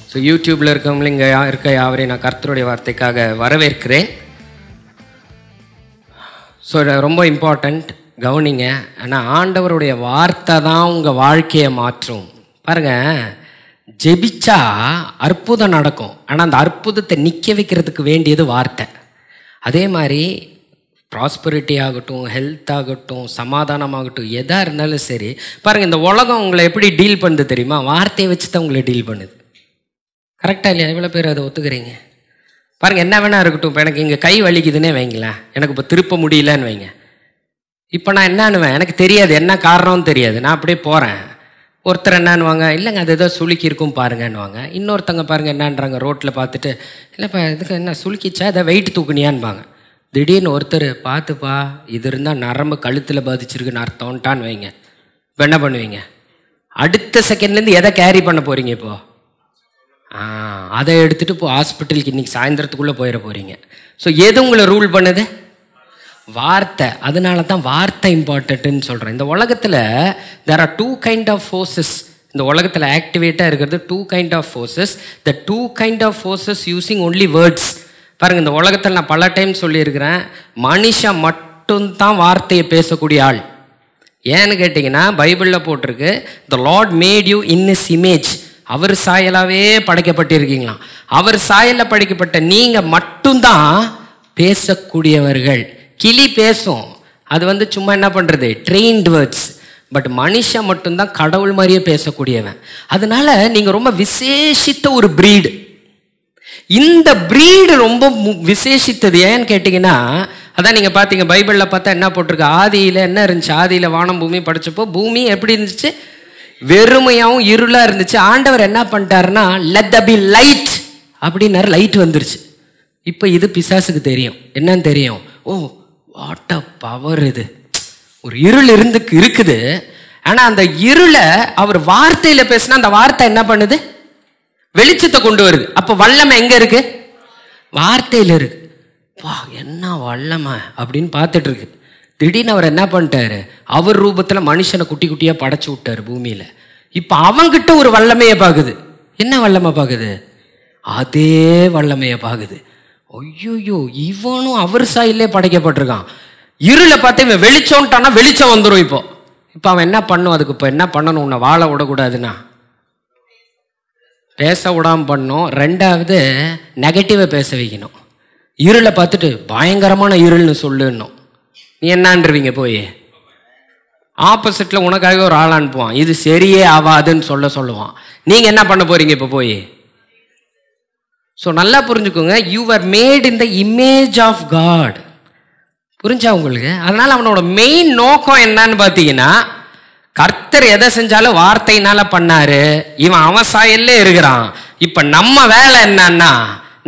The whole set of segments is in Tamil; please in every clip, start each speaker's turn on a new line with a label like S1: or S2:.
S1: ஸோ யூடியூப்பில் இருக்கவங்களும் இங்கே இருக்க யாவரையும் நான் கர்த்தருடைய வார்த்தைக்காக வரவேற்கிறேன். ஸோ ரொம்ப இம்பார்ட்டண்ட், கவனிங்க. ஆனால் ஆண்டவருடைய வார்த்தை தான் உங்கள் வாழ்க்கையை மாற்றும். பாருங்கள், ஜெபிச்சா அற்புதம் நடக்கும். ஆனால் அந்த அற்புதத்தை நிற்க வைக்கிறதுக்கு வேண்டியது வார்த்தை. அதே மாதிரி ப்ராஸ்பரிட்டி ஆகட்டும், ஹெல்த் ஆகட்டும், சமாதானமாகட்டும், எதாக இருந்தாலும் சரி. பாருங்கள், இந்த உலகம் உங்களை எப்படி டீல் பண்ணுது தெரியுமா? வார்த்தையை வச்சு தான் உங்களை டீல் பண்ணுது. கரெக்டாக இல்லையா? எவ்வளோ பேர் அதை ஒத்துக்கிறீங்க? பாருங்கள், என்ன வேணா இருக்கட்டும். இப்போ எனக்கு இங்கே கை வலிக்குதுன்னே வைங்களேன், எனக்கு இப்போ திருப்ப முடியலன்னு வைங்க. இப்போ நான் என்னன்னுவேன், எனக்கு தெரியாது, என்ன காரணம்னு தெரியாது. நான் அப்படியே போகிறேன். ஒருத்தர் என்னன்னுவாங்க, இல்லைங்க அது ஏதோ சுளுக்கி இருக்கும் பாருங்கன்னுவாங்க. இன்னொருத்தங்க பாருங்கள் என்னன்றாங்க, ரோட்டில் பார்த்துட்டு, இல்லைப்பா இதுக்கு என்ன சுளுக்கிச்சா, அதை வெயிட் தூக்குனியான்பாங்க. திடீர்னு ஒருத்தர் பார்த்துப்பா இது இருந்தால் நரம்பு கழுத்தில் பாதிச்சிருக்குன்னு அர்த்தம்ட்டான்னு வைங்க. இப்போ என்ன பண்ணுவீங்க? அடுத்த செகண்ட்லேருந்து எதை கேரி பண்ண போகிறீங்க? இப்போது அதை எடுத்துகிட்டு இப்போ ஹாஸ்பிட்டலுக்கு இன்றைக்கி சாயந்தரத்துக்குள்ளே போயிட போகிறீங்க. ஸோ எது உங்களை ரூல் பண்ணுது? வார்த்தை. அதனால தான் வார்த்தை இம்பார்ட்டன்ட்னு சொல்கிறேன். இந்த உலகத்தில் there are 2 kind of forces. இந்த உலகத்தில் ஆக்டிவேட்டாக இருக்கிறது 2 kind of forces. The 2 kind of forces using only words. பாருங்கள், இந்த உலகத்தில் நான் பல டைம் சொல்லியிருக்கிறேன், மனுஷன் மட்டும்தான் வார்த்தையை பேசக்கூடிய ஆள். ஏன்னு கேட்டிங்கன்னா, பைபிளில் போட்டிருக்கு, the Lord made you in his image. அவர் சாயலாகவே படைக்கப்பட்டிருக்கீங்களாம். அவர் சாயலில் படைக்கப்பட்ட நீங்கள் மட்டும்தான் பேசக்கூடியவர்கள். கிளி பேசும், அது சும்மா என்ன பண்ணுறது, ட்ரெயின்டு வேர்ட்ஸ். பட் மனுஷன் மட்டும்தான் கடவுள் மாதிரியே பேசக்கூடியவன். அதனால நீங்கள் ரொம்ப விசேஷித்த ஒரு பிரீடு. இந்த பிரீடு ரொம்ப விசேஷித்தது. ஏன்னு கேட்டிங்கன்னா, அதான் நீங்கள் பார்த்தீங்க பைபிளில் பார்த்தா என்ன போட்டிருக்கு, ஆதியில் என்ன இருந்துச்சு? ஆதியில் வானம் பூமி படைச்சப்போ பூமி எப்படி இருந்துச்சு? வெறுமையாகவும் இருளாக இருந்துச்சு. ஆண்டவர் என்ன பண்ணிட்டாருன்னா, லெட் த பி லைட் அப்படின்னாரு. லைட் வந்துருச்சு. இப்போ இது பிசாசுக்கு தெரியும். என்னன்னு தெரியும்? Oh what a power! இது ஒரு இருள் இருக்குது. ஆனால் அந்த இருளை அவர் வார்த்தையில் பேசினா அந்த வார்த்தை என்ன பண்ணுது? வெளிச்சத்தை கொண்டு வருது. அப்போ வல்லமை எங்கே இருக்கு? வார்த்தையில் இருக்கு. வா என்ன வல்லமை அப்படின்னு பார்த்துட்டு இருக்கு. திடீர்னு அவர் என்ன பண்ணிட்டாரு? அவர் ரூபத்தில் மனுஷனை குட்டி குட்டியாக படைச்சு விட்டாரு பூமியில். இப்போ அவங்கிட்ட ஒரு வல்லமையை பார்க்குது. என்ன வல்லமை பார்க்குது? அதே வல்லமையை பார்க்குது. ஐயோயோ, இவனும் அவர் சாயிலே படைக்கப்பட்டிருக்கான். இருளை பார்த்து இவன் வெளிச்சம்ட்டானா வெளிச்சம் வந்துடும். இப்போ அவன் என்ன பண்ணும்? அதுக்கு இப்போ என்ன பண்ணணும்? உன்னை வாழ விடக்கூடாதுன்னா பேச விடாமல் பண்ணணும். ரெண்டாவது நெகட்டிவை பேச வைக்கணும். இருளை பார்த்துட்டு பயங்கரமான இருள்னு சொல்லுன்னும். நீ என்னான்ருவீங்க? போய் ஆப்போசிட்டில் உனக்காக ஒரு ஆள் அனுப்புவான், இது சரியே ஆகாதுன்னு சொல்லுவான். நீங்கள் என்ன பண்ண போகிறீங்க இப்போ போய்? ஸோ நல்லா புரிஞ்சுக்கோங்க, you are made in the image of God. புரிஞ்சா உங்களுக்கு? அதனால் அவனோட மெயின் நோக்கம் என்னன்னு பார்த்தீங்கன்னா, கர்த்தர் எதை செஞ்சாலும் வார்த்தையினால பண்ணாரு. இவன் அவன் சாயல்ல இருக்கிறான். இப்போ நம்ம வேலை என்னன்னா,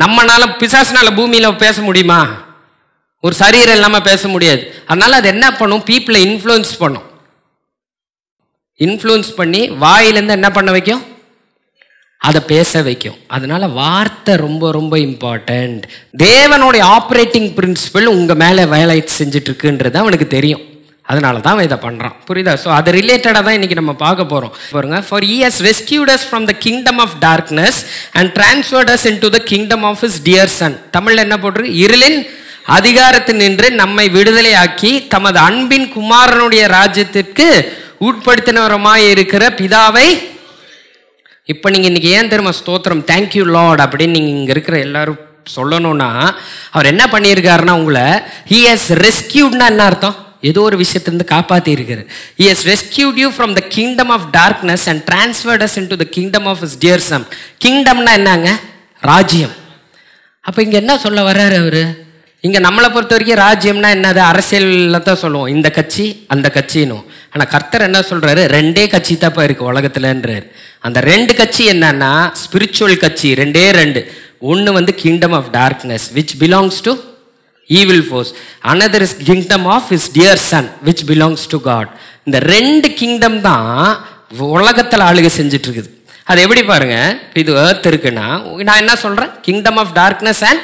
S1: நம்மனால பிசாசுனால பூமியில் பேச முடியுமா? ஒரு சரீரம் இல்லாமல் பேச முடியாது. அதனால அது என்ன பண்ணும்? பீப்புளை இன்ஃப்ளூயன்ஸ் பண்ணும். இன்ஃப்ளூயன்ஸ் பண்ணி வாயிலேருந்து என்ன பண்ண வைக்கும்? அதை பேச வைக்கும். அதனால வார்த்தை ரொம்ப ரொம்ப இம்பார்ட்டண்ட். தேவனுடைய ஆப்ரேட்டிங் பிரின்சிபல் உங்கள் மேலே வேலை செஞ்சுட்டு இருக்குன்றது அவனுக்கு தெரியும். அதனால தான் அவன் இதை பண்ணுறான். புரியுதா? ஸோ அது ரிலேட்டடாக தான் இன்றைக்கி நம்ம பார்க்க போகிறோம். பாருங்க, for he has rescued us from the kingdom of darkness and transferred us into the kingdom of his dear son. தமிழில் என்ன போட்டிருக்கு? இருளின் அதிகாரத்தில் நின்று நம்மை விடுதலையாக்கி தமது அன்பின் குமாரனுடைய ராஜ்யத்திற்கு உட்படுத்தினவரமாய் இருக்கிற பிதாவை. இப்போ நீங்கள் இன்றைக்கி ஏன் தெரியுமா ஸ்தோத்திரம், தேங்க்யூ லார்ட் அப்படின்னு நீங்கள் இங்கே இருக்கிற எல்லாரும் சொல்லணும்னா, அவர் என்ன பண்ணியிருக்காருன்னா, உங்களை he has rescuedனா என்ன அர்த்தம்? ஏதோ ஒரு விஷயத்திலிருந்து காப்பாற்றி இருக்கிறார். he has rescued you from the kingdom of darkness and transferred us into the kingdom of his dear son. கிங்டம்னா என்னங்க? ராஜ்யம். அப்போ இங்கே என்ன சொல்ல வர்றாரு அவர்? இங்கே நம்மளை பொறுத்த வரைக்கும் ராஜ்யம்னா என்னது? அரசியலில் தான் சொல்லுவோம், இந்த கட்சி அந்த கட்சின்னும். ஆனால் கர்த்தர் என்ன சொல்கிறாரு? 2 கட்சி தாப்பா இருக்குது உலகத்துலன்றார். அந்த 2 கட்சி என்னன்னா ஸ்பிரிச்சுவல் கட்சி. 2. ஒன்று kingdom of darkness which belongs to evil force. Another is kingdom of his dear son which belongs to God. இந்த 2 கிங்டம் தான் உலகத்தில் ஆளுகை செஞ்சுட்டு இருக்குது. அது எப்படி பாருங்க, இது earth இருக்குன்னா நான் என்ன சொல்கிறேன்? Kingdom of darkness and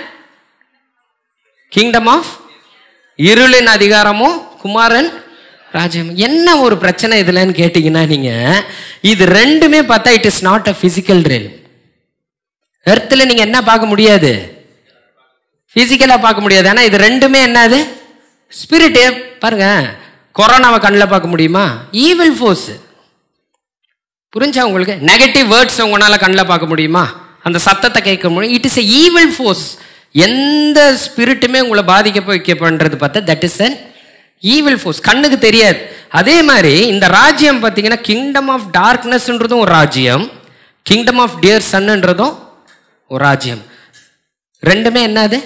S1: kingdom of இருளின் அதிகாரமும் குமாரன் ராஜ்யம். என்ன ஒரு பிரச்சனை இதுலன்னு கேட்டிங்கன்னா, நீங்கள் இது ரெண்டுமே பார்த்தா it is not a physical realm. எர்த்தில் நீங்கள் என்ன பார்க்க முடியாது, ஃபிசிக்கலாக பார்க்க முடியாது. ஆனால் இது ரெண்டுமே என்னது, ஸ்பிரிட்டு. பாருங்க, கொரோனாவை கண்ணில் பார்க்க முடியுமா? Evil force. புரிஞ்சா உங்களுக்கு? நெகட்டிவ் வேர்ட்ஸ் உங்களால் கண்ணில் பார்க்க முடியுமா? அந்த சத்தத்தை கேட்க முடியும். It is a evil force. எந்த ஸ்பிரிட்டுமே உங்களை பாதிக்க வைக்க பண்ணுறது பார்த்தா that is an evil force. கண்ணுக்கு தெரியாது. அதே மாதிரி இந்த ராஜ்யம் பார்த்தீங்கன்னா கிங்டம் ஆஃப் டார்க்னஸ்ன்றதும் ஒரு ராஜ்யம், கிங்டம் ஆஃப் டியர் சன்ன்றதும் ஒரு ராஜ்யம். ரெண்டுமே என்னது,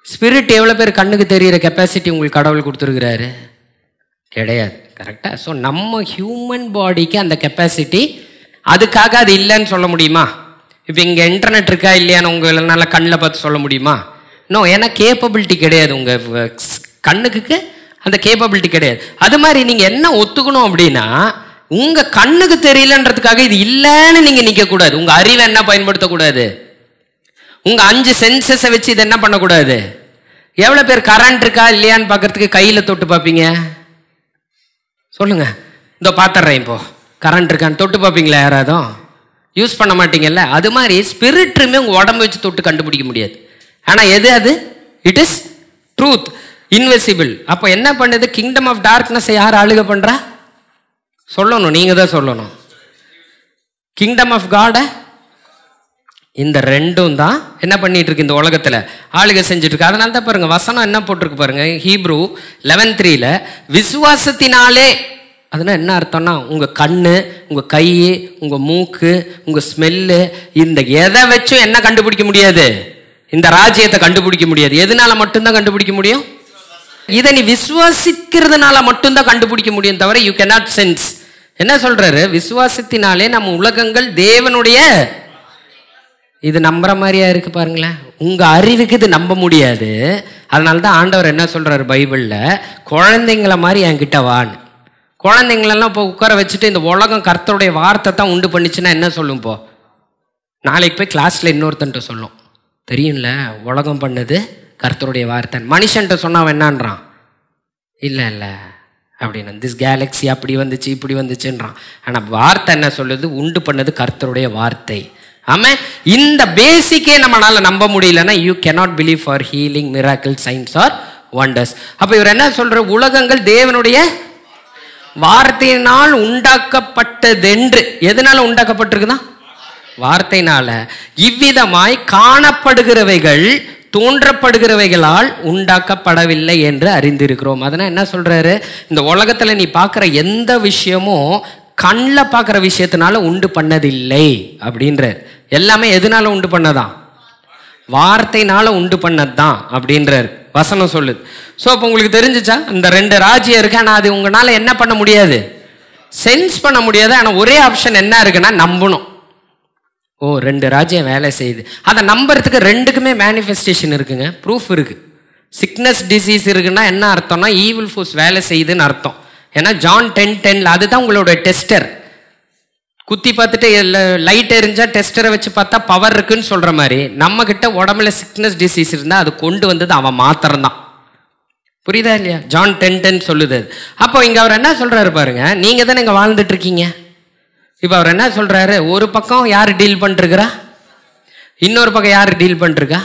S1: ஸ்பிரிட். எவ்வளோ பேர் கண்ணுக்கு தெரிகிற கெப்பாசிட்டி உங்களுக்கு கடவுள் கொடுத்துருக்கிறாரு? கிடையாது. கரெக்டாக? ஸோ நம்ம ஹியூமன் பாடிக்கு அந்த கெப்பாசிட்டி, அதுக்காக அது இல்லைன்னு சொல்ல முடியுமா? இப்போ இங்கே இன்டர்நெட் இருக்கா இல்லையான்னு உங்களால் கண்ணில் பார்த்து சொல்ல முடியுமா? நோ, ஏன்னா கேப்பபிலிட்டி கிடையாது. உங்கள் கண்ணுக்கு அந்த கேப்பபிலிட்டி கிடையாது. அது மாதிரி நீங்கள் என்ன ஒத்துக்கணும் அப்படின்னா, உங்கள் கண்ணுக்கு தெரியலன்றதுக்காக இது இல்லைன்னு நீங்கள் நிற்கக்கூடாது. உங்கள் அறிவை என்ன பயன்படுத்தக்கூடாது, உங்கள் 5 சென்சஸை வச்சு இது என்ன பண்ணக்கூடாது. எவ்வளோ பேர் கரண்ட் இருக்கா இல்லையான்னு பார்க்கறதுக்கு கையில் தொட்டு பார்ப்பீங்க? சொல்லுங்க. இதோ பார்த்துட்றேன், இப்போ கரண்ட் இருக்கான்னு தொட்டு பார்ப்பீங்களா? யாராதும் யூஸ் பண்ண மாட்டீங்கல்ல. அது மாதிரி ஸ்பிரிட்டுமே உங்கள் உடம்பு வச்சு தொட்டு கண்டுபிடிக்க முடியாது. ஆனால் எது அது? It is truth, invisible. அப்போ என்ன பண்ணுது? கிங்டம் ஆஃப் டார்க்னஸை யார் ஆளுகை பண்ணுறா? சொல்லணும், நீங்கள் தான் சொல்லணும். கிங்டம் ஆஃப் காடை இந்த ரெண்டும் தான் என்ன பண்ணிட்டு இருக்கு, இந்த உலகத்தில் ஆளுகை செஞ்சுட்டு இருக்கு. அதனால தான் பாருங்க, வசனம் என்ன போட்டிருக்கு பாருங்க, ஹீப்ரூ 11:3 விசுவாசத்தினாலே. அதுனா என்ன அர்த்தம்னா, உங்கள் கண்ணு, உங்கள் கை, உங்கள் மூக்கு, உங்கள் ஸ்மெல்லு, இந்த எதை வச்சும் என்ன கண்டுபிடிக்க முடியாது, இந்த ராஜ்யத்தை கண்டுபிடிக்க முடியாது. எதனால மட்டும்தான் கண்டுபிடிக்க முடியும்? இதை நீ விசுவாசிக்கிறதுனால மட்டும்தான் கண்டுபிடிக்க முடியும், தவிர யூ கேனாட் சென்ஸ். என்ன சொல்றாரு? விசுவாசத்தினாலே நம்ம உலகங்கள் தேவனுடைய. இது நம்புற மாதிரியா இருக்கு பாருங்களேன். உங்க அறிவுக்கு இது நம்ப முடியாது. அதனால தான் ஆண்டவர் என்ன சொல்றாரு பைபிள்ல, குழந்தைங்கள மாதிரி என்கிட்ட வான்னு. குழந்தைங்களெல்லாம் இப்போ உட்கார வச்சுட்டு இந்த உலகம் கர்த்தருடைய வார்த்தை தான் உண்டு பண்ணிச்சுன்னா என்ன சொல்லும்? இப்போ நாளைக்கு போய் கிளாஸ்ல இன்னொருத்தன்ட்ட சொல்லும், தெரியும்ல உலகம் பண்ணது கர்த்தருடைய வார்த்தை. மனுஷன்ட்ட சொன்னா அவன் என்னன்றான்? இல்லை இல்லை அப்படின்னு, திஸ் கேலக்ஸி அப்படி வந்துச்சு இப்படி வந்துச்சுன்றான். ஆனால் வார்த்தை என்ன சொல்லுது? உண்டு பண்ணது கர்த்தருடைய வார்த்தை. ஆமாம். இந்த பேசிக்கே நம்மளால நம்ப முடியலன்னா you cannot believe for healing, miracle, signs or wonders. அப்போ இவர் என்ன சொல்ற? உலகங்கள் தேவனுடைய வார்த்தையினால் உண்டாக்கப்பட்டதென்று. எதனால உண்டாக்கப்பட்டிருக்குதான்? வார்த்தையினால. இவ்விதமாய் காணப்படுகிறவைகள் தோன்றப்படுகிறவைகளால் உண்டாக்கப்படவில்லை என்று அறிந்திருக்கிறோம். அதனால் என்ன சொல்றாரு? இந்த உலகத்தில் நீ பார்க்குற எந்த விஷயமும் கண்ணில் பார்க்குற விஷயத்தினால உண்டு பண்ணதில்லை அப்படின்றார். எல்லாமே எதனால உண்டு பண்ணதான்? வார்த்தையினால உண்டு பண்ணதான் அப்படின்றார் வசனம் சொல்லுது. ஸோ இப்போ உங்களுக்கு தெரிஞ்சிச்சா? இந்த 2 ராஜ்யம் இருக்கு. ஆனால் அது உங்களால் என்ன பண்ண முடியாது, சென்ஸ் பண்ண முடியாது. ஆனால் ஒரே ஆப்ஷன் என்ன இருக்குன்னா நம்பணும். ஓ 2 ராஜ்யம் வேலை செய்யுது. அதை நம்புறதுக்கு 2க்குமே மேனிஃபெஸ்டேஷன் இருக்குங்க, ப்ரூஃப் இருக்கு. சிக்னஸ் டிசீஸ் இருக்குன்னா என்ன அர்த்தம்னா ஈவில் ஃபோர்ஸ் வேலை செய்யுதுன்னு அர்த்தம். ஏன்னா ஜான் 10:10 அதுதான் உங்களோட டெஸ்டர். குத்தி பார்த்துட்டு லைட் எரிஞ்சா டெஸ்டரை வச்சு பார்த்தா பவர் இருக்குன்னு சொல்ற மாதிரி நம்ம கிட்ட உடம்புல சிக்னஸ் டிசீஸ் இருந்தால் அது கொண்டு வந்தது அவன் மாத்திரம் தான். புரியுதா இல்லையா? ஜான் 10:10 சொல்லுது. அப்போ இங்க அவர் என்ன சொல்றாரு பாருங்க, நீங்க தானே இங்க வாழ்ந்துட்டு இருக்கீங்க. இப்போ அவர் என்ன சொல்றாரு? ஒரு பக்கம் யார் டீல் பண்ணிருக்கிறா, இன்னொரு பக்கம் யார் டீல் பண்ணிருக்கா?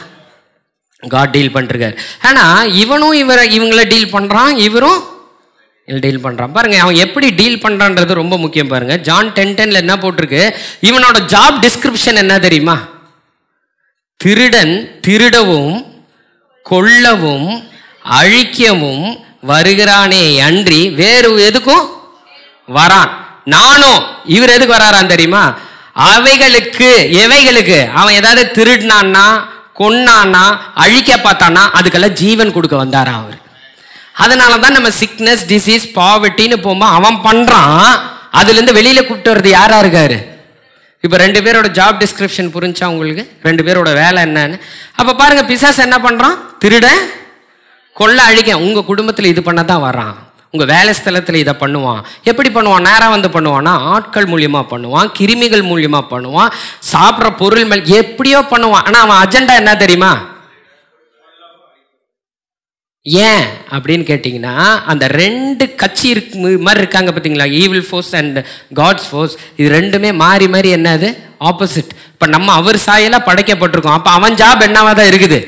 S1: காட் டீல் பண்ணிருக்காரு. ஆனா இவனும் இவங்கள டீல் பண்றான், இவரும் டீல் பண்றான். பாருங்க அவன் எப்படி டீல் பண்றான்றது ரொம்ப முக்கியம். பாருங்க ஜான் 10:10 என்ன போட்டிருக்கு? இவனோட ஜாப் டிஸ்கிரிப்ஷன் என்ன தெரியுமா? திருடன் திருடவும் கொல்லவும் அழிக்கவும் வருகிறானே அன்றி வேறு எதுக்கும் வரான். நானும் இவர் எதுக்கு வராரான் தெரியுமா? அவைகளுக்கு எவைகளுக்கு அவன் ஏதாவது திருடினான்னா கொன்னானா அழிக்க பார்த்தானா அதுக்கெல்லாம் ஜீவன் கொடுக்க வந்தாரா அவர். அதனால தான் நம்ம சிக்னஸ் டிசீஸ் பாவர்ட்டின்னு போகும்போது அவன் பண்றான், அதுல இருந்து வெளியில கூப்பிட்டு வர்றது யாரா இருக்காரு? இப்ப 2 பேரோட ஜாப் டிஸ்கிரிப்ஷன் புரிஞ்சா உங்களுக்கு? 2 பேரோட வேலை என்னன்னு. அப்ப பாருங்க பிசாசு என்ன பண்றான்? திருட கொள்ள அழிக்க. உங்க குடும்பத்துல இது பண்ணதான் வர்றான், உங்க வேலை ஸ்தலத்துல இதை பண்ணுவான். எப்படி பண்ணுவான்? நேரா வந்து பண்ணுவான்னா ஆட்கள் மூலியமா பண்ணுவான், கிருமிகள் மூலியமா பண்ணுவான், சாப்பிட்ற பொருள் மேல் எப்படியோ பண்ணுவான். ஆனா அவன் அஜெண்டா என்ன தெரியுமா? ஏன் அப்படின்னு கேட்டீங்கன்னா அந்த 2 கட்சி மாதிரி இருக்காங்க பார்த்தீங்களா, evil force and God's force. இது ரெண்டுமே மாறி மாறி என்னது? ஆப்போசிட். இப்ப நம்ம அவர் சாயலா படைக்கப்பட்டிருக்கோம். அப்ப அவன் ஜாப் என்னவா தான் இருக்குது?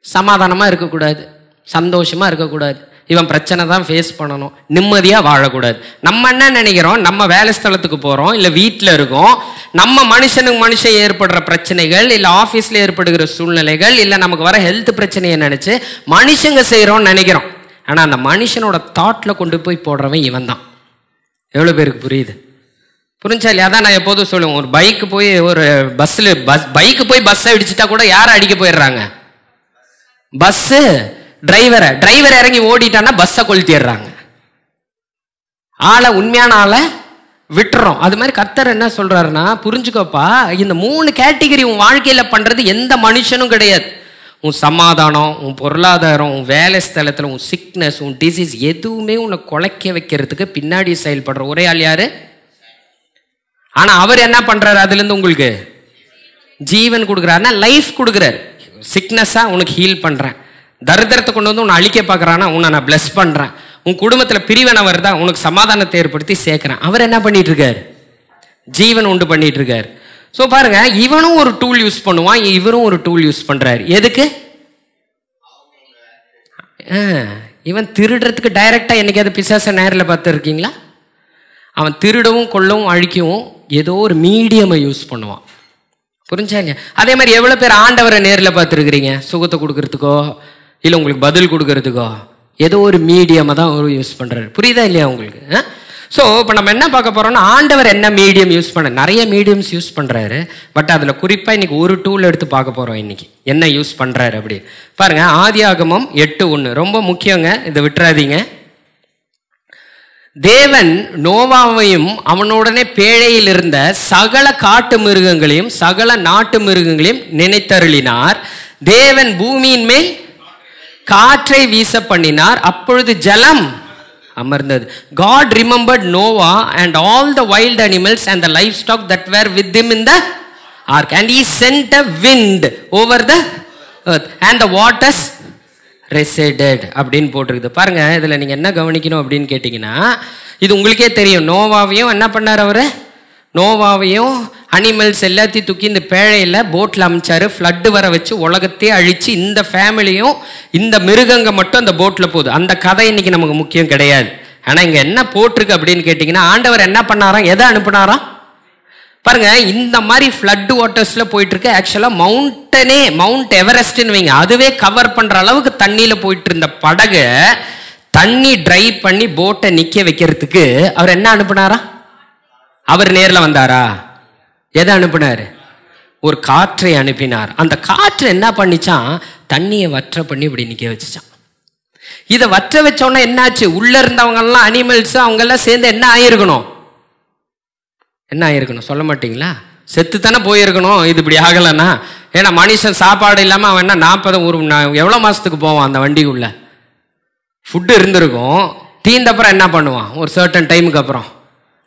S1: சமாதானமா இருக்கக்கூடாது, சந்தோஷமா இருக்கக்கூடாது, இவன் பிரச்சனை தான் ஃபேஸ் பண்ணணும், நிம்மதியா வாழக்கூடாது. நம்ம என்ன நினைக்கிறோம்? நம்ம வேலை ஸ்தலத்துக்கு போறோம், இல்ல வீட்டில் இருக்கோம், நம்ம மனுஷனுக்கு மனுஷன் ஏற்படுற பிரச்சனைகள், இல்ல ஆபீஸ்ல ஏற்படுகிற சூழ்நிலைகள், இல்ல நமக்கு வர ஹெல்த் பிரச்சனையை நினைச்சு மனுஷங்க செய்யறோம்னு நினைக்கிறோம். ஆனா அந்த மனுஷனோட தாட்ல கொண்டு போய் போடுறவன் இவன் தான். எவ்வளவு பேருக்கு புரியுது? புரிஞ்சா இல்லையா? அதான் நான் எப்போதும் சொல்லுவேன், ஒரு பைக்கு போய் ஒரு பைக்கு போய் பஸ்ஸை அடிச்சுட்டா கூட யாரை அடிக்க போயிடுறாங்க? பஸ் டிரைவரை இறங்கி ஓடிட்டான்னா பஸ்ஸை கொளுத்திடுறாங்க, ஆளை உண்மையான ஆளை விட்டுறோம். அது மாதிரி கர்த்தர் என்ன சொல்றாருன்னா, புரிஞ்சுக்கோப்பா, இந்த 3 கேட்டகரி உன் வாழ்க்கையில பண்றது எந்த மனுஷனும் கிடையாது. உன் சமாதானம், உன் பொருளாதாரம், உன் வேலை ஸ்தலத்தில் உன் சிக்னஸ், உன் டிசீஸ் எதுவுமே உன்னை குலைக்க வைக்கிறதுக்கு பின்னாடி செயல்படுற ஒரே ஆள் யாரு? ஆனா அவர் என்ன பண்றாரு? அதுல இருந்து உங்களுக்கு ஜீவன் கொடுக்குறாருன்னா லைஃப் கொடுக்குறாரு. சிக்னஸா உனக்கு ஹீல் பண்றேன், தரித்திரத்தை கொண்டு வந்து உன்னை அழிக்க பார்க்கறானா உன்னை நான் பிளஸ் பண்றேன், உன் குடும்பத்துல பிரிவினை வருதா உனக்கு சமாதானத்தை ஏற்படுத்தி சேர்க்கிறேன். அவர் என்ன பண்ணிட்டு இருக்காரு? ஜீவன் உண்டு பண்ணிட்டு இருக்காரு. ஸோ பாருங்க, இவனும் ஒரு டூல் யூஸ் பண்ணுவான், இவரும் ஒரு டூல் யூஸ் பண்றாரு. எதுக்கு? இவன் திருடுறதுக்கு டைரக்டா என்னைக்காவது பிசாச நேரில் பார்த்து இருக்கீங்களா? அவன் திருடவும் கொள்ளவும் அழிக்கவும் ஏதோ ஒரு மீடியமை யூஸ் பண்ணுவான். புரிஞ்சா இல்லையா? அதே மாதிரி எவ்வளவு பேர் ஆண்டவரை நேரில் பார்த்துருக்கிறீங்க? சுகத்தை கொடுக்கறதுக்கோ இல்லை உங்களுக்கு பதில் கொடுக்கறதுக்கோ ஏதோ ஒரு மீடியமை தான் அவர் யூஸ் பண்றாரு. புரியுதா இல்லையா உங்களுக்கு? ஸோ இப்போ நம்ம என்ன பார்க்க போறோம்னா, ஆண்டவர் என்ன மீடியம் யூஸ் பண்ண? நிறைய மீடியம்ஸ் யூஸ் பண்றாரு, பட் அதில் குறிப்பாக இன்னைக்கு ஒரு டூல் எடுத்து பார்க்க போறோம். இன்னைக்கு என்ன யூஸ் பண்றாரு அப்படி பாருங்க. ஆதியாகமம் 8:1 ரொம்ப முக்கியங்க, இதை விட்டுறாதீங்க. தேவன் நோவாவையும் அவனுடனே பேழையில் இருந்த சகல காட்டு மிருகங்களையும் சகல நாட்டு மிருகங்களையும் நினைத்தருளினார். தேவன் பூமியின் மேல் காற்றை வீச பண்ணினார், அப்பொழுது ஜலம் அமர்ந்தது. God remembered Noah and all the wild animals and the livestock that were with him in the ark, and he sent a wind over the earth and the waters receded அப்படின்னு போட்டிருக்குது. பாருங்க, இதுல நீங்க என்ன கவனிக்கணும் அப்படின்னு கேட்டீங்கன்னா, இது உங்களுக்கே தெரியும். நோவாவையும் என்ன பண்ணார் அவரு? நோவாவையும் அனிமல்ஸ் எல்லாத்தையும் தூக்கி இந்த பேழையில போட்ல அமைச்சாரு. ஃப்ளட்டு வர வச்சு உலகத்தையே அழிச்சு இந்த ஃபேமிலியும் இந்த மிருகங்க மட்டும் அந்த போட்ல போகுது. அந்த கதை இன்னைக்கு நமக்கு முக்கியம் கிடையாது. ஆனா இங்க என்ன போட்டிருக்கு அப்படின்னு கேட்டீங்கன்னா, ஆண்டவர் என்ன பண்ணாராம்? எதை அனுப்புனாராம்? பாருங்க, இந்த மாதிரி ஃப்ளட் வாட்டர்ஸ்ல போயிட்டு இருக்கு. ஆக்சுவலா மவுண்ட் எவரெஸ்ட்னு வைங்க, அதுவே கவர் பண்ற அளவுக்கு தண்ணியில போயிட்டு இருந்த படகு தண்ணி ட்ரை பண்ணி போட்டை நிக்க வைக்கிறதுக்கு அவர் என்ன அனுப்புனாரா? அவர் நேர்ல வந்தாரா? எதை அனுப்பினாரு? ஒரு காற்றை அனுப்பினார். அந்த காற்று என்ன பண்ணிச்சான்? தண்ணியை வற்ற பண்ணி இப்படி நிக்க வச்சுச்சான். இதை வற்ற வச்சோன்னா என்னாச்சு? உள்ள இருந்தவங்க எல்லாம் அனிமல்ஸ் அவங்க எல்லாம் சேர்ந்து என்ன ஆயிருக்கணும்? என்ன ஆயிருக்கணும் சொல்ல மாட்டீங்களா? செத்து தானே போயிருக்கணும். இது இப்படி ஆகலன்னா, ஏன்னா மனுஷன் சாப்பாடு இல்லாம அவன் என்ன 40 எவ்வளவு மாசத்துக்கு போவான் அந்த வண்டிக்குள்ள? ஃபுட்டு இருந்திருக்கும், தீந்தப்புறம் என்ன பண்ணுவான்? ஒரு சர்டன் டைமுக்கு அப்புறம்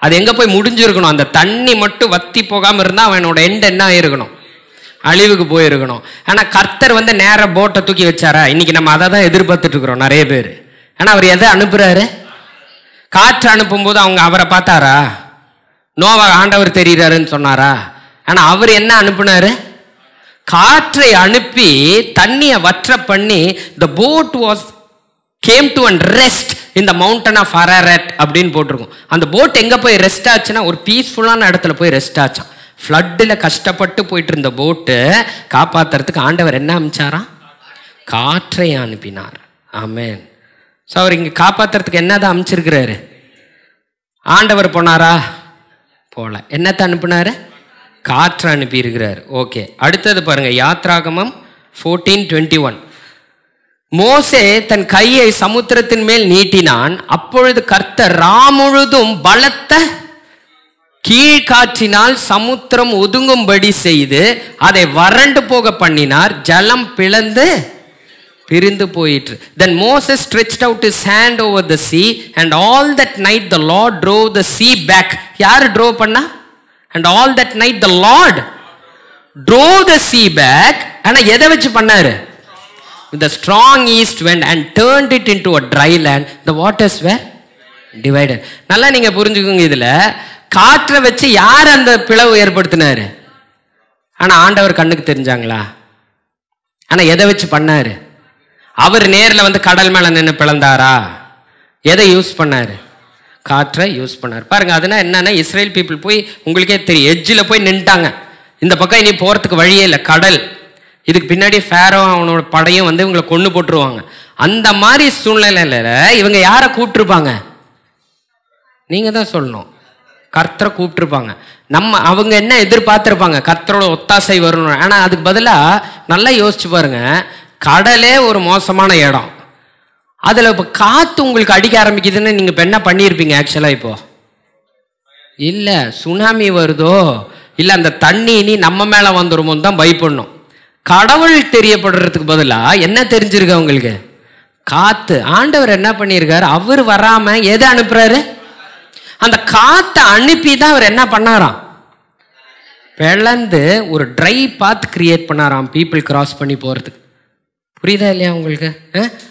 S1: அது எங்க போய் முடிஞ்சிருக்கணும்? அந்த தண்ணி மட்டும் வத்தி போகாம இருந்தா அவனோட எண்ட் என்ன ஆயிருக்கணும்? அழிவுக்கு போயிருக்கணும். ஆனா கர்த்தர் வந்து நேர போட்டை தூக்கி வச்சாரா? இன்னைக்கு நம்ம அதை தான் எதிர்பார்த்துட்டு இருக்கிறோம் நிறைய பேர். ஆனா அவர் எதை அனுப்புறாரு? காற்று அனுப்பும் போது அவங்க அவரை பார்த்தாரா? நோவா ஆண்டவர் தெரிகிறாருன்னு சொன்னாரா? ஆனா அவர் என்ன அனுப்புனாரு? காற்றை அனுப்பி தண்ணியை வற்ற பண்ணி the boat was came to and rest in the mountain of Ararat அப்படின்னு போட்டிருக்கும். அந்த போட் எங்க போய் ரெஸ்ட் ஆச்சுன்னா ஒரு பீஸ்ஃபுல்லான இடத்துல போய் ரெஸ்ட் ஆச்சான். ஃப்ளட்டில் கஷ்டப்பட்டு போயிட்டு இருந்த போட்டு காப்பாத்துறதுக்கு ஆண்டவர் என்ன அனுப்பிச்சாரா? காற்றை அனுப்பினார். ஆமென். ஸோ அவர் இங்க காப்பாத்துறதுக்கு என்னதான் அனுப்பிச்சிருக்கிறாரு? ஆண்டவர் போனாரா? போல. என்னத்தை அனுப்புனாரு? காற்றை அனுப்பி இருக்கிறார். ஓகே, அடுத்தது பாருங்க, யாத்ராகமம் 14:21. மோசே தன் கையை சமுத்திரத்தின் மேல் நீட்டினான். அப்பொழுது கர்த்தர் முழுதும் பலத்த கீழ்காற்றினால் சமுத்திரம் ஒதுங்கும்படி செய்து அதை வறண்டு போக பண்ணினார். ஜலம் பிளந்து பிரிந்து போயிற்று. Then Moses stretched out his hand over the sea, and all that night the Lord drove the sea back. யார் drove பண்ணா? And all that night the Lord drove the sea back. ஆனா எதை வச்சு பண்ணாரு? With the strong east wind and turned it into a dry land. The waters were divided. நல்லா நீங்க புரிஞ்சுக்கோங்க, இதுல காற்றை வச்சு யார் அந்த பிளவு ஏற்படுத்தினாரு? ஆனால் ஆண்டவர் கண்ணுக்கு தெரிஞ்சாங்களா? ஆனால் எதை வச்சு பண்ணாரு? அவர் நேரில் வந்து கடல் மேலே நின்று பிளந்தாரா? எதை யூஸ் பண்ணாரு? காற்றை யூஸ் பண்ணார். பாருங்க, அதுனா என்னன்னா, இஸ்ரேல் பீப்புள் போய் உங்களுக்கே தெரியும், எட்ஜில் போய் நின்ட்டாங்க. இந்த பக்கம் இனி போகிறதுக்கு வழியே இல்லை, கடல். இதுக்கு பின்னாடி ஃபேரோ அவனோட படையும் வந்து இவங்களை கொண்டு போட்டுருவாங்க. அந்த மாதிரி சூழ்நிலையில இவங்க யாரை கூப்பிட்டுருப்பாங்க? நீங்க தான் சொல்லணும். கர்த்தரை கூப்பிட்டுருப்பாங்க. அவங்க என்ன எதிர்பார்த்துருப்பாங்க? கர்த்தரோட ஒத்தாசை வரணும். ஆனால் அதுக்கு பதிலாக நல்லா யோசிச்சு பாருங்க, கடலே ஒரு மோசமான இடம், அதில் இப்போ காற்று உங்களுக்கு அடிக்க ஆரம்பிக்குதுன்னு நீங்கள் இப்போ என்ன பண்ணியிருப்பீங்க? ஆக்சுவலாக இப்போ இல்லை, சுனாமி வருதோ இல்லை அந்த தண்ணி இனி நம்ம மேலே வந்துருமோன்னு தான் பயப்படணும். கடவுள் தெரியப்படுறதுக்கு பதிலாக என்ன தெரிஞ்சிருக்கு அவங்களுக்கு? காற்று. ஆண்டவர் என்ன பண்ணியிருக்காரு? அவர் வராமல் எதை அனுப்புறாரு? அந்த காற்றை அனுப்பி தான் அவர் என்ன பண்ணாராம்? பிளந்து ஒரு ட்ரை பாத் கிரியேட் பண்ணாராம், பீப்புள் கிராஸ் பண்ணி போகிறதுக்கு. புரியுதா இல்லையா உங்களுக்கு?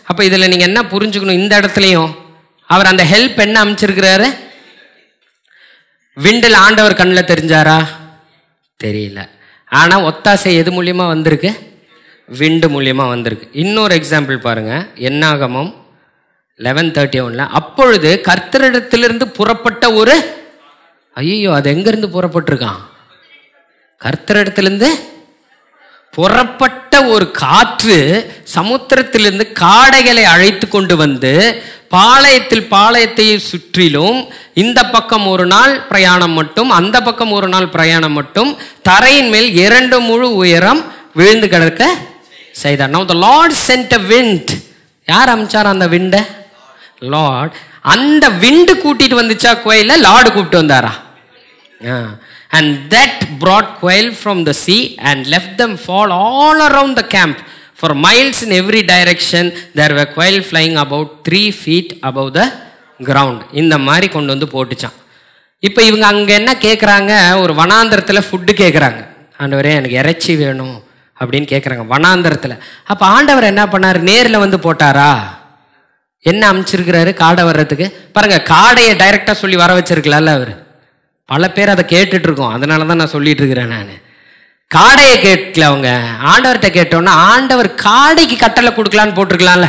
S1: அப்போ இதில் நீங்கள் என்ன புரிஞ்சுக்கணும்? இந்த இடத்துலையும் அவர் அந்த ஹெல்ப் என்ன அமைச்சிருக்கிறாரு? விண்டில் ஆண்டவர் கண்ணில் தெரிஞ்சாரா? தெரியல. ஆனால் ஒத்தாசை எது மூலியமாக வந்திருக்கு? விண்டு மூலியமாக வந்திருக்கு. இன்னொரு எக்ஸாம்பிள் பாருங்க, என்னாகமம் 11:31. அப்பொழுது கர்த்தரிடத்திலிருந்து புறப்பட்ட ஒரு, ஐயோ அது எங்கேருந்து புறப்பட்டிருக்கான்? கர்த்தரிடத்திலிருந்து புறப்பட்ட ஒரு காற்று சமுத்திரத்திலிருந்து காடைகளை அழைத்து கொண்டு வந்து பாளையத்தை சுற்றிலும் இந்த பக்கம் ஒரு நாள் பிரயாணம் மட்டும், அந்த பக்கம் ஒரு நாள் பிரயாணம் மட்டும், தரையின் மேல் 2 முழு உயரம் விழுந்து கிடக்க செய்தார். Now the Lord sent a wind. யார் அமிச்சார் அந்த விண்டை? லார்ட். அந்த விண்டு கூட்டிட்டு வந்துச்சா கோயில? லார்டு கூப்பிட்டு வந்தாரா? And that brought quail from the sea and left them fall all around the camp. For miles in every direction there were quail flying about 3 feet above the ground. இந்த மாதிரி கொண்டு வந்து போட்டுச்சான். இப்போ இவங்க அங்கே என்ன கேட்குறாங்க? ஒரு வனாந்தரத்தில் ஃபுட்டு கேட்குறாங்க. ஆண்டவரே எனக்கு இறைச்சி வேணும் அப்படின்னு கேட்குறாங்க வனாந்தரத்தில். அப்போ ஆண்டவர் என்ன பண்ணார்? நேரில் வந்து போட்டாரா? என்ன அமைச்சிருக்கிறாரு? காடை வர்றதுக்கு. பாருங்க, காடையை டைரெக்டாக சொல்லி வர வச்சிருக்கலாம்ல அவர். பல பேர் அதை கேட்டுட்டு இருக்கோம், அதனால தான் நான் சொல்லிட்டு இருக்கிறேன். நான் காடையை கேட்கல, அவங்க ஆண்டவர்கிட்ட கேட்டோன்னா ஆண்டவர் காடைக்கு கட்டளை கொடுக்கலான்னு போட்டிருக்கலாம்ல.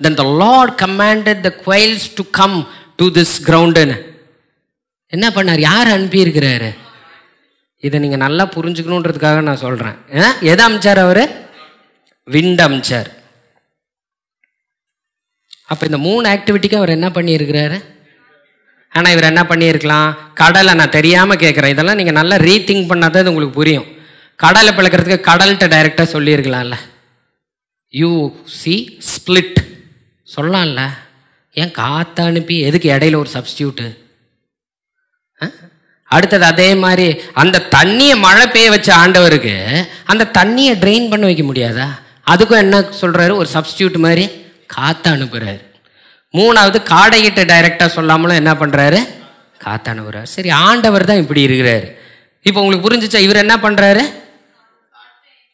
S1: Then the Lord commanded the quails to come to this ground. என்ன பண்ணார்? யார் அனுப்பியிருக்கிறாரு? இதை நீங்கள் நல்லா புரிஞ்சுக்கணுன்றதுக்காக நான் சொல்கிறேன். எதை அமிச்சார் அவர்? விண்ட் அமிச்சார். அப்போ இந்த 3 ஆக்டிவிட்டிக்கு அவர் என்ன பண்ணியிருக்கிறாரு? ஆனால் இவர் என்ன பண்ணியிருக்கலாம்? கடலை, நான் தெரியாமல் கேட்குறேன், இதெல்லாம் நீங்கள் நல்லா ரீதிங்க் பண்ணாதான் இது உங்களுக்கு புரியும். கடலை பிளக்கிறதுக்கு கடல்கிட்ட டைரெக்டாக சொல்லியிருக்கலாம்ல. யூ சி ஸ்பிளிட் சொல்லலாம்ல. ஏன் காற்று அனுப்பி எதுக்கு இடையில ஒரு சப்ஸ்டியூட்டு? அடுத்தது அதே மாதிரி அந்த தண்ணியை மழை பெய்ய வச்ச ஆண்டவருக்கு அந்த தண்ணியை ட்ரெயின் பண்ண வைக்க முடியாதா? அதுக்கும் என்ன சொல்கிறாரு? ஒரு சப்ஸ்டியூட் மாதிரி காற்று அனுப்புகிறாரு. 3வது காடைகிட்ட டைரெக்டாக சொல்லாமலும் என்ன பண்ணுறாரு? காற்று அனுப்புகிறார். சரி, ஆண்டவர் தான் இப்படி இருக்கிறாரு. இப்போ உங்களுக்கு புரிஞ்சிச்சா? இவர் என்ன பண்ணுறாரு?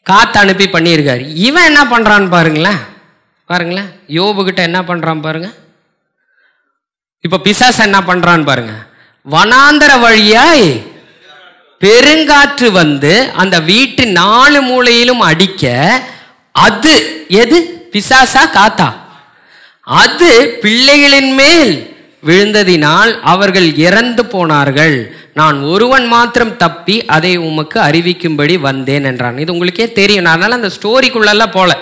S1: காற்று அனுப்பி பண்ணியிருக்காரு. இவன் என்ன பண்ணுறான்னு பாருங்களேன். யோபுகிட்ட என்ன பண்ணுறான் பாருங்க. இப்போ பிசாசு என்ன பண்ணுறான்னு பாருங்க. வனாந்தர வழியாய் பெருங்காற்று வந்து அந்த வீட்டு 4 மூலையிலும் அடிக்க, அது எது? பிசாசா காத்தா? அது பிள்ளைகளின் மேல் விழுந்ததினால் அவர்கள் இறந்து போனார்கள். நான் ஒருவன் மாத்திரம் தப்பி அதை உமக்கு அறிவிக்கும்படி வந்தேன் என்றான். இது உங்களுக்கே தெரியும். அதனால அந்த ஸ்டோரிக்குள்ளெல்லாம் போல.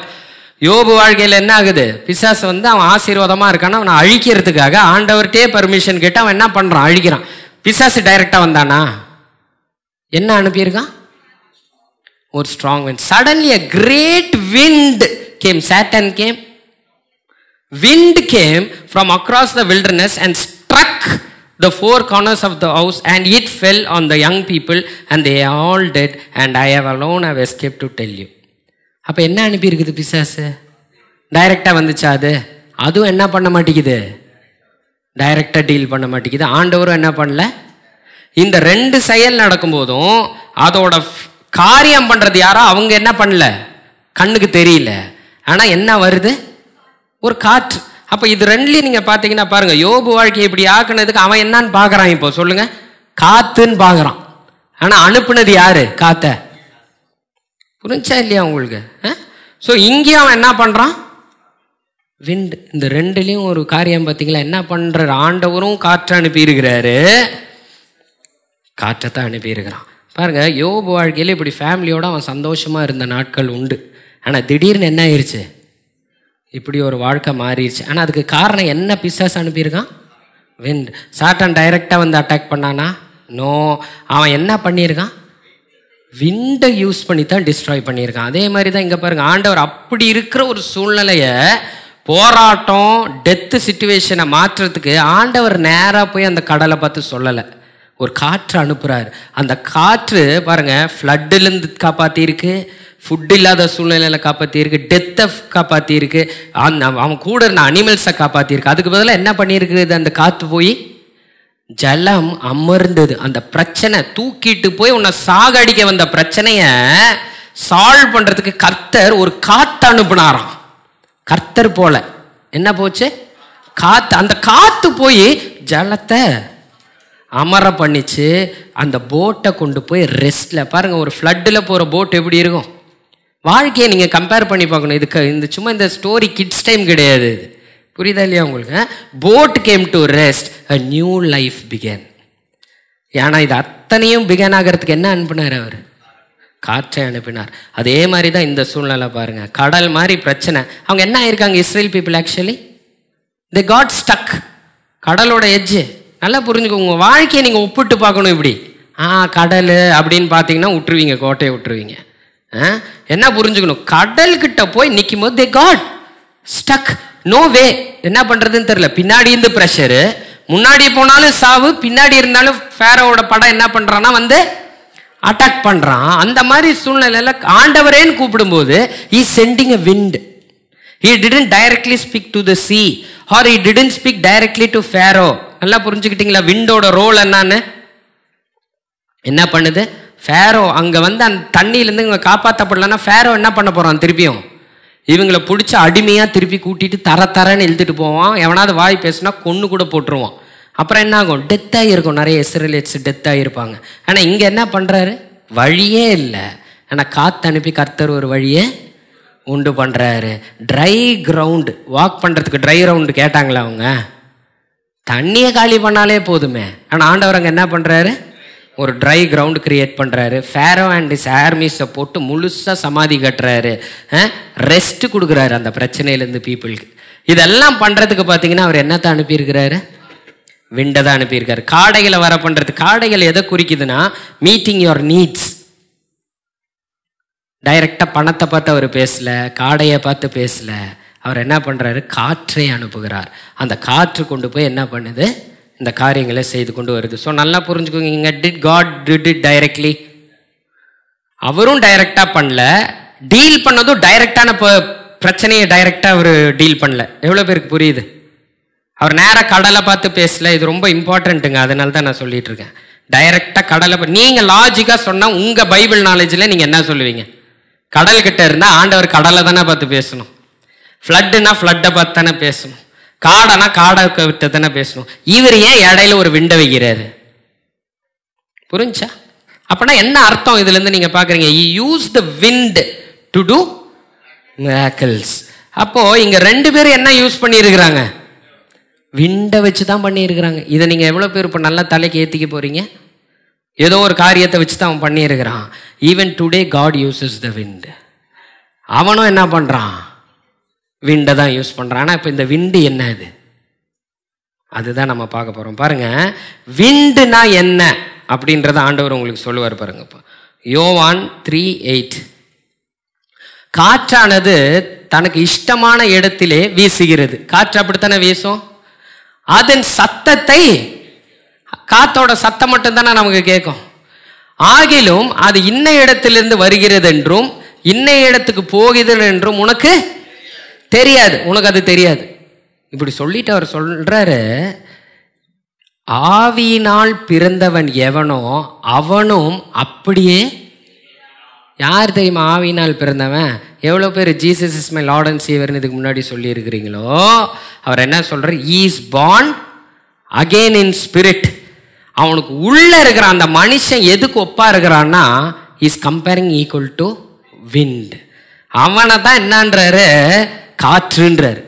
S1: யோபு வாழ்க்கையில் என்ன ஆகுது? பிசாசு வந்து அவன் ஆசீர்வாதமாக இருக்கான்னு அவனை அழிக்கிறதுக்காக ஆண்டவர்கிட்டே பர்மிஷன் கேட்டு அவன் என்ன பண்ணுறான்? அழிக்கிறான். பிசாசு டைரெக்டாக வந்தானா? என்ன அனுப்பியிருக்கான்? ஒரு strong wind. Suddenly a great wind came. Satan came. Wind came from across the wilderness and struck the 4 corners of the house, and it fell on the young people and they all dead, and I have alone have escaped to tell you. அப்போ என்ன அனுப்பியிருக்குது பிசாசு? டைரெக்டாக வந்துச்சா? அதுவும் என்ன பண்ண மாட்டேங்குது? டைரெக்டாக டீல் பண்ண மாட்டேங்குது. ஆண்டவரும் என்ன பண்ணல? இந்த 2 செயல் நடக்கும்போதும் அதோட காரியம் பண்ணுறது யாரோ அவங்க என்ன பண்ணல? கண்ணுக்கு தெரியல. ஆனால் என்ன வருது? ஒரு காற்று. அப்போ இது 2லயும் நீங்கள் பார்த்தீங்கன்னா பாருங்கள், யோபு வாழ்க்கையை இப்படி ஆக்குனதுக்கு அவன் என்னன்னு பார்க்குறான்? இப்போ சொல்லுங்கள், காற்றுன்னு பார்க்குறான். ஆனால் அனுப்புனது யாரு? காற்றை. புரிஞ்சா இல்லையா உங்களுக்கு? ஸோ இங்கேயும் அவன் என்ன பண்ணுறான்? விண்ட். இந்த ரெண்டுலேயும் ஒரு காரியம் பார்த்தீங்களா? என்ன பண்ணுறாரு? ஆண்டவரும் காற்றை அனுப்பியிருக்கிறாரு, காற்றை தான் அனுப்பியிருக்கிறான். பாருங்கள், யோபு வாழ்க்கையில் இப்படி ஃபேமிலியோடு அவன் சந்தோஷமாக இருந்த நாட்கள் உண்டு. ஆனால் திடீர்னு என்ன ஆயிடுச்சு? இப்படி ஒரு வாழ்க்கை மாறிடுச்சு. ஆனால் அதுக்கு காரணம் என்ன? பிசாசு அனுப்பியிருக்கான், விண்ட். சாத்தான் டைரெக்டாக வந்து அட்டாக் பண்ணானா? நோ. அவன் என்ன பண்ணியிருக்கான்? விண்டை யூஸ் பண்ணி தான் டிஸ்ட்ராய் பண்ணியிருக்கான். அதே மாதிரி தான் இங்கே பாருங்கள், ஆண்டவர் அப்படி இருக்கிற ஒரு சூழ்நிலையை, போராட்டம், டெத்து சிச்சுவேஷனை மாற்றுறதுக்கு ஆண்டவர் நேராக போய் அந்த கடலை பார்த்து சொல்லலை, ஒரு காற்று அனுப்புகிறார். அந்த காற்று பாருங்கள், ஃப்ளட்டிலேருந்து காப்பாற்றிருக்கு, ஃபுட் இல்லாத சூழ்நிலையில் காப்பாற்றிருக்கு, டெத்தை காப்பாற்றிருக்கு, அவன் கூட இருந்த அனிமல்ஸை காப்பாற்றிருக்கு. அதுக்கு பதிலாக என்ன பண்ணியிருக்குது? அந்த காற்று போய் ஜலம் அமர்ந்தது. அந்த பிரச்சனை தூக்கிட்டு போய் உன்னை சாகடிக்க வந்த பிரச்சனையை சால்வ் பண்ணுறதுக்கு கர்த்தர் ஒரு காற்று அனுப்புனாராம். கர்த்தர் போல என்ன போச்சு? காற்று. அந்த காற்று போய் ஜலத்தை அமர பண்ணிச்சு. அந்த போட்டை கொண்டு போய் ரெஸ்ட்டில் பாருங்கள். ஒரு ஃப்ளட்டில் போகிற போட் எப்படி இருக்கும்? வாழ்க்கையை நீங்கள் கம்பேர் பண்ணி பார்க்கணும். இதுக்கு இந்த சும்மா இந்த ஸ்டோரி கிட்ஸ் டைம் கிடையாது. இது புரியுதா இல்லையா உங்களுக்கு? Boat came to rest, a new life begin. ஏன்னா இது அத்தனையும் பிகன் ஆகிறதுக்கு என்ன அனுப்பினார்? அவர் காற்றை அனுப்பினார். அதே மாதிரி தான் இந்த சூழ்நிலை பாருங்கள். கடல் மாதிரி பிரச்சனை. அவங்க என்ன ஆயிருக்காங்க? Israel people actually they got stuck. கடலோட எட்ஜு. நல்லா புரிஞ்சுக்கோங்க. உங்கள் வாழ்க்கையை நீங்கள் ஒப்பிட்டு பார்க்கணும். இப்படி கடல் அப்படின்னு பார்த்தீங்கன்னா விட்டுருவீங்க, கோட்டையை விட்டுருவீங்க. என்ன புரிஞ்சுக்கணும்? கடல்கிட்ட போய் நிற்கும் போது they got stuck. No way. என்ன பண்ணுறதுன்னு தெரியல. பின்னாடி இருந்து ப்ரெஷரு, முன்னாடி போனாலும் சாவு, பின்னாடி இருந்தாலும் ஃபேரோவோட படம் என்ன பண்ணுறான்னா வந்து அட்டாக் பண்ணுறான். அந்த மாதிரி சூழ்நிலையில் ஆண்டவரேன்னு கூப்பிடும்போது he sending a wind. He didn't directly speak to the sea or he didn't speak directly to Pharaoh. நல்லா புரிஞ்சுக்கிட்டீங்களா? விண்டோட ரோல் என்னன்னு? என்ன பண்ணுது? ஃபேரோ அங்கே வந்து அந்த தண்ணியிலேருந்து இவங்க காப்பாற்றப்படலன்னா ஃபேரோ என்ன பண்ண போகிறான்? திருப்பியும் இவங்களை பிடிச்ச அடிமையாக திருப்பி கூட்டிகிட்டு தரன்னு இழுத்துட்டு போவான். எவனாவது வாய் பேசுனா கொன்று கூட போட்டுருவான். அப்புறம் என்ன ஆகும்? டெத்தாக இருக்கும். நிறைய இஸ்ரேலியட்ஸ் டெத்தாக இருப்பாங்க. ஆனால் இங்கே என்ன பண்ணுறாரு? வழியே இல்லை. ஆனால் காற்று அனுப்பி கர்த்தர் ஒரு வழியே உண்டு பண்ணுறாரு. ட்ரை கிரவுண்டு வாக் பண்ணுறதுக்கு ட்ரை கிரவுண்டு கேட்டாங்களா அவங்க? தண்ணியை காலி பண்ணாலே போதுமே. ஆனால் ஆண்டவர் அங்கே என்ன பண்ணுறாரு? ஒரு ட்ரை கிரவுண்டு கிரியேட் பண்ணுறாரு. ஃபேரோ அண்ட் இஸ் ஆர்மிஸை போட்டு முழுசாக சமாதி கட்டுறாரு. ரெஸ்ட் கொடுக்குறாரு அந்த பிரச்சனையிலேருந்து பீப்புளுக்கு. இதெல்லாம் பண்ணுறதுக்கு பார்த்தீங்கன்னா அவர் என்னத்தை அனுப்பியிருக்கிறாரு? விண்டை தான் அனுப்பியிருக்காரு. காடைகளை வர பண்ணுறது. காடைகள் எதை குறிக்குதுன்னா மீட்டிங் யுவர் நீட்ஸ். டைரெக்டாக பணத்தை பார்த்து அவர் பேசலை, காடையை பார்த்து பேசலை. அவர் என்ன பண்ணுறாரு? காற்றை அனுப்புகிறார். அந்த காற்று கொண்டு போய் என்ன பண்ணுது? இந்த காரியங்களை செய்து கொண்டு வருது. ஸோ நல்லா புரிஞ்சுக்கோங்க. இங்கே did God do it directly? அவரும் டைரெக்டாக பண்ணல. டீல் பண்ணதும் டைரெக்டான பிரச்சனையை டைரெக்டாக அவர் டீல் பண்ணல. எவ்வளோ பேருக்கு புரியுது? அவர் நேராக கடலை பார்த்து பேசல. இது ரொம்ப இம்பார்ட்டண்ட்டுங்க. அதனால தான் நான் சொல்லிட்டு இருக்கேன். டைரெக்டாக கடலை நீங்கள் லாஜிக்காக சொன்னால் உங்கள் பைபிள் நாலேஜில் நீங்கள் என்ன சொல்லுவீங்க? கடல்கிட்ட இருந்தால் ஆண்டவர் கடலை தானே பார்த்து பேசணும். ஃப்ளட்டுனா ஃப்ளட்டை பார்த்து தானே பேசணும். காடைனா காடை விட்டு தானே பேசணும். இவர் ஏன் இடையில ஒரு விண்டை வைக்கிறாரு? புரிஞ்சா? அப்படின்னா என்ன அர்த்தம் இதுலேருந்து நீங்கள் பார்க்குறீங்க? he used the wind to do miracles. அப்போது இங்கே ரெண்டு பேரும் என்ன யூஸ் பண்ணியிருக்கிறாங்க? விண்டை வச்சு தான் பண்ணியிருக்கிறாங்க. இதை நீங்கள் எவ்வளோ பேர் இப்போ நல்லா தலைக்கு ஏற்றிக்க போகிறீங்க? ஏதோ ஒரு காரியத்தை வச்சு தான் அவன் பண்ணியிருக்கிறான். Even today God uses the wind. அவனும் என்ன பண்ணுறான்? விண்டை தான் யூஸ் பண்ணுறான். ஆனால் இப்போ இந்த விண்டு என்ன? இது அதுதான் நம்ம பார்க்க போகிறோம். பாருங்கள், விண்டுனா என்ன அப்படின்றத ஆண்டவர் உங்களுக்கு சொல்லுவார். பாருங்க, இப்போ யோவான் 3:8. காற்றானது தனக்கு இஷ்டமான இடத்திலே வீசுகிறது. காற்று அப்படித்தானே வீசும். அதன் சத்தத்தை, காத்தோட சத்தம் மட்டும்தானே நமக்கு கேட்கும். ஆகிலும் அது இன்ன இடத்திலிருந்து வருகிறது என்றும் இன்ன இடத்துக்கு போகிறது என்றும் உனக்கு தெரியாது. உனக்கு அது தெரியாது. இப்படி சொல்லிட்டு அவர் சொல்றாரு, ஆவியினால் பிறந்தவன் எவனோ அவனும் அப்படியே. யார் தெரியுமா ஆவியினால் பிறந்தவன்? எவ்வளோ பேர் Jesus is my Lord and சேவியர்னு இதுக்கு முன்னாடி சொல்லி இருக்கிறீங்களோ, அவர் என்ன சொல்றார்? Is born again in spirit. அவனுக்கு உள்ள இருக்கிற அந்த மனுஷன் எதுக்கு ஒப்பா இருக்கிறான்னா, is comparing equal to wind. அவனை தான் என்னன்றாரு? காற்றுன்றாரு.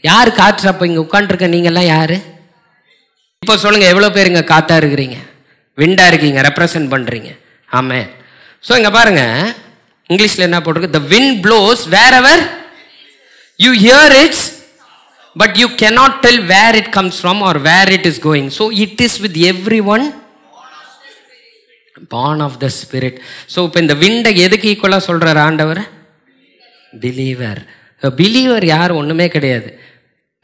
S1: யார் காற்று? அப்போ இங்கே உட்காந்துருக்க நீங்கள்லாம் யாரு? இப்போ சொல்லுங்க, எவ்வளோ பேர் இங்கே காத்தா இருக்கிறீங்க, விண்டா இருக்கீங்க, ரெப்ரசன்ட் பண்ணுறீங்க? ஆமாம். ஸோ இங்கே பாருங்க, இங்கிலீஷில் என்ன போட்டிருக்கு? The wind blows wherever you hear it, but you cannot tell where it comes from or where it is going. So it is with everyone born of the Spirit. So இப்போ இந்த விண்டை எதுக்கு ஈக்குவலாக சொல்கிறார் ஆண்டவர்? பிலீவர். பிலீவர் யார்? ஒன்றுமே கிடையாது.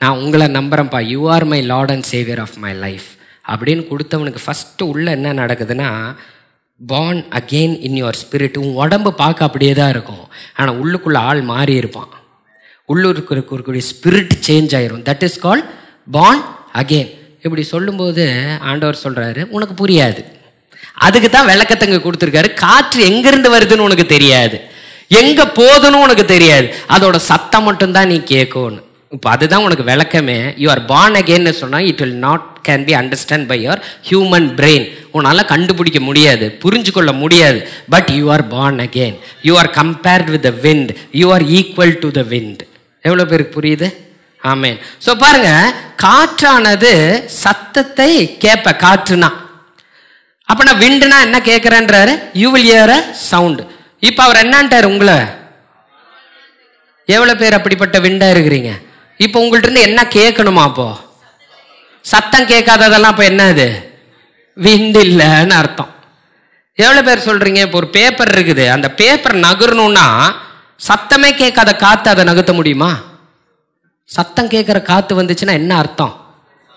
S1: நான் உங்களை நம்புகிறேன்ப்பா, you are my Lord and saviour of my life அப்படின்னு கொடுத்தவனுக்கு ஃபஸ்ட்டு உள்ள என்ன நடக்குதுன்னா, born again in your spirit. உன் உடம்பு பார்க்க அப்படியே தான் இருக்கும், ஆனால் உள்ளுக்குள்ளே ஆள் மாறி இருப்பான். உள்ளூருக்கு இருக்கக்கூடிய ஸ்பிரிட் சேஞ்ச் ஆயிரும். That is called born again. இப்படி சொல்லும்போது ஆண்டவர் சொல்கிறாரு, உனக்கு புரியாது. அதுக்கு தான் விளக்கத்தங்க கொடுத்துருக்காரு. காற்று எங்கேருந்து வருதுன்னு உனக்கு தெரியாது, எங்கே போகுதுன்னு உனக்கு தெரியாது, அதோட சத்தம் மட்டும்தான் நீ கேட்கணும். இப்போ அதுதான் உனக்கு விளக்கமே. யூ ஆர் பார்ன் அகெயின்னு சொன்னால் it will not can be understand by your human brain. உன்னால் கண்டுபிடிக்க முடியாது, புரிஞ்சு கொள்ள முடியாது. But you are born again. You are compared with the wind. You are equal to the wind. எவ்வளோ பேருக்கு புரியுது? ஆமேன். ஸோ பாருங்க, காற்றானது சத்தத்தை கேட்ப. காற்றுனா அப்போ நான் விண்டுனா என்ன கேட்குறேன்றாரு? You will hear a sound. இப்போ அவர் என்னன்ட்டார்? உங்களை எவ்வளோ பேர் அப்படிப்பட்ட விண்டா இருக்கிறீங்க? இப்போ உங்கள்ட்ட இருந்து என்ன கேட்கணுமா? அப்போ சத்தம் கேட்காததெல்லாம் அப்போ என்னது? விண்டு இல்லைன்னு அர்த்தம். எவ்வளோ பேர் சொல்றீங்க? இப்போ ஒரு பேப்பர் இருக்குது, அந்த பேப்பர் நகரணும்னா சத்தமே கேட்காத காற்று அதை நகர்த்த முடியுமா? சத்தம் கேட்குற காற்று வந்துச்சுன்னா என்ன அர்த்தம்?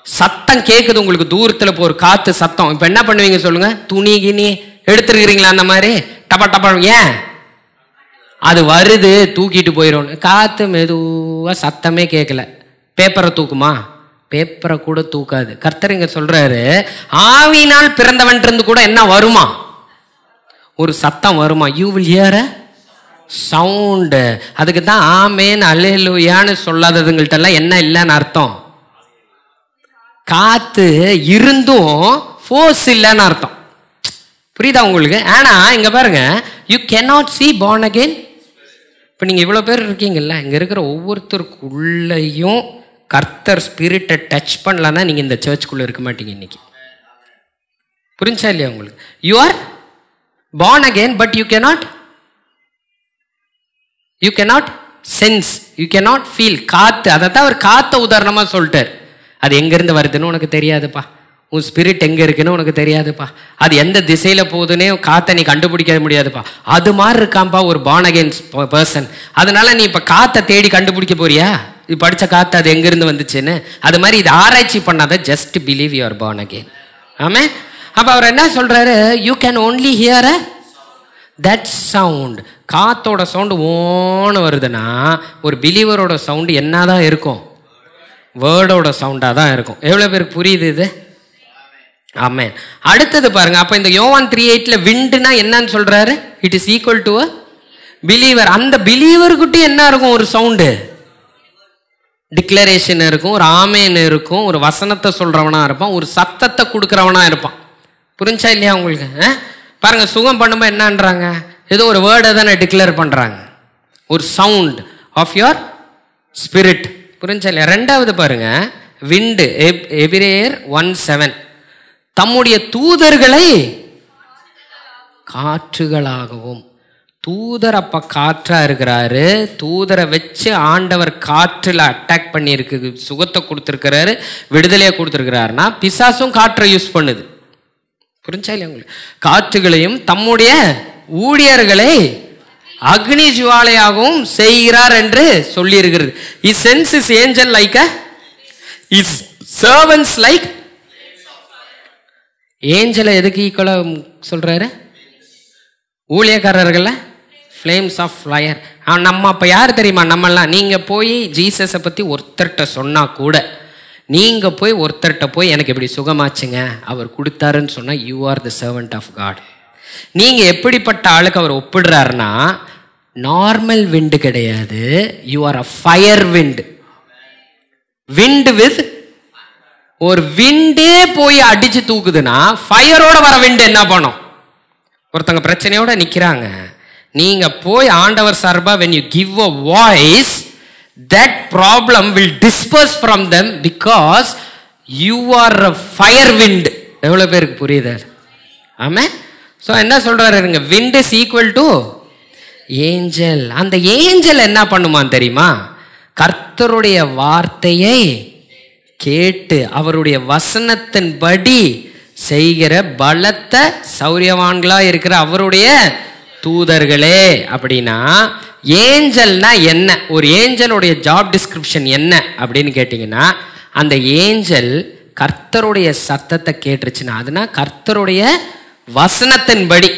S1: சத்தம் கேட்குது உங்களுக்கு தூரத்தில் இப்போ ஒரு காற்று சத்தம். இப்போ என்ன பண்ணுவீங்க சொல்லுங்க? துணி கிணி எடுத்துருக்கிறீங்களா? அந்த மாதிரி டப்பா டப்பா. ஏன்? அது வருது, தூக்கிட்டு போயிடும். காற்று மெதுவாக, சத்தமே கேட்கல. பேப்பரை தூக்குமா? பேப்பரை கூட தூக்காது. கர்த்தர் இங்க சொல்றாரு, ஆவியினால் பிறந்தவன் இருந்து கூட என்ன வருமா? ஒரு சத்தம் வருமா? You will hear a sound. அதுக்கு தான் ஆமேன் அல்லேலூயான்னு சொல்லாததுங்கள்ட்ட எல்லாம் என்ன இல்லைன்னு அர்த்தம்? காத்து இருந்தும் ஃபோர்ஸ் இல்லைன்னு அர்த்தம். புரியுதா உங்களுக்கு? ஆனா இங்க பாருங்க, you cannot see born again. இப்போ நீங்கள் இவ்வளோ பேர் இருக்கீங்கல்ல, இங்கே இருக்கிற ஒவ்வொருத்தருக்குள்ளேயும் கர்த்தர் ஸ்பிரிட்டை டச் பண்ணலன்னா நீங்கள் இந்த சர்ச்சுக்குள்ளே இருக்க மாட்டீங்க இன்னைக்கு. புரிஞ்சா இல்லையா உங்களுக்கு? You are born again, but you cannot sense, you cannot feel. காற்று, அதை தான் அவர் காற்றை உதாரணமாக சொல்லிட்டார். அது எங்கேருந்து வருதுன்னு உனக்கு தெரியாதுப்பா. உன் ஸ்பிரிட் எங்கே இருக்குன்னு உனக்கு தெரியாதுப்பா. அது எந்த திசையில் போகுதுன்னே காற்றை நீ கண்டுபிடிக்க முடியாதுப்பா. அது மாதிரி இருக்காம்பா ஒரு born again பர்சன். அதனால நீ இப்போ காற்றை தேடி கண்டுபிடிக்க போறியா? இது படித்த காற்று அது எங்கேருந்து வந்துச்சுன்னு? அது மாதிரி இது ஆராய்ச்சி பண்ணாத. Just believe you are born again. ஆமே. அப்போ அவர் என்ன சொல்கிறாரு? You can only here a that sound. காத்தோட சவுண்டு ஓன்னு வருதுன்னா ஒரு பிலீவரோட சவுண்டு என்னதான் இருக்கும்? வேர்டோட சவுண்டாக தான் இருக்கும். எவ்வளோ பேருக்கு புரியுது இது? ஆமென். அடுத்தது பாருங்க, அப்போ இந்த யோவான் 3:8 விண்டுனா என்னன்னு சொல்றாரு? It is equal to a believer. அந்த பிலீவர்கிட்ட என்ன இருக்கும்? ஒரு சவுண்டு, டிக்ளரேஷன் இருக்கும், ஒரு ஆமேன் இருக்கும், ஒரு வசனத்தை சொல்றவனா இருப்பான், ஒரு சத்தத்தை கொடுக்குறவனா இருப்பான். புரிஞ்சா இல்லையா உங்களுக்கு? பாருங்க, சுகம் பண்ணும்போது என்னன்றாங்க? ஏதோ ஒரு வேர்டை தானே டிக்ளேர் பண்றாங்க, ஒரு சவுண்ட் ஆஃப் யுவர் ஸ்பிரிட். புரிஞ்சா இல்லையா? ரெண்டாவது பாருங்க, விண்டு, எபிரேயர் 1:7, தம்முடைய தூதர்களை காற்றுகளாகவும். தூதர் அப்ப காற்றா இருக்கிறாரு. தூதரை வச்சு ஆண்டவர் காற்றுல அட்டாக் பண்ணி இருக்கு, சுகத்தை கொடுத்துருக்கிறாரு, விடுதலையை கொடுத்துருக்கிறாருன்னா பிசாசும் காற்றை யூஸ் பண்ணுது. புரிஞ்சா இல்லையா உங்களுக்கு? காற்றுகளையும் தம்முடைய ஊழியர்களை அக்னி ஜுவாலையாகவும் செய்கிறார் என்று சொல்லி இருக்கிறது. He sends his angel like a, his servants like. ஏஞ்சலை எதுக்கு ஈக்குவலா சொல்றாரு? ஊழியக்காரர்கள ஃப்ளேம்ஸ் ஆஃப் ஃபயர். நம்ம அப்ப யார் தெரியுமா? நம்மெல்லாம் நீங்க போய் ஜீசஸை பத்தி ஒருத்தர்கிட்ட சொன்னா கூட, நீங்க போய் ஒருத்தர்கிட்ட போய் எனக்கு இப்படி சுகமாச்சுங்க அவர் கொடுத்தாருன்னு சொன்னா you are the servant of God. நீங்க எப்படிப்பட்ட ஆளுக்கு அவர் ஒப்பிடுறாருன்னா, நார்மல் விண்டு கிடையாது, you are a fire wind. Wind with, ஒரு விண்டே போய் அடிச்சு தூக்குதுன்னா ஃபயரோட வர விண்டு என்ன பண்ணும்? ஒருத்தங்க பிரச்சனையோட நிக்கிறாங்க, நீங்க போய் ஆண்டவர் சார்பா when you give a voice, that problem will disperse from them because you are a fire wind. எவ்வளவு பேருக்கு புரியுது? ஆமென். சோ என்ன சொல்றாருங்க? wind is equal to angel. அந்த ஏஞ்சல் என்ன பண்ணுமான்னு தெரியுமா? கர்த்தருடைய வார்த்தையை கேட்டு அவருடைய வசனத்தின்படி செய்கிற பலத்த சௌரியவான்களா இருக்கிற அவருடைய தூதர்களே. அப்படின்னா ஏஞ்சல்னா என்ன? ஒரு ஏஞ்சலுடைய ஜாப் டிஸ்கிரிப்ஷன் என்ன அப்படின்னு கேட்டீங்கன்னா, அந்த ஏஞ்சல் கர்த்தருடைய சத்தத்தை கேட்டுருச்சுன்னா அதுனா கர்த்தருடைய வசனத்தின்படி.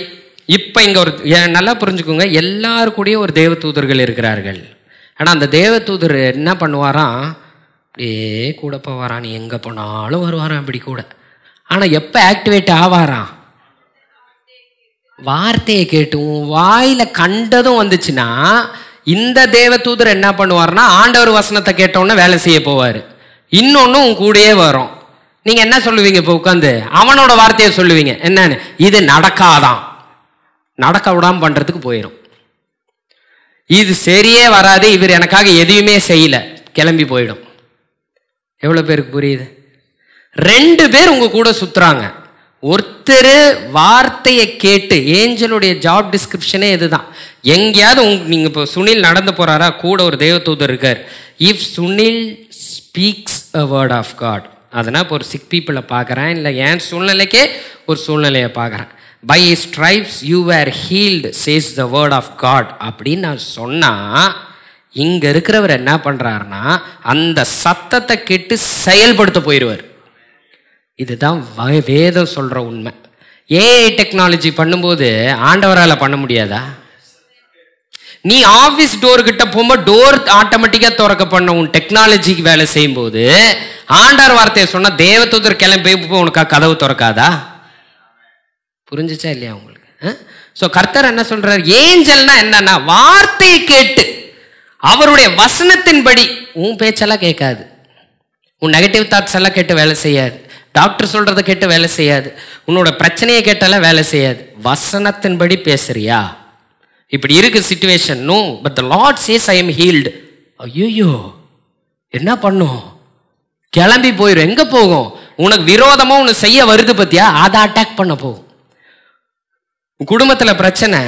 S1: இப்ப இங்க ஒரு நல்லா புரிஞ்சுக்கோங்க, எல்லாருக்கூடயும் ஒரு தேவ தூதர்கள் இருக்கிறார்கள். ஆனா அந்த தேவ தூதர் என்ன பண்ணுவாராம்? அப்படியே கூட போவாரான், நீ எங்க போனாலும் வருவாராம் அப்படி கூட. ஆனா எப்ப ஆக்டிவேட் ஆவாராம்? வார்த்தையை கேட்டு வாயில கண்டதும் வந்துச்சுன்னா இந்த தேவ தூதர் என்ன பண்ணுவார்னா, ஆண்டவர் வசனத்தை கேட்டோன்னு வேலை செய்ய போவாரு. இன்னொன்னு உன் கூடயே வரும். நீங்க என்ன சொல்லுவீங்க? இப்போ உட்காந்து அவனோட வார்த்தையை சொல்லுவீங்க. என்னன்னு? இது நடக்காதான், நடக்க விடாம பண்றதுக்கு போயிடும். இது சரியே வராது, இவர் எனக்காக எதையுமே செய்யல, கிளம்பி போயிடும். எவ்வளவு பேருக்கு புரியுது? ரெண்டு பேர் உங்க கூட சுத்துறாங்க. ஒருத்தர் வார்த்தையை கேட்டு, ஏஞ்சலுடைய ஜாப் டிஸ்கிரிப்ஷனே இதுதான். எங்கேயாவது நீங்க இப்போ சுனில் நடந்து போறாரா, கூட ஒரு தேவதூதர் இருக்கார். If Sunil speaks a word of God, அதனால் இப்போ ஒரு சிக் பீப்புளை பார்க்குறேன், இல்லை என் சூழ்நிலைக்கே ஒரு சூழ்நிலையை பார்க்குறேன். By stripes you were healed says the word of God அப்படின்னு நான் சொன்னால், இங்கே இருக்கிறவர் என்ன பண்ணுறாருன்னா அந்த சத்தத்தை கேட்டு செயல்படுத்த போயிடுவார். இதுதான் வேதம் சொல்கிற உண்மை. ஏஐ டெக்னாலஜி பண்ணும்போது ஆண்டவரால் பண்ண முடியாதா? நீ ஆஃபீஸ் டோர் கிட்ட போகும்போது டோர் ஆட்டோமேட்டிக்காக திறக்க பண்ண உன் டெக்னாலஜிக்கு வேலை செய்யும்போது ஆண்டவர் வார்த்தையை சொன்னால் தேவதூதர் கிளம்பி உனக்கு கதவு திறக்காதா? புரிஞ்சுச்சா இல்லையா உங்களுக்கு? ஸோ கர்த்தர் என்ன சொல்றார்? ஏஞ்சல்னா என்னன்னா வார்த்தையை கேட்டு அவருடைய வசனத்தின்படி. உன் பேச்செல்லாம் கேட்காது, உன் நெகட்டிவ் தாட்ஸ் எல்லாம் கேட்டு வேலை செய்யாது, டாக்டர் சொல்றதை கேட்டு வேலை செய்யாது, உன்னோட பிரச்சனையை கேட்டாலும் வேலை செய்யாது. வசனத்தின்படி பேசுறியா? இப்படி இருக்கு situation. No, but the lord says I am healed. ஐயோ என்ன பண்ணும்? கிளம்பி போயிடும். எங்க போகும்? உனக்கு விரோதமா உன்னை செய்ய வருது பத்தியா, அதை அட்டாக் பண்ண போகும். குடும்பத்தில் பிரச்சனை,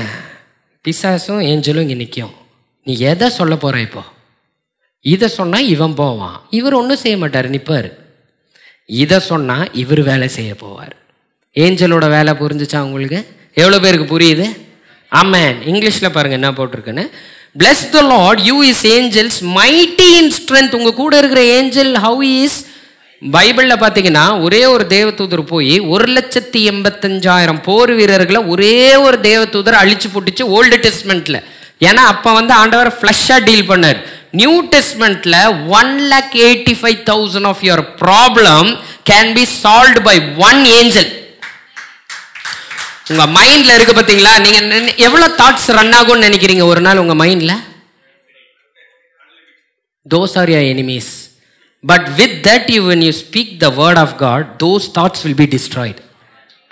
S1: பிசாசும் ஏஞ்சலும் இங்கே நிற்கும். நீ எதை சொல்ல போற? இப்போ இதை சொன்னா இவன் போவான், இவர் ஒன்றும் செய்ய மாட்டார், நிற்பார். இதை சொன்னா இவர் வேலை செய்ய போவார். ஏஞ்சலோட வேலை புரிஞ்சுச்சா உங்களுக்கு? எவ்வளோ பேருக்கு புரியுது? ஆமென். இங்கிலீஷ்ல பாருங்க என்ன போட்டிருக்குன்னு. Bless the Lord, you his angels, mighty in strength. உங்க கூட இருக்கிற ஏஞ்சல் how he is. பைபிள்ல பாத்தீங்கன்னா ஒரே ஒரு தேவதூதர் போய் 1,85,000 போர் வீரர்களை ஒரே ஒரு தேவதூதர் அழிச்சு போட்டுச்சு ஓல்டு டெஸ்ட்மெண்ட்ல. ஏன்னா அப்ப ஆண்டவர் ஃபிளஷ்ஷா டீல் பண்ணார். நியூ டெஸ்ட்மெண்ட்ல 1,85,000 of your problem can be solved by one angel. உங்க மைண்ட்ல இருக்கு பாத்தீங்களா? நீங்க எவ்வளவு தாட்ஸ் ரன் ஆகும்னு நினைக்கிறீங்க ஒரு நாள் உங்க மைண்ட்ல? Those are your enemies. But with that when you speak the word of God, those thoughts will be destroyed.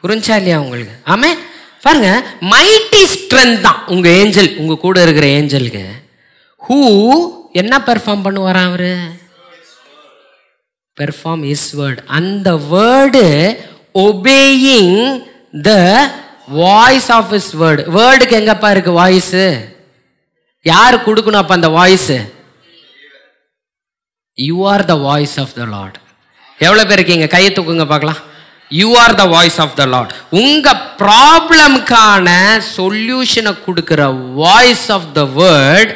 S1: புரிஞ்சா இல்லையா உங்களுக்கு? ஆமே பாருங்க, மைட்டி ஸ்ட்ரென்த் தான் உங்க ஏஞ்சல், உங்க கூட இருக்கிற ஏஞ்சலுக்கு. ஹூ என்ன பெர்ஃபார்ம் பண்ணுவாரா? அவரு பெர்ஃபார்ம் இஸ் வேர்ட். அந்த word obeying the voice of his word. வேர்டுக்கு எங்கப்பா இருக்கு வாய்ஸ்? யாரு கொடுக்கணும் அப்ப அந்த voice? You are the voice of the Lord. எவ்வளவு பேர் இருக்கீங்க? கையை தூக்குங்க பார்க்கலாம். You are the voice of the Lord. உங்க ப்ராப்ளம்கான சொல்யூஷனை கொடுக்கிற voice of the word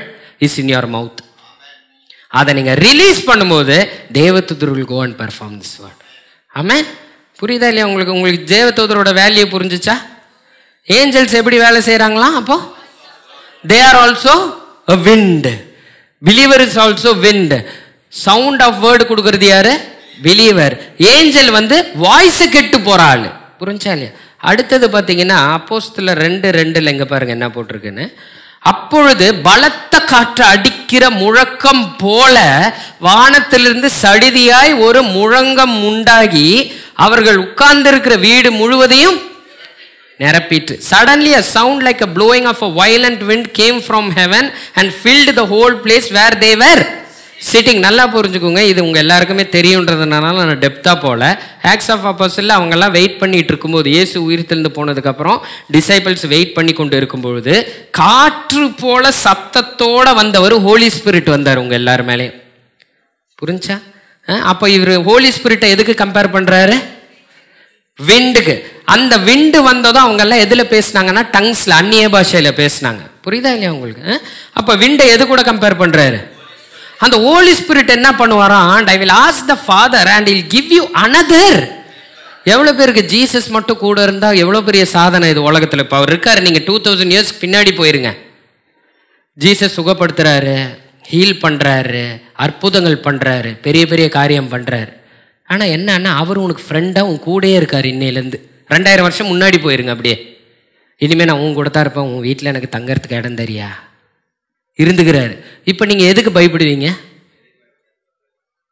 S1: is in your mouth. அதை நீங்க ரிலீஸ் பண்ணும்போது தேவதூதர்கள் go and perform this word. ஆமென். புரியுதா இல்லையா உங்களுக்கு? உங்களுக்கு தேவதூதரோட வேல்யூ புரிஞ்சுச்சா? ஏஞ்சல்ஸ் எப்படி வேலை செய்யறாங்களா? அப்போ they are also a wind. believer is also wind. Sound of word கொடுக்கறது யாரு? பிலீவர். ஏஞ்சல் வாய்ஸ் கெட்டு போறாள். புரிஞ்சா இல்லையா? அடுத்தது பாத்தீங்கன்னா அப்போஸ்தலர் 2:2 எங்க பாருங்க என்ன போட்டிருக்குன்னு. அப்பொழுது பலத்த காற்று அடிக்கிற முழக்கம் போல வானத்திலிருந்து சடிதியாய் ஒரு முழங்கம் உண்டாகி அவர்கள் உட்கார்ந்திருக்கிற வீடு முழுவதையும் நிரப்பிட்டு. Suddenly a sound like a blowing of a violent wind came from heaven and filled the whole place where they were sitting. நல்லா புரிஞ்சுக்கோங்க, இது உங்க எல்லாருக்குமே தெரியுன்றதுனால நான் டெப்தா போல. ஆக்ட்ஸ் ஆஃப் அப்போஸ்தலர்ல அவங்க எல்லாம் வெயிட் பண்ணிட்டு இருக்கும்போது, இயேசு உயிர்த்தெழுந்து போனதுக்கு அப்புறம் டிசைபிள்ஸ் வெயிட் பண்ணி கொண்டு இருக்கும்பொழுது காற்று போல சத்தத்தோட வந்தவர் ஹோலி ஸ்பிரிட் வந்தார் உங்க எல்லாரும் மேலே. புரிஞ்சா? அப்போ இவர் ஹோலி ஸ்பிரிட்டை எதுக்கு கம்பேர் பண்றாரு? விண்டுக்கு. அந்த விண்டு வந்ததும் அவங்க எல்லாம் எதுல பேசினாங்கன்னா டங்ஸ்ல, அந்நிய பாஷையில பேசினாங்க. புரியுதா இல்லையா உங்களுக்கு? அப்ப விண்டை எது கூட கம்பேர் பண்றாரு? அந்த ஹோலி ஸ்பிரிட் என்ன பண்ணுவாராம்? I will ask the Father and he'll give you another. எவ்வளவு பேருக்கு ஜீசஸ் மட்டும் கூட இருந்தா எவ்வளவு பெரிய சாதனை இது உலகத்துல. இப்ப அவர் இருக்காரு, நீங்க 2000 years பின்னாடி போயிருங்க. ஜீசஸ் சுகப்படுத்துறாரு, ஹீல் பண்றாரு, அற்புதங்கள் பண்றாரு, பெரிய பெரிய காரியம் பண்றாரு. ஆனா என்னன்னா அவர் உனக்கு ஃப்ரெண்டா உன் கூடயே இருக்காரு. இன்னையிலேருந்து 2000 வருஷம் முன்னாடி போயிருங்க. அப்படியே இனிமே நான் உன் கூட தான் இருப்பேன், உன் வீட்டில் எனக்கு தங்கறதுக்கு இடம் தெரியா இருந்துக்கிறாரு. இப்போ நீங்க எதுக்கு பயப்படுவீங்க?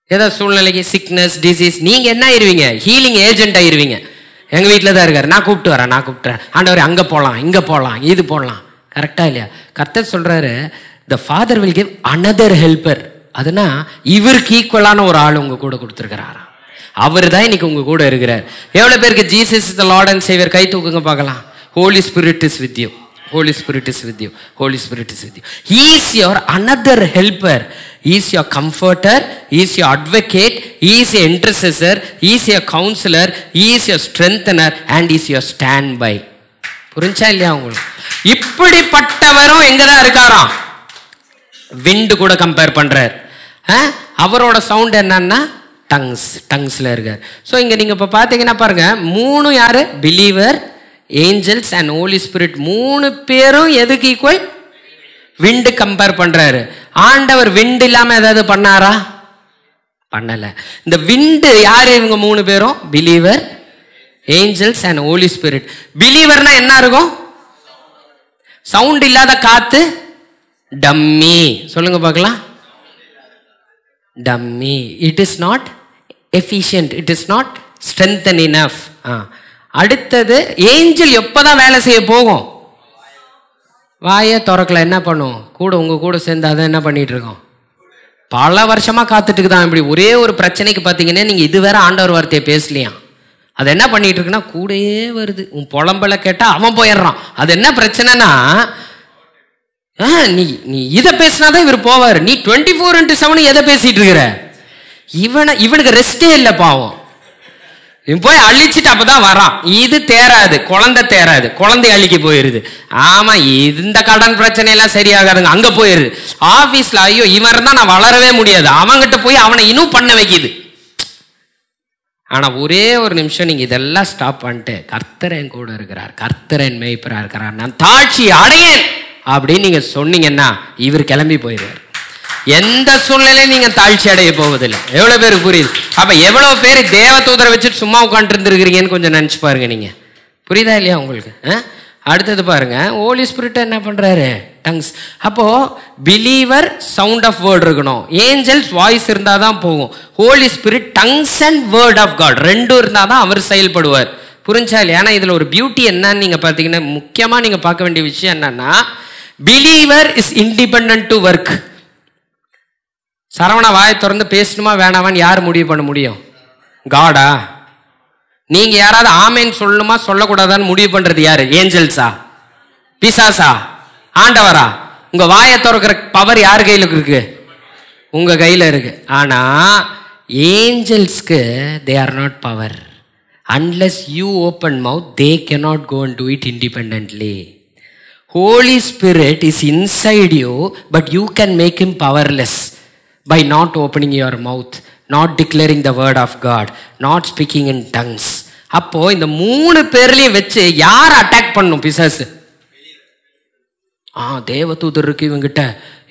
S1: ஏதாவது சூழ்நிலைக்கு, சிக்னஸ், டிசீஸ், நீங்க என்ன ஆயிருவீங்க? Healing agent ஆயிருவீங்க. எங்க வீட்டில் தான் இருக்காரு, நான் கூப்பிட்டுறேன் ஆண்டவர், அங்க போகலாம், இங்க போகலாம், இது போடலாம். கரெக்டா இல்லையா? கர்த்தர் சொல்றாரு, the Father will give another helper. அதுனா இவருக்கு ஈக்குவலான ஒரு ஆள் உங்க கூட கொடுத்துருக்கிறாரா. அவர் தான் இன்னைக்கு உங்க கூட இருக்கிறார். எவ்வளவு பேருக்கு Jesus is the Lord and saviour? கை தூக்குங்க பார்க்கலாம். Holy Spirit is with you. Holy Spirit is with you. Holy Spirit is with you. He is your another helper. He is your comforter. He is your advocate. He is your intercessor. He is your counselor. He is your strengthener and he is your standby. புரிஞ்சா இல்லையா உங்களுக்கு? இப்படிப்பட்டவரும் எங்கதான் இருக்காராம்? விண்டு கூட கம்பேர் பண்றார். அவரோட சவுண்ட் என்னன்னா டங்ஸ்ல இருக்கார். ஸோ இங்க நீங்க இப்ப பாத்தீங்கன்னா பாருங்க, 3 யாரு? Believer, angels and Holi spirit. 3 பேரும் எதுக்கு ஈக்குவல்? விண்டு கம்பேர் பண்றாரு. ஆண்டவர் விண்டு இல்லாம ஏதாவது பண்ணாரா? பண்ணல. இந்த விண்டு யாரு? இவங்க 3 பேரும் believer, angels and Holi Spirit. பிலீவர்னா என்ன இருக்கும்? சவுண்ட் இல்லாத காத்து, டம்மி. சொல்லுங்க பார்க்கலாம். Dummy. It is not efficient, it is not strengthen enough. அடுத்தது ஏஞ்சல் எப்பதான் வேலை செய்ய போகும்? வாயை திறக்கல, என்ன பண்ணும்? கூட உங்க கூட சேர்ந்து அதை என்ன பண்ணிட்டு இருக்கோம்? பல வருஷமா காத்துட்டு தான். இப்படி ஒரே ஒரு பிரச்சனைக்கு பார்த்தீங்கன்னா, நீங்க இது வேற ஆண்டவர் வார்த்தையை பேசலையா, அது என்ன பண்ணிட்டு இருக்குன்னா கூடயே வருது. உன் புலம்பல கேட்டா அவன் போயிடுறான். அது என்ன பிரச்சனைனா, நீ இதை பேசினாதான் இவர் போவாரு. நீ 24/7 எதை பேசிட்டு இருக்கிற? இவனுக்கு ரெஸ்டே இல்லை பாவம். போய் அழிச்சிட்டு அப்பதான் வரான். இது தேராது, குழந்தை தேராது, குழந்தை அழிக்க போயிருது. ஆமா, இந்த கடன் பிரச்சனை எல்லாம் சரியாகாதுங்க, அங்க போயிருது. ஆபீஸ்ல ஐயோ இவன் இருந்தா நான் வளரவே முடியாது, அவன்கிட்ட போய் அவனை இன்னும் பண்ண வைக்குது. ஆனா ஒரே ஒரு நிமிஷம் நீங்க இதெல்லாம் ஸ்டாப் பண்ணிட்டு, கர்த்தர் என் கூட இருக்கிறார், கர்த்தர் என் மேய்ப்பரா இருக்கிறார், நான் தாழ்ச்சி அடையேன் அப்படின்னு நீங்க சொன்னீங்கன்னா இவர் கிளம்பி போயிடுவார். எந்த சூழ்நிலையும் நீங்க தாழ்ச்சி அடைய போவதில்லை. எவ்வளவு பேருக்கு புரியுது? அப்ப எவ்வளவு பேர் தேவதூதரை வச்சுட்டு சும்மா உட்காந்து இருந்திருக்கிறீங்கன்னு கொஞ்சம் நினைச்சு பாருங்க. நீங்க புரியுதா இல்லையா உங்களுக்கு? அடுத்தது பாருங்க, ஹோலி ஸ்பிரிட் என்ன பண்றாரு? டங்ஸ். அப்போ பிலீவர் சவுண்ட் ஆஃப் வேர்ட் இருக்கணும், ஏஞ்சல்ஸ் வாய்ஸ் இருந்தாதான் போகும். Holy spirit tongues and word of God ரெண்டும் இருந்தாதான் அவர் செயல்படுவார். புரிஞ்சா இல்லையா? ஆனா இதுல ஒரு பியூட்டி என்னன்னு நீங்க பாத்தீங்கன்னா, முக்கியமா நீங்க பார்க்க வேண்டிய விஷயம் என்னன்னா, believer is independent to work. Saravana வாயை திறந்து பேசணுமா வேணாமான்னு யார் முடிவு பண்ண முடியும்? காடா? நீங்க யாராவது ஆமேன்னு சொல்லணுமா சொல்லக்கூடாதான்னு முடிவு பண்றது யாரு? ஏஞ்சல்ஸா, பிசாசா, ஆண்டவரா? உங்க வாயை திறக்கிற பவர் யார் கையில இருக்கு? உங்க கையில இருக்கு. ஆனா ஏஞ்சல்ஸ்க்கு they are not power. Unless you open mouth, they cannot go and do it independently. Holy Spirit is inside you, but you can make him powerless by not opening your mouth, not declaring the word of God, not speaking in tongues. அப்போ இந்த 3 பேர்லயும் வச்சு யார் அட்டாக் பண்ணும் பிசாசு? தேவதூதர் இருக்கு இவங்கிட்ட.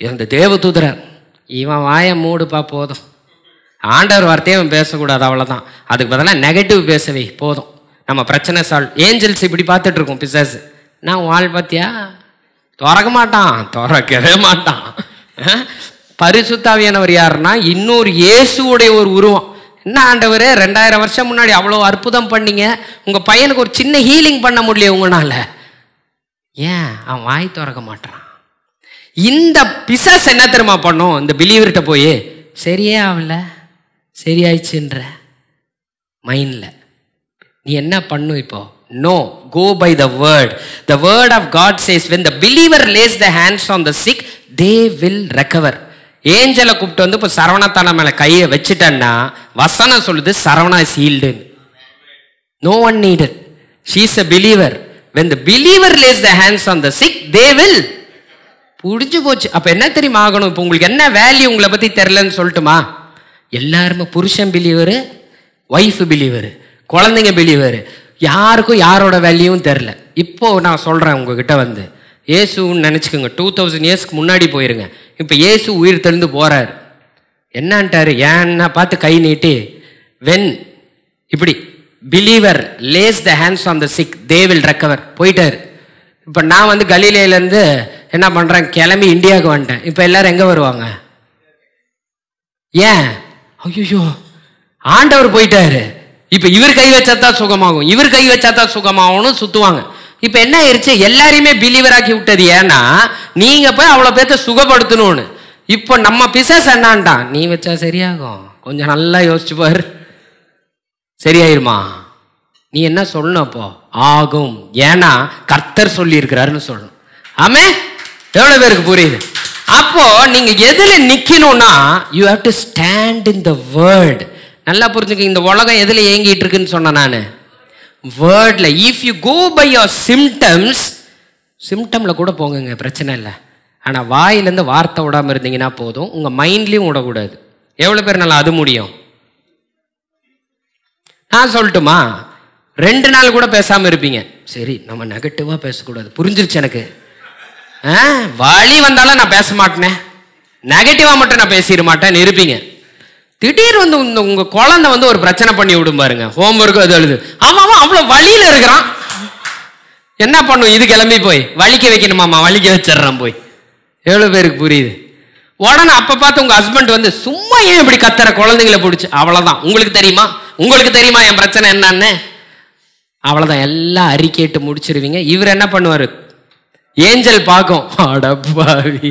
S1: இந்த தேவதூதரை இவன் வாய மூடுப்பா போதும், ஆண்டவர் வார்த்தையே அவன் பேசக்கூடாது, அவ்வளவுதான். அதுக்கு பதிலாக நெகட்டிவ் பேசவே போதும், நம்ம பிரச்சனை சால்வ். ஏஞ்சல்ஸ் இப்படி பார்த்துட்டு இருக்கோம். பிசாசு நான் வாழ் பார்த்தியா? திறக்க மாட்டான், திறக்கவே மாட்டான். பரிசுத்தாவியானவர் யாருன்னா இன்னொரு இயேசுடைய ஒரு உருவம். என்ன ஆண்டவர் 2000 வருஷம் முன்னாடி அவ்வளோ அற்புதம் பண்ணீங்க, உங்கள் பையனுக்கு ஒரு சின்ன ஹீலிங் பண்ண முடியல உங்களால. ஏன் அவன் வாய் திறக்க மாட்டான். இந்த பிசாசு என்ன தெரியுமா பண்ணும், இந்த பிலீவர்கிட்ட போய் சரியே ஆகல சரியாயிடுச்சுன்ற மைண்ட்ல நீ என்ன பண்ணும் இப்போ? No, go by the word. The word of God says when the believer lays the hands on the sick, they will recover. ஏஞ்சலை கூப்பிட்டு வந்து இப்போ சரவணத்தான மேலே கையை வச்சுட்டேன்னா வசனம் சொல்லுது Saravana is healed. No one needed. She is a believer. When the believer lays the hands on the sick, they will. புடிஞ்சு போச்சு. அப்போ என்ன தெரியுமா ஆகணும்? இப்போ உங்களுக்கு என்ன வேல்யூ உங்களை பற்றி தெரிலன்னு சொல்லட்டுமா? எல்லாருமே புருஷன் பிலீவரு, ஒய்ஃப் பிலீவரு, குழந்தைங்க பிலீவரு, யாருக்கும் யாரோட வேல்யூவும் தெரில. இப்போ நான் சொல்கிறேன் உங்ககிட்ட வந்து இயேசுன்னு நினச்சிக்கோங்க. 2000 இயர்ஸ்க்கு முன்னாடி போயிருங்க. இப்போ இயேசு உயிர் தெளிந்து போகிறார். என்னான்ட்டாரு? ஏன்னா பார்த்து கை நீட்டி வென் இப்படி believer lays the hands on the sick they will recover போயிட்டார். இப்போ நான் வந்து கலிலேயிலேருந்து என்ன பண்ணுறேன், கிளம்பி இந்தியாவுக்கு வந்துட்டேன். இப்போ எல்லாரும் எங்கே வருவாங்க? ஏன்? ஐயோ ஆண்டவர் போயிட்டாரு, இப்போ இவர் கை வச்சா தான் சுகமாகும், இவர் கை வச்சா தான் சுகமாகணும் சுற்றுவாங்க. இப்போ என்ன ஆயிடுச்சு, எல்லாரையுமே பிலீவர் ஆக்கி விட்டது. ஏன்னா நீங்கள் போய் அவ்வளோ பேர்த்த சுகப்படுத்தணும்னு. இப்போ நம்ம பிசாசு என்னான்ட்டான், நீ வச்சா சரியாகும், கொஞ்சம் நல்லா யோசிச்சு பாரு, சரியாயிருமா? நீ என்ன சொல்லணும் அப்போ? ஆகும், ஏன்னா கர்த்தர் சொல்லி இருக்கிறாருன்னு சொல்லணும். ஆமே? எவ்வளோ பேருக்கு புரியுது? அப்போ நீங்க எதுல நிக்கணும்னா you have to stand in the word. நல்லா புரிஞ்சுக்க, இந்த உலகம் எதுல ஏங்கிட்டு இருக்குன்னு சொன்ன நான் வேர்ட்ல. If you go by your symptoms, சிம்டம்ல கூட போங்க பிரச்சனை இல்லை, ஆனா வாயிலேருந்து வார்த்தை விடாம இருந்தீங்கன்னா போதும். உங்க மைண்ட்லயும் விடக்கூடாது. எவ்வளவு பேர் நல்லா அது முடியும்? நான் சொல்லட்டுமா? 2 நாள் கூட பேசாம இருப்பீங்க. சரி நம்ம நெகட்டிவா பேசக்கூடாது, புரிஞ்சிருச்சு எனக்கு. வழி வந்தாலும் நான் பேச மாட்டேன், நெகட்டிவா மட்டும் நான் பேசிட மாட்டேன் இருப்பீங்க. திடீர் வந்து உங்க குழந்தை வந்து ஒரு பிரச்சனை பண்ணி விடும் பாருங்க, ஹோம்ஒர்க் அது எழுது, அவன் அவ்வளவு வழியில இருக்கிறான், என்ன பண்ணும்? இது கிளம்பி போய் வலிக்க வைக்கணுமாமா, வலிக்க வச்சிடறான் போய். எவ்வளவு பேருக்கு புரியுது? உடனே அப்ப பார்த்து உங்க ஹஸ்பண்ட் வந்து சும்மா ஏன் இப்படி கத்துற குழந்தைங்களை பிடிச்சி, அவ்வளவுதான். உங்களுக்கு தெரியுமா, உங்களுக்கு தெரியுமா என் பிரச்சனை என்னன்னு? அவ்வளவுதான், எல்லாம் அறிக்கையிட்டு முடிச்சிருவீங்க. இவர் என்ன பண்ணுவாரு? ஏஞ்சல் பார்க்கும், அடப்பாவி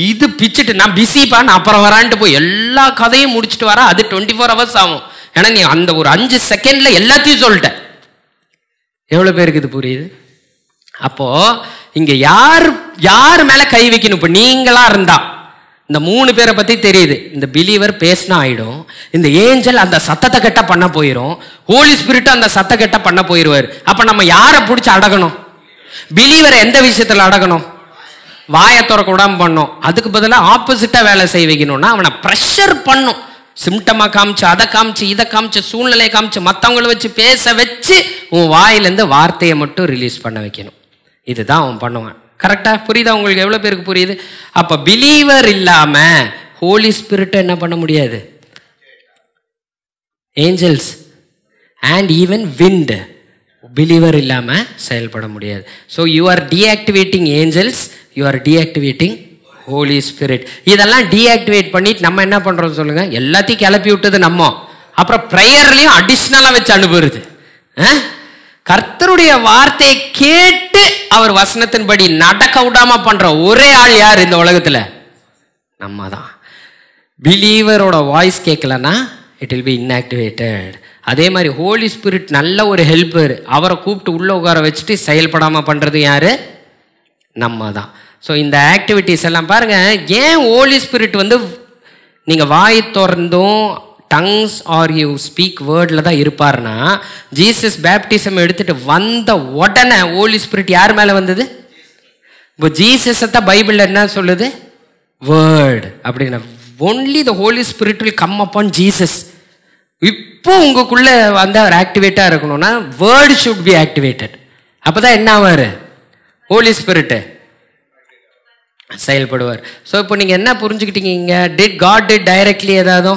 S1: இது பிச்சுட்டு நான் பிஸிப்பா நான் அப்புறம் வரான்ட்டு போய் எல்லா கதையும் முடிச்சுட்டு வர. அது 24 hours ஆகும். ஏன்னா நீ அந்த ஒரு 5 செகண்ட்ல எல்லாத்தையும் சொல்லிட்ட. எவ்வளவு பேருக்கு இது புரியுது? அப்போ இங்க யார் மேல கை வைக்கணும்? இப்ப நீங்களா இருந்தா இந்த 3 பேரை பத்தி தெரியுது. இந்த பிலீவர் பேசினா ஆயிடும், இந்த ஏஞ்சல் அந்த சத்தத்தை கெட்ட பண்ண போயிடும், ஹோலி ஸ்பிரிட் அந்த சத்த கெட்ட பண்ண போயிடுவார். அப்ப நம்ம யாரை பிடிச்சி அடகணும்? பிலீவரை எந்த விஷயத்துல அடகணும்? வாயை திறக்க விடாம பண்ணும். அதுக்கு பதிலாக ஆப்போசிட்டா வேலை செய்ய வைக்கணும்னா அவனை ப்ரெஷர் பண்ணும். சிம்டமா காமிச்சு, அதை காமிச்சு, இதை காமிச்சு, சூழ்நிலையை காமிச்சு, மற்றவங்களை வச்சு பேச வச்சு உன் வாயிலேருந்து வார்த்தையை மட்டும் ரிலீஸ் பண்ண வைக்கணும். இதுதான் அவன் பண்ணுவான். கரெக்டா புரியுதா உங்களுக்கு? எவ்வளவு பேருக்கு புரியுது? அப்ப பிலீவர் இல்லாம ஹோலி ஸ்பிரிட் என்ன பண்ண முடியாது? Angels and even wind believer இல்லாம செயல்பட முடியாது. So you are deactivating angels, you are deactivating Holy Spirit. இதெல்லாம் டீஆக்டிவேட் பண்ணிட்டு நம்ம என்ன பண்றோம் சொல்லுங்க? எல்லாத்தையும் கிளப்பி விட்டது நம்ம. அப்புறம் ப்ரேயர்லயும் அடிஷ்னலா வச்சு அனுப்புறது. கர்த்தருடைய வார்த்தையை கேட்டு அவர் வசனத்தின்படி நடக்க விடாம பண்ற ஒரே ஆள் யார் இந்த உலகத்துல? நம்ம தான். பிலீவரோட வாய்ஸ் கேட்கலன்னா இட் வில் பி இன்ஆக்டிவேட்டட். அதே மாதிரி ஹோலி ஸ்பிரிட் நல்ல ஒரு ஹெல்ப்பர், அவரை கூப்பிட்டு உள்ள உட்கார வச்சுட்டு செயல்படாம பண்றது யாரு? நம்ம தான். ஸோ இந்த ஆக்டிவிட்டிஸ் எல்லாம் பாருங்க. ஏன் ஹோலி ஸ்பிரிட் வந்து நீங்க வாய் திறந்தும் டங்ஸ் ஆர் யூ ஸ்பீக் வேர்ட்ல தான் இருப்பார்னா, ஜீசஸ் பேப்டிசம் எடுத்துட்டு வந்த உடனே ஹோலி ஸ்பிரிட் யார் மேல வந்தது? இப்போ ஜீசஸ் தான் பைபிள்ல என்ன சொல்லுது? வேர்ட் அப்படின்னா only the holy spirit will come upon Jesus. இப்போ உங்களுக்குள்ள வந்து அவர் ஆக்டிவேட்டா இருக்கணும்னா வேர்ட் ஷுட் பி ஆக்டிவேட்டட். அப்பதான் என்ன ஆவாரு? ஹோலி ஸ்பிரிட் செயல்படுவார். ஸோ இப்போ நீங்க என்ன புரிஞ்சுக்கிட்டீங்க? டிட் காட் டிட் டைரக்ட்லி ஏதாவது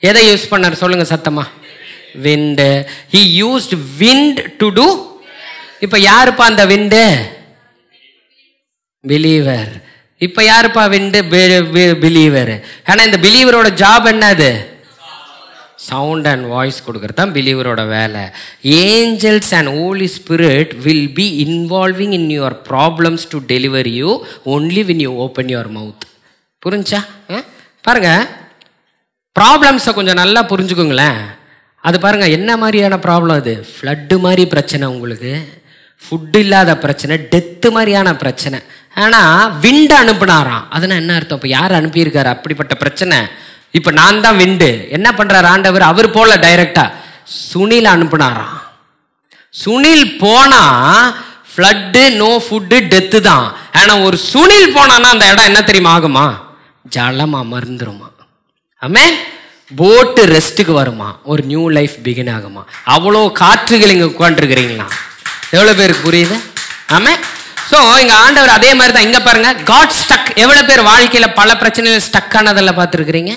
S1: எதை யூஸ் பண்ணார் சொல்லுங்க சத்தமா? Wind. He used wind to to. இப்ப யாருப்பா அந்த விண்டு? பிலீவர். இப்ப யாருப்பா விண்டு? பிலீவர். ஆனா இந்த பிலீவரோட ஜாப் என்னது? சவுண்ட் அண்ட் வாய்ஸ் கொடுக்கறது தான் பிலீவரோட வேலை. Angels and Holi spirit will be involving in your problems to deliver you only when you open your mouth. புரிஞ்சா? பாருங்க, ப்ராப்ளம்ஸை கொஞ்சம் நல்லா புரிஞ்சுக்கோங்களேன். அது பாருங்க, என்ன மாதிரியான ப்ராப்ளம்? அது ஃப்ளட்டு மாதிரி பிரச்சனை, உங்களுக்கு ஃபுட்டு இல்லாத பிரச்சனை, டெத்து மாதிரியான பிரச்சனை. ஆனால் விண்டு அனுப்புனாராம். அதனால் என்ன அர்த்தம்? இப்போ யார் அனுப்பியிருக்காரு அப்படிப்பட்ட பிரச்சனை? இப்போ நான் தான் விண்டு. என்ன பண்ணுறார் ஆண்டவர்? அவர் போல டைரக்டா சுனில் அனுப்புனாராம். சுனில் போனா ஃப்ளட்டு, நோ ஃபுட்டு, டெத்து தான். ஆனால் ஒரு சுனில் போனான்னா அந்த இடம் என்ன தெரியுமா ஆகுமா? ஜலமா மறந்துருமா. ஆமே, போட்டு ரெஸ்ட்டுக்கு வருமா, ஒரு நியூ லைஃப் பிகின் ஆகுமா. அவ்வளோ காற்றுகள் இங்கே உட்காந்துருக்கிறீங்களா? எவ்வளோ பேருக்கு புரியுது? ஆமே. ஸோ இங்கே ஆண்டவர் அதே மாதிரி தான். இங்கே பாருங்க, காட் ஸ்டக். எவ்வளோ பேர் வாழ்க்கையில் பல பிரச்சனைகள் ஸ்டக் ஆனதெல்லாம் பார்த்துருக்குறீங்க?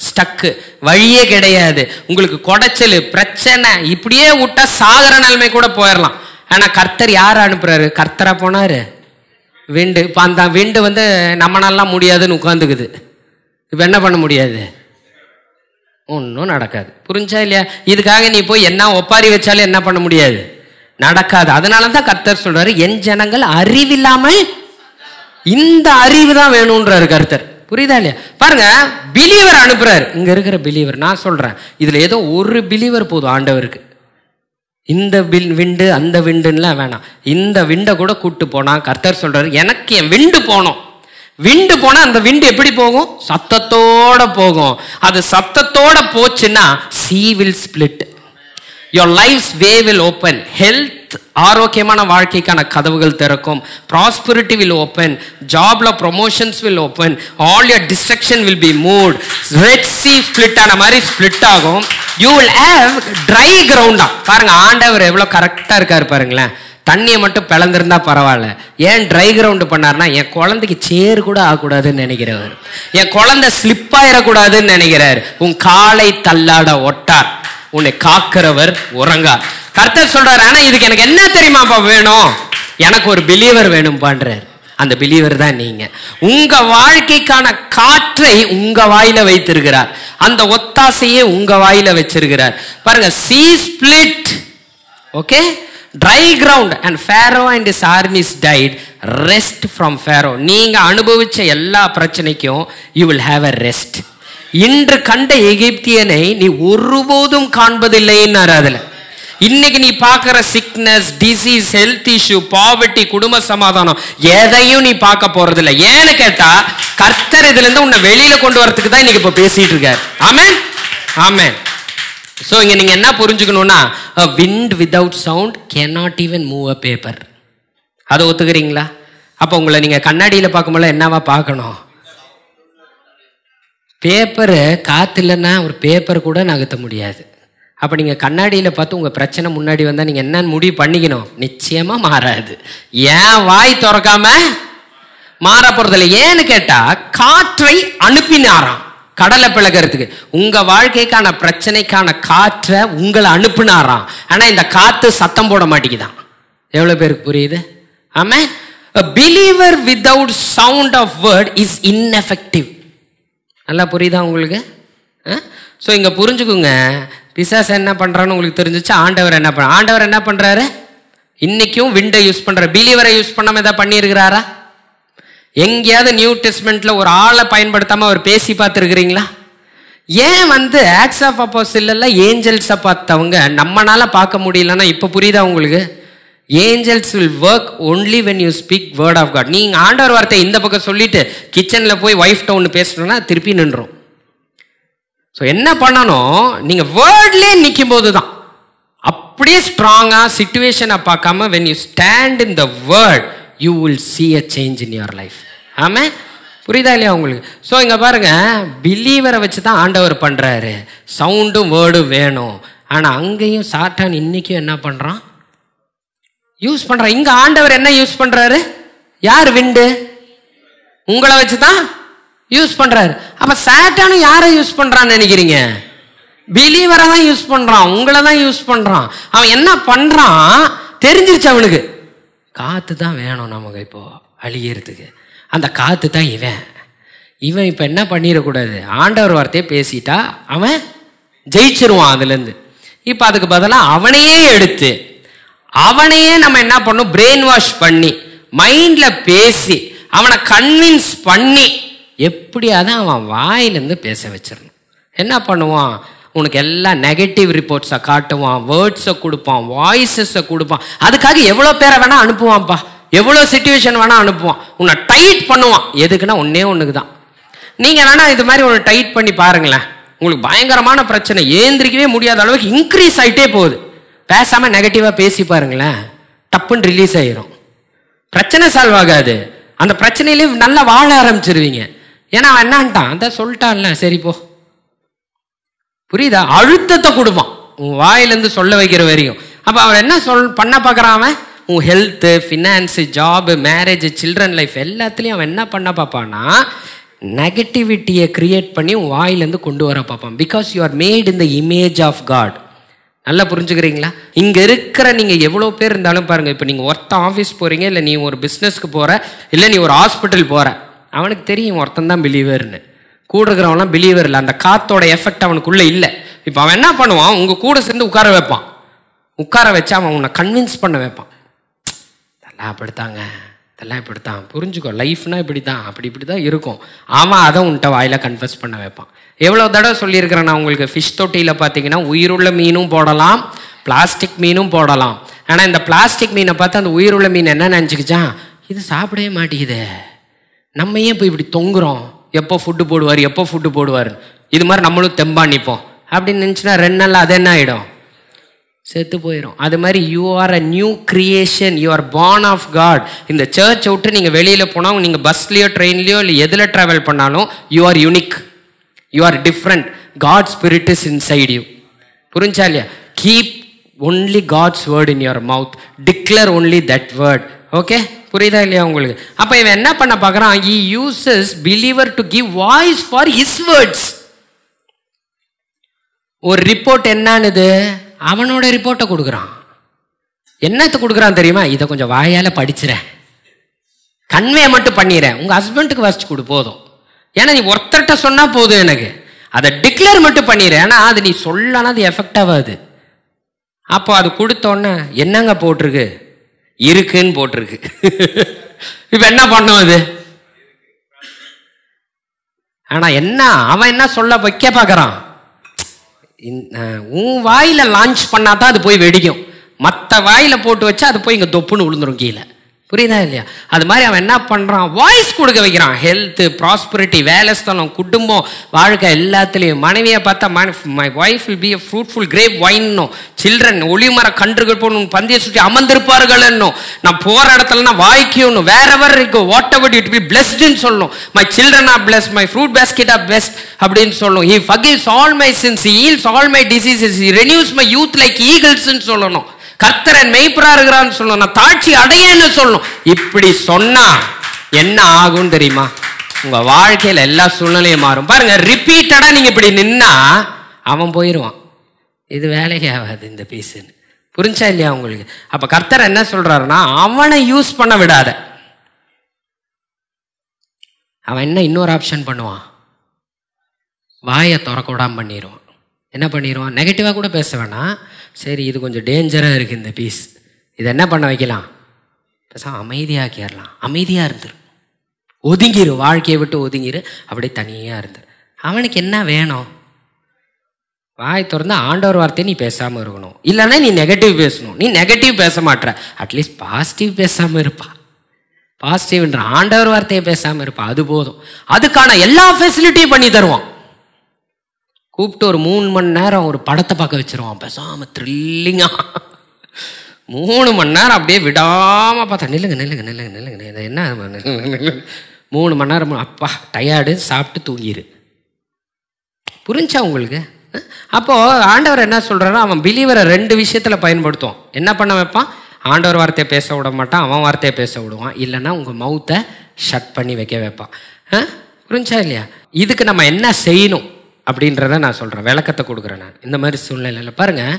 S1: ஸ்டக்கு, வழியே கிடையாது, உங்களுக்கு குடைச்சல், பிரச்சனை, இப்படியே விட்டா சாகர நிலைமை கூட போயிடலாம். ஆனால் கர்த்தர் யார் அனுப்புறாரு? கர்த்தரா போனாரு விண்டு. இப்போ அந்த விண்டு வந்து நம்மளாலாம் முடியாதுன்னு உட்காந்துக்குது. இப்போ என்ன பண்ண முடியாது? ஒன்றும் நடக்காது. புரிஞ்சா இல்லையா? இதுக்காக நீ போய் என்ன ஒப்பாரி வச்சாலும் என்ன பண்ண முடியாது, நடக்காது. அதனால தான் கர்த்தர் சொல்றாரு, என் ஜனங்கள் அறிவில்லாமல், இந்த அறிவு தான் வேணும்ன்றாரு கர்த்தர். புரியுதா இல்லையா? பாருங்க, பிலீவர் அனுப்புறாரு. இங்க இருக்கிற பிலீவர், நான் சொல்றேன், இதுல ஏதோ ஒரு பிலீவர் போதும் ஆண்டவருக்கு. இந்த விண்டு அந்த விண்டுலாம் வேணாம், இந்த விண்டை கூட கூட்டு போனா கர்த்தர் சொல்றாரு, எனக்கு என் விண்டு போனோம். விண்டு போனா அந்த விண்டு எப்படி போகும்? சத்தத்தோட போகும். அது சத்தத்தோட போச்சுன்னா sea will split, your life's way will open, health, ஆரோக்கியமான வாழ்க்கைக்கான கதவுகள் திறக்கும், prosperity will open, ஜாப்ல promotions will open, all your distraction will be moved, red sea split ஆன மாதிரி ஸ்பிளிட் ஆகும். you will have dry ground. பாருங்க, ஆண்டவர் எவ்வளவு கரெக்டா இருக்காரு பாருங்களேன். தண்ணியை மட்டும் பிளந்திருந்தா பரவாயில்ல, ஏன் ட்ரை கிரவுண்டு பண்ணார்னா, என் குழந்தைக்கு சேர் கூட ஆகக்கூடாதுன்னு நினைக்கிறவர், என் குழந்தை ஸ்லிப் ஆயிடக்கூடாதுன்னு நினைக்கிறார். உன் காலை தள்ளாட ஒட்டார், உன்னை காக்கிறவர் உறங்கார். கர்த்தர் சொல்றாரு, ஆனா இதுக்கு எனக்கு என்ன தெரியுமாப்பா வேணும்? எனக்கு ஒரு பிலீவர் வேணும் பண்றார். அந்த பிலீவர் தான் நீங்க. உங்க வாழ்க்கைக்கான காற்றை உங்க வாயில வைத்திருக்கிறார், அந்த ஒத்தாசையை உங்க வாயில வச்சிருக்கிறார். பாருங்க, sea split, okay, dry ground, and Pharaoh and his armies died. Rest from Pharaoh. நீங்க அனுபவிச்ச எல்லா பிரச்சனைக்கும் you will have a rest. இன்று கண்ட எகிப்தியனை நீ ஒருபோதும் காண்பதில்லைன்னாரு. அதுல இன்னைக்கு நீ பார்க்கிற sickness, disease, health issue, poverty, குடும்ப சமாதானம், எதையும் நீ பார்க்க போறதில்லை. ஏன்னு கேட்டா, கர்த்தர் இதுல இருந்து உன்னை வெளியில கொண்டு வரதுக்கு தான் இன்னைக்கு இப்ப பேசிட்டு இருக்காரு. ஆமென், ஆமென். ஸோ இங்கே நீங்கள் என்ன புரிஞ்சுக்கணும்னா, a wind without sound cannot even move a paper. அதை ஒத்துக்கிறீங்களா? அப்போ உங்களை நீங்கள் கண்ணாடியில் பார்க்கும்போது என்னவா பார்க்கணும்? பேப்பரு. காற்று இல்லைன்னா ஒரு பேப்பர் கூட நகர்த்த முடியாது. அப்போ நீங்கள் கண்ணாடியில் பார்த்து உங்கள் பிரச்சனை முன்னாடி வந்தால் நீங்கள் என்னன்னு முடிவு பண்ணிக்கணும்? நிச்சயமாக மாறாது. ஏன் வாய் திறக்காம மாற போகிறதில்ல. ஏன்னு கேட்டால், காற்றை அனுப்பினாராம் கடலை பிளக்கிறதுக்கு. உங்க வாழ்க்கைக்கான பிரச்சனைக்கான காற்றை உங்களை அனுப்புனாராம். ஆனா இந்த காத்து சத்தம் போட மாட்டேங்குதான். எவ்வளவு பேருக்கு புரியுது? ஆமா. A believer without sound of word is ineffective. நல்லா புரியுதா உங்களுக்கு? ஸோ இங்க புரிஞ்சுக்குங்க, பிசாசு என்ன பண்றான்னு உங்களுக்கு தெரிஞ்சிச்சு. ஆண்டவர் என்ன பண்ற? ஆண்டவர் என்ன பண்றாரு? இன்னைக்கும் விண்டை யூஸ் பண்ற, பிலீவரை யூஸ் பண்ணாம ஏதாவது பண்ணியிருக்கிறாரா? எங்கேயாவது நியூ டெஸ்ட்மெண்ட்ல ஒரு ஆளை பயன்படுத்தாம அவர் பேசி பார்த்துருக்கிறீங்களா? ஏன் ஆக்ட்ஸ் ஆஃப் அப்போஸ்தலர்ல ஏஞ்சல்ஸை பார்த்தவங்க நம்மளால பார்க்க முடியலன்னா இப்ப புரியுதா உங்களுக்கு? Angels will work only when you speak word of God. நீங்க ஆண்டவர் வார்த்தை இந்த பக்கம் சொல்லிட்டு கிச்சன்ல போய் ஒய்ஃப் டவுன் பேசணும்னா திருப்பி நின்றோம். ஸோ என்ன பண்ணணும்? நீங்க வேர்ட்லேயே நிற்கும் போது தான் அப்படியே ஸ்ட்ராங்கா சிச்சுவேஷனை பார்க்காம when you stand in the word you will see a change in your life. ஆமா, புரியுதா இல்லையா உங்களுக்கு? ஸோ இங்க பாருங்க, பிலீவரை வச்சு தான் ஆண்டவர் பண்றாரு. சவுண்டும் வேர்டும் வேணும். ஆனா அங்கேயும் சாத்தான் இன்னைக்கும் என்ன பண்றான்? யூஸ் பண்றான். இங்க ஆண்டவர் என்ன யூஸ் பண்றாரு? யார் விண்டு? உங்களை வச்சு தான் யூஸ் பண்றாரு. அப்ப சாத்தானும் யாரை யூஸ் பண்றான்னு நினைக்கிறீங்க? பிலீவரை தான் யூஸ் பண்றான், உங்களை தான் யூஸ் பண்றான். அவன் என்ன பண்றான் தெரிஞ்சிருச்சு அவனுக்கு. காத்து தான் வேணும் நமக்கு இப்போ அழியறதுக்கு. அந்த காத்து தான் இவன். இப்ப என்ன பண்ணிடக்கூடாது? ஆண்டவர் வார்த்தையை பேசிட்டா அவன் ஜெயிச்சிருவான் அதுலேருந்து. இப்போ அதுக்கு பதிலாக அவனையே எடுத்து அவனையே நம்ம என்ன பண்ணோம், பிரெயின் வாஷ் பண்ணி மைண்டில் பேசி அவனை கன்வின்ஸ் பண்ணி எப்படியாவது அவன் வாயிலேருந்து பேச வச்சிடணும். என்ன பண்ணுவான், உனக்கு எல்லாம் நெகட்டிவ் ரிப்போர்ட்ஸை காட்டுவான், வேர்ட்ஸை கொடுப்பான், வாய்ஸஸை கொடுப்பான். அதுக்காக எவ்வளோ பேரை வேணால் அனுப்புவான்ப்பா, எவ்வளோ சிச்சுவேஷன் வேணால் அனுப்புவான், உன்னை டைட் பண்ணுவான். எதுக்குன்னா ஒன்றுக்கு தான். நீங்கள் வேணால் இது மாதிரி ஒன்று டைட் பண்ணி பாருங்களேன், உங்களுக்கு பயங்கரமான பிரச்சனை, ஏந்திரிக்கவே முடியாத அளவுக்கு இன்க்ரீஸ் ஆகிட்டே போகுது. பேசாமல் நெகட்டிவாக பேசி பாருங்களேன், டப்புன்னு ரிலீஸ் ஆகிரும், பிரச்சனை சால்வ் ஆகாது. அந்த பிரச்சனையிலே நல்லா வாழ ஆரம்பிச்சிருவீங்க. ஏன்னா அவன் என்னான்ட்டான், அந்த சொல்லிட்டான்ல, சரி போ. புரியுதா? அழுத்தத்தை கொடுப்பான் உன் வாயிலேருந்து சொல்ல வைக்கிற வரையும். அப்போ அவன் என்ன பண்ண பார்க்குறான், அவன் உன் health, finance, job, marriage, children life எல்லாத்துலேயும் அவன் என்ன பண்ண பார்ப்பான்னா நெகட்டிவிட்டியை கிரியேட் பண்ணி உன் வாயிலேருந்து கொண்டு வர பார்ப்பான். Because you are made in the image of God. நல்லா புரிஞ்சுக்கிறீங்களா? இங்கே இருக்கிற நீங்கள் எவ்வளோ பேர் இருந்தாலும் பாருங்கள், இப்போ நீங்கள் ஒருத்தன் ஆஃபீஸ் போகிறீங்க, இல்லை நீ ஒரு பிஸ்னஸ்க்கு போகிற, இல்லை நீ ஒரு ஹாஸ்பிட்டல் போகிற, அவனுக்கு தெரியும் ஒருத்தன் தான் பிலீவர்னு. கூட இருக்கிறவன்லாம் பிலீவர் இல்லை, அந்த காத்தோட எஃபெக்ட் அவனுக்குள்ளே இல்லை. இப்போ அவன் என்ன பண்ணுவான், உங்கள் கூட சேர்ந்து உட்கார வைப்பான், உட்கார வச்சு அவன் உன்னை கன்வின்ஸ் பண்ண வைப்பான். இதெல்லாம் அப்படித்தாங்க, இதெல்லாம் இப்படித்தான், புரிஞ்சுக்கோ, லைஃப்னா இப்படி தான், இப்படி தான் இருக்கும். ஆமாம், அதை உன்ட்ட வாயில் கன்ஃபஸ் பண்ண வைப்பான். எவ்வளோ தடவை சொல்லியிருக்கிறேன் நான் உங்களுக்கு, ஃபிஷ் தொட்டியில் பார்த்தீங்கன்னா உயிருள்ள மீனும் போடலாம், பிளாஸ்டிக் மீனும் போடலாம். ஆனால் இந்த பிளாஸ்டிக் மீனை பார்த்து அந்த உயிருள்ள மீன் என்ன நினச்சிக்கிச்சான், இது சாப்பிடவே மாட்டேங்குது, நம்ம ஏன் இப்போ இப்படி தொங்குறோம், எப்போ ஃபுட்டு போடுவார், எப்போ ஃபுட்டு போடுவார், இது மாதிரி நம்மளும் தெம்பா நிற்போம் அப்படின்னு நினச்சினா 2 நாள் அது என்ன ஆகிடும், செத்து போயிடும். அது மாதிரி you are a new creation, you are born of God. இந்த சர்ச்சை விட்டு நீங்கள் வெளியில் போனால், நீங்கள் பஸ்லேயோ ட்ரெயின்லையோ இல்லை எதில் ட்ராவல் பண்ணாலும் you are unique, you are different. God spirit is inside you. புரிஞ்சா இல்லையா? Keep only God's word in your mouth, declare only that word. Okay, புரியுதா இல்லையா உங்களுக்கு? அப்போ இவன் என்ன பண்ண பார்க்குறான், he uses believer to give voice for his words. ஒரு ரிப்போர்ட் என்னன்னுது, அவனோட ரிப்போர்ட்டை கொடுக்குறான். என்னத்தை கொடுக்குறான் தெரியுமா, இதை கொஞ்சம் வாயால் படிச்சுறேன், கன்வே மட்டும் பண்ணிடுறேன், உங்கள் ஹஸ்பண்டுக்கு வசிச்சு கொடு போதும், ஏன்னா நீ ஒருத்தர்கிட்ட சொன்னால் போதும், எனக்கு அதை டிக்ளேர் மட்டும் பண்ணிடுறேன், ஏன்னா அது நீ சொல்லனா அது எஃபெக்ட் ஆகாது. அப்போ அது கொடுத்தோன்னே என்னங்க போட்டிருக்கு, இருக்குன்னு போட்டிருக்கு. இப்போ என்ன பண்ணும் அது? ஆனால் என்ன அவன் என்ன சொல்ல வைக்க பார்க்குறான், உன் வாயில லான்ச் பண்ணாதான் அது போய் வெடிக்கும், மற்ற வாயில போட்டு வச்சா அது போய் இங்கே தொப்புன்னு விழுந்துரும் கீழே. புரியுதா இல்லையா? அது மாதிரி அவன் என்ன பண்ணுறான், வாய்ஸ் கொடுக்க வைக்கிறான். ஹெல்த்து, ப்ராஸ்பரிட்டி, வேலை ஸ்தலம், குடும்பம், வாழ்க்கை எல்லாத்துலேயும். மனைவியை பார்த்தா my wife will be a fruitful grape வைன்னும், சில்ட்ரன் ஒளிமர கன்றுகள் போகணும், பந்தியை சுற்றி அமர்ந்திருப்பார்கள் என்னும், நான் போகிற இடத்துலனா வாய்க்கணும், வேற எவர் இருக்கோ வாட் எவர் இட் பி பிளெஸ்டுன்னு சொல்லணும், my children are blessed, my fruit basket are best அப்படின்னு சொல்லணும். He forgives all my sins, he heals all my diseases, he renews my youth like ஈகிள்ஸ்ன்னு சொல்லணும். கர்த்தரன் மெய்ப்பரா இருக்கிறான்னு சொல்லணும், நான் தாட்சி அடையன்னு சொல்லணும். இப்படி சொன்னா என்ன ஆகும் தெரியுமா, உங்க வாழ்க்கையில எல்லா சூழ்நிலையும் மாறும். பாருங்க, ரிப்பீட்டடா நீங்க இப்படி நின்னா அவன் போயிடுவான், இது வேலைக்கு ஆகாது இந்த பீஸுன்னு. புரிஞ்சா இல்லையா உங்களுக்கு? அப்ப கர்த்தர் என்ன சொல்றாருன்னா, அவனை யூஸ் பண்ண விடாத. அவன் என்ன இன்னொரு ஆப்ஷன் பண்ணுவான், வாயை திறக்க விடாம பண்ணிடுவான். என்ன பண்ணிடுவான், நெகட்டிவாக கூட பேச வேணாம், சரி இது கொஞ்சம் டேஞ்சராக இருக்குது இந்த பீஸ், இதை என்ன பண்ண வைக்கலாம், பேசாம அமைதியாக்கிடலாம், அமைதியாக இருந்துரு, ஒதுங்கிரு, வாழ்க்கையை விட்டு ஒதுங்கிரு, அப்படியே தனியாக இருந்துரு. அவனுக்கு என்ன வேணும், வாய் திறந்து ஆண்டவர் வார்த்தையை நீ பேசாமல் இருக்கணும், இல்லைன்னா நீ நெகட்டிவ் பேசணும். நீ நெகட்டிவ் பேச மாட்டேற, அட்லீஸ்ட் பாசிட்டிவ் பேசாமல் இருப்பா. பாசிட்டிவ்ன்ற ஆண்டவர் வார்த்தையை பேசாமல் இருப்பா, அது போதும். அதுக்கான எல்லா ஃபெசிலிட்டியும் பண்ணி தருவான். கூப்பிட்டு ஒரு 3 மணி நேரம் ஒரு படத்தை பார்க்க வச்சிருவான், பேசாமல் த்ரில்லிங்காக 3 மணி நேரம் அப்படியே விடாமல் பார்த்தா, நில்லுங்க நில்லுங்க நில்லுங்க நில்லுங்க, என்ன 3 மணி நேரம், அப்பா டயர்டு, சாப்பிட்டு தூங்கிடு. புரிஞ்சா உங்களுக்கு? அப்போது ஆண்டவர் என்ன சொல்கிறாரோ, அவன் பிலீவரை 2 விஷயத்தில் பயன்படுத்துவான். என்ன பண்ண வைப்பான், ஆண்டவர் வார்த்தையை பேச விட மாட்டான், அவன் வார்த்தையை பேச விடுவான், இல்லைன்னா உங்கள் மவுத்தை ஷட் பண்ணி வைக்க வைப்பான். புரிஞ்சா இல்லையா? இதுக்கு நம்ம என்ன செய்யணும் அப்படின்றத நான் சொல்கிறேன், விளக்கத்தை கொடுக்குறேன் நான். இந்த மாதிரி சூழ்நிலையில் பாருங்கள்,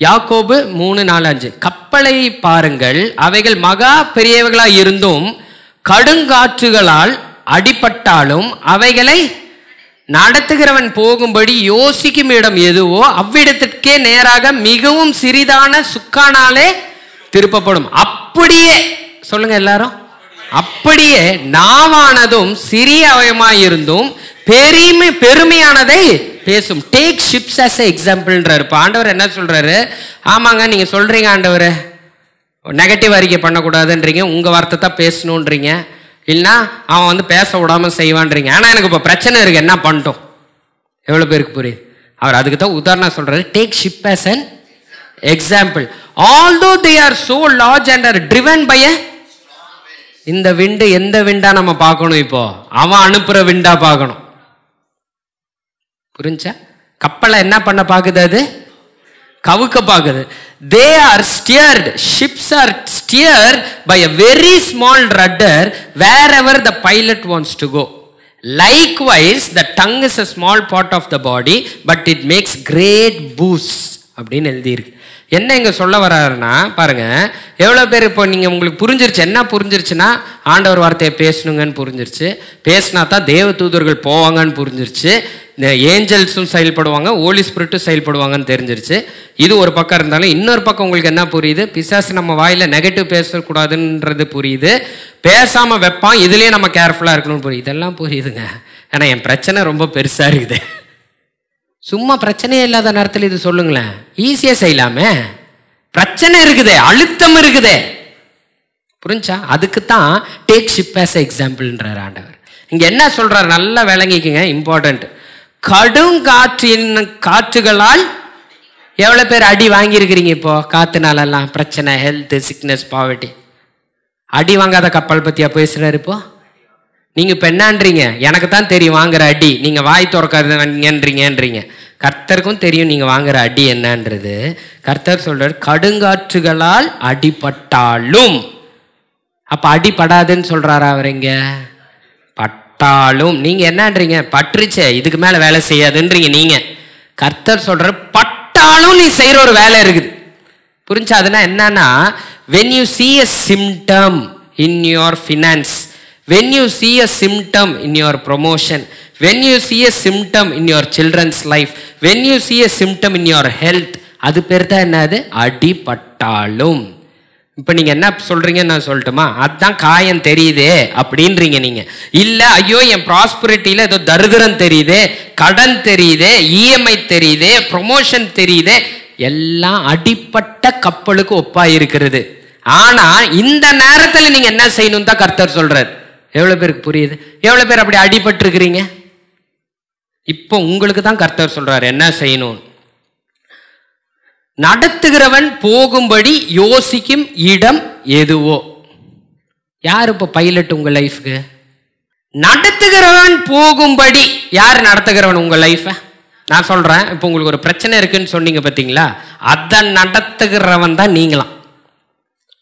S1: யாக்கோபு 3:4-5, கப்பலை பாருங்கள், அவைகள் மகா பெரியவைகளாக இருந்தும் கடுங்காற்றுகளால் அடிபட்டாலும் அவைகளை நடத்துகிறவன் போகும்படி யோசிக்கும் இடம் எதுவோ அவ்விடத்திற்கே நேராக மிகவும் சிறிதான சுக்கானாலே திருப்பப்படும். அப்படியே சொல்லுங்க எல்லாரும், அப்படியே நாவானதும் சிறிய அவயமாயிருந்தும் பெருமையானதை பேசும். Take ships as a எக்ஸாம்பிள்ன்றாரு. இப்போ ஆண்டவர் என்ன சொல்றாரு? ஆமாங்க நீங்க சொல்றீங்க ஆண்டவர் நெகட்டிவ் அறிக்கை பண்ணக்கூடாதுன்றீங்க, உங்க வார்த்தை தான் பேசணுன்றீங்க, இல்லைன்னா அவன் பேச விடாம செய்வான்றீங்க. ஆனா எனக்கு இப்போ பிரச்சனை இருக்கு, என்ன பண்ணிட்டோம்? எவ்வளவு பேருக்கு புரியுது? அவர் அதுக்கு தான் உதாரணம் சொல்றாரு. Take ship as an example. Although they are so large and are driven by a இந்த விண்டு எந்த விண்டா நம்ம பார்க்கணும்? இப்போ அவன் அனுப்புற விண்டா பார்க்கணும். புரிஞ்சா? கப்பலை என்ன பண்ண பாக்குது? அது கவுக்க பாக்குது. They are steered, ships are steered by a very small rudder wherever the pilot wants to go. Likewise, the tongue is a small part of the body, but it makes great boosts. அப்படின்னு எழுதியிருக்கு. என்ன இங்க சொல்ல வர்றாருன்னா பாருங்க, எவ்வளவு பேர் இப்போ நீங்க உங்களுக்கு புரிஞ்சிருச்சு. என்ன புரிஞ்சிருச்சுன்னா ஆண்டவர் வார்த்தையை பேசணுங்கன்னு புரிஞ்சிருச்சு, பேசினா தான் தேவ தூதர்கள் போவாங்கன்னு புரிஞ்சிருச்சு, ஏஞ்சல்ஸும் செயல்படுவாங்க, ஹோலி ஸ்பிரிட்டும் செயல்படுவாங்கன்னு தெரிஞ்சிருச்சு. இது ஒரு பக்கம் இருந்தாலும் இன்னொரு பக்கம் உங்களுக்கு என்ன புரியுது? பிசாசு நம்ம வாயில நெகட்டிவ் பேசக்கூடாதுன்றது புரியுது, பேசாம வைப்பான், இதுலயே நம்ம கேர்ஃபுல்லா இருக்கணும்னு புரியுது. இதெல்லாம் புரியுதுங்க. ஏன்னா என் பிரச்சனை ரொம்ப பெருசா இருக்குது. சும்மா பிரச்சனையே இல்லாத நேரத்தில் இது சொல்லுங்களேன், ஈஸியா செய்யலாமே. பிரச்சனை இருக்குதே, அழுத்தம் இருக்குதே, புரிஞ்சா? அதுக்கு தான் டேக் ஷிப் as a எக்ஸாம்பிள்ன்றார் ஆண்டவர். இங்க என்ன சொல்றாரு நல்லா விளங்கிக்குங்க, இம்பார்ட்டன்ட். கடும் காற்றுகளால் எவ்வளவு பேர் அடி வாங்கியிருக்கிறீங்க? இப்போ காத்துனாலெல்லாம் பிரச்சனை, ஹெல்த், சிக்னஸ், பாவர்ட்டி. அடி வாங்காத கப்பல் பத்தியா பேசுறாரு? இப்போ நீங்க இப்ப என்னன்றீங்க? எனக்கு தான் தெரியும் வாங்குற அடி, நீங்க வாய் திறக்காதீங்கன்றீங்க. கர்த்தருக்கும் தெரியும் நீங்க வாங்குற அடி என்னன்றது. கர்த்தர் சொல்றாரு கடுங்காற்றுகளால் அடிபட்டாலும். அப்ப அடிபடாதுன்னு சொல்றாரா அவர்? இங்க பட்டாலும் நீங்க என்னன்றீங்க? பற்றுச்சே, இதுக்கு மேல வேலை செய்யாதுன்றீங்க நீங்க. கர்த்தர் சொல்றாரு பட்டாலும் நீ செய்யற ஒரு வேலை இருக்குது. புரிஞ்சா? அதுனா என்னன்னா, when you see a symptom in your finance, when you see a symptom in your promotion, when you see a symptom in your children's life, when you see a symptom in your health, அது பேர் தான் என்னது? அடிபட்டாலும். இப்ப நீங்க என்ன சொல்றீங்கன்னு நான் சொல்லட்டுமா? அதுதான் காயம் தெரியுதே அப்படின்றீங்க நீங்க. இல்ல ஐயோ என் ப்ராஸ்பரிட்டியில ஏதோ தரித்திரம் தெரியுதே, கடன் தெரியுதே, இஎம்ஐ தெரியுதே, ப்ரொமோஷன் தெரியுதே, எல்லாம் அடிப்பட்ட கப்பலுக்கு ஒப்பா இருக்கிறது. ஆனா இந்த நேரத்துல நீங்க என்ன செய்யணும் தான் கர்த்தர் சொல்றாரு. எவ்வளவு பேருக்கு புரியுது? எவ்வளவு பேர் அப்படி அடிபட்டு இருக்கிறீங்க? இப்போ உங்களுக்கு தான் கர்த்தர் சொல்றாரு என்ன செய்யணும். நடத்துகிறவன் போகும்படி யோசிக்கும் இடம் எதுவோ. யார் இப்போ பைலட் உங்க லைஃப்க்கு? நடத்துகிறவன் போகும்படி. யார் நடத்துகிறவன் உங்க லைஃப? நான் சொல்றேன், இப்போ உங்களுக்கு ஒரு பிரச்சனை இருக்குன்னு சொன்னீங்க பார்த்தீங்களா, அதை நடத்துகிறவன் தான் நீங்களாம்.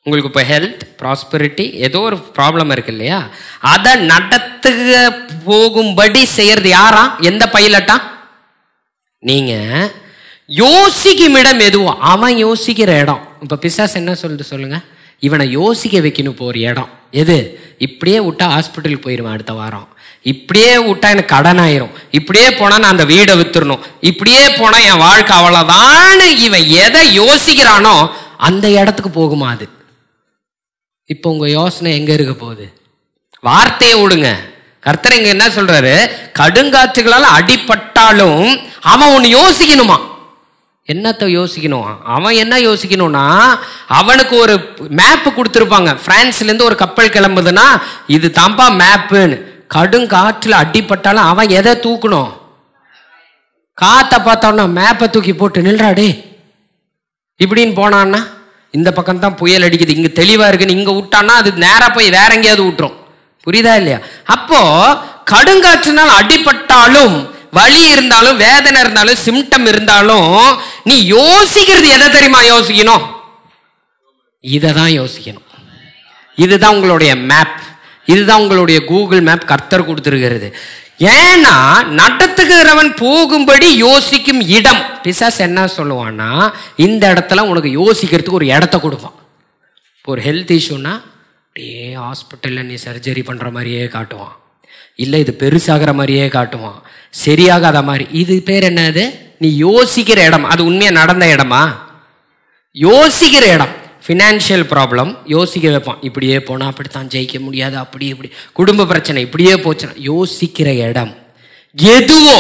S1: உங்களுக்கு இப்போ ஹெல்த், ப்ராஸ்பரிட்டி, ஏதோ ஒரு ப்ராப்ளம் இருக்கு இல்லையா, அதை நடத்துக போகும்படி செய்யறது யாரா? எந்த பைலட்டா? நீங்க. யோசிக்கும் இடம் எதுவோ, அவன் யோசிக்கிற இடம். இப்ப பிசாசு என்ன சொல்லுங்க, இவனை யோசிக்க வைக்கணும் போற இடம் எது? இப்படியே விட்டா ஹாஸ்பிட்டலுக்கு போயிடுவேன் அடுத்த வாரம், இப்படியே விட்டா எனக்கு கடன் ஆயிரும், இப்படியே போனா நான் அந்த வீடை வித்துடணும், இப்படியே போனா என் வாழ்க்கை அவ்வளவுதான். இவன் எதை யோசிக்கிறானோ அந்த இடத்துக்கு போகுமா அது. இப்போ உங்க யோசனை எங்க இருக்க போகுது? வார்த்தையை விடுங்க. கர்த்தர் இங்க என்ன சொல்றாரு? கடுங்காற்றுகளால் அடிபட்டாலும் அவன் ஒன்னு யோசிக்கணுமா. என்னத்தை யோசிக்கணும்? அவன் என்ன யோசிக்கணும்னா, அவனுக்கு ஒரு மேப் கொடுத்துருப்பாங்க. பிரான்ஸ்ல இருந்து ஒரு கப்பல் கிளம்புதுன்னா இது தாம்பா மேப்புன்னு. கடுங்காற்றுல அடிபட்டாலும் அவன் எதை தூக்கணும்? காத்த பார்த்தோன்னா மேப்பை தூக்கி போட்டு நில்றாடே இப்படின்னு போனான்னா, இந்த பக்கம் தான் புயல் அடிக்குது, இங்க தெளிவா இருக்குன்னு இங்க விட்டான்னா அது நேரா போய் வேற எங்கேயாவது விட்டுரும். புரியுதா இல்லையா? அப்போ கடுங்காற்றுனால் அடிபட்டாலும், வலி இருந்தாலும், வேதனை இருந்தாலும், சிம்டம் இருந்தாலும், நீ யோசிக்கிறது எதை தெரியுமா யோசிக்கணும்? இதை தான் யோசிக்கணும். இதுதான் உங்களுடைய மேப், இதுதான் உங்களுடைய கூகுள் மேப் கர்த்தர் கொடுத்துருக்கிறது. ஏன்னா நடத்துகிறவன் போகும்படி யோசிக்கும் இடம். பிசாசு என்ன சொல்லுவான்னா, இந்த இடத்துல உனக்கு யோசிக்கிறதுக்கு ஒரு இடத்த கொடுப்பான். இப்போ ஒரு ஹெல்த் இஷ்யூன்னா அப்படியே ஹாஸ்பிட்டலில் நீ சர்ஜரி பண்ணுற மாதிரியே காட்டுவான், இல்லை இது பெருசாகிற மாதிரியே காட்டுவான், சரியாகாத மாதிரி. இது பேர் என்னது? நீ யோசிக்கிற இடம். அது உண்மையாக நடந்த இடமா? யோசிக்கிற இடம். ஃபினான்ஷியல் ப்ராப்ளம் யோசிக்க வைப்பான். இப்படியே போனால் அப்படித்தான் ஜெயிக்க முடியாது, அப்படி இப்படி குடும்ப பிரச்சனை இப்படியே போச்சுன்னா யோசிக்கிற இடம். எதுவோ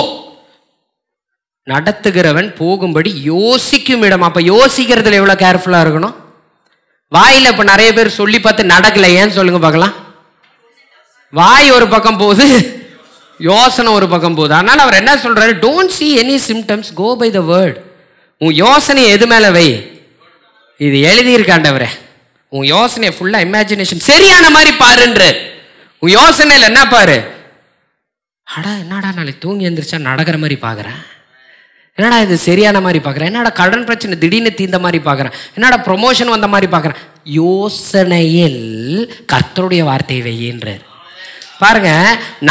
S1: நடத்துகிறவன் போகும்படி யோசிக்கும் இடம். அப்போ யோசிக்கிறதுல எவ்வளோ கேர்ஃபுல்லாக இருக்கணும்? வாயில் இப்போ நிறைய பேர் சொல்லி பார்த்து நடக்கலை. ஏன்னு சொல்லுங்க பார்க்கலாம். வாய் ஒரு பக்கம் போகுது, யோசனை ஒரு பக்கம் போகுது. அதனால் அவர் என்ன சொல்றாரு? Don't see any symptoms, go by the word. உன் யோசனை எது மேலே வை? இது எழுதியிருக்காண்டவரே. உன் யோசனையை ஃபுல்லாக இமேஜினேஷன் சரியான மாதிரி பாருன்ற. உன் யோசனையில் என்ன பாரு? அடா என்னடா நாளைக்கு தூங்கி எழுந்திரிச்சா நடக்கிற மாதிரி பார்க்குறேன், என்னடா இது சரியான மாதிரி பார்க்குறேன், என்னடா கடன் பிரச்சனை திடீர்னு தீர்ந்த மாதிரி பார்க்குறேன், என்னடா ப்ரொமோஷன் வந்த மாதிரி பார்க்குறேன். யோசனையில் கர்த்தருடைய வார்த்தையை வையின்றார். பாருங்க,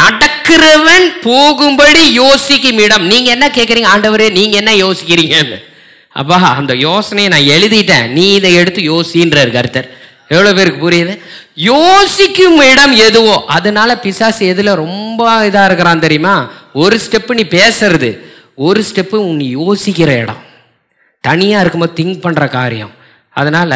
S1: நடக்கிறவன் போகும்படி யோசிக்கும் இடம். நீங்க என்ன கேட்குறீங்க? ஆண்டவரே நீங்க என்ன யோசிக்கிறீங்கன்னு. அப்பா அந்த யோசனையை நான் எழுதிட்டேன், நீ இதை எடுத்து யோசின்றார் கர்த்தர். எவ்வளோ பேருக்கு புரியுது? யோசிக்கும் இடம் எதுவோ. அதனால பிசாசு எதுல ரொம்ப இதாக இருக்கிறான் தெரியுமா? ஒரு ஸ்டெப்பு நீ பேசுறது, ஒரு ஸ்டெப்பு நீ யோசிக்கிற இடம். தனியாக இருக்கும்போது திங்க் பண்ணுற காரியம். அதனால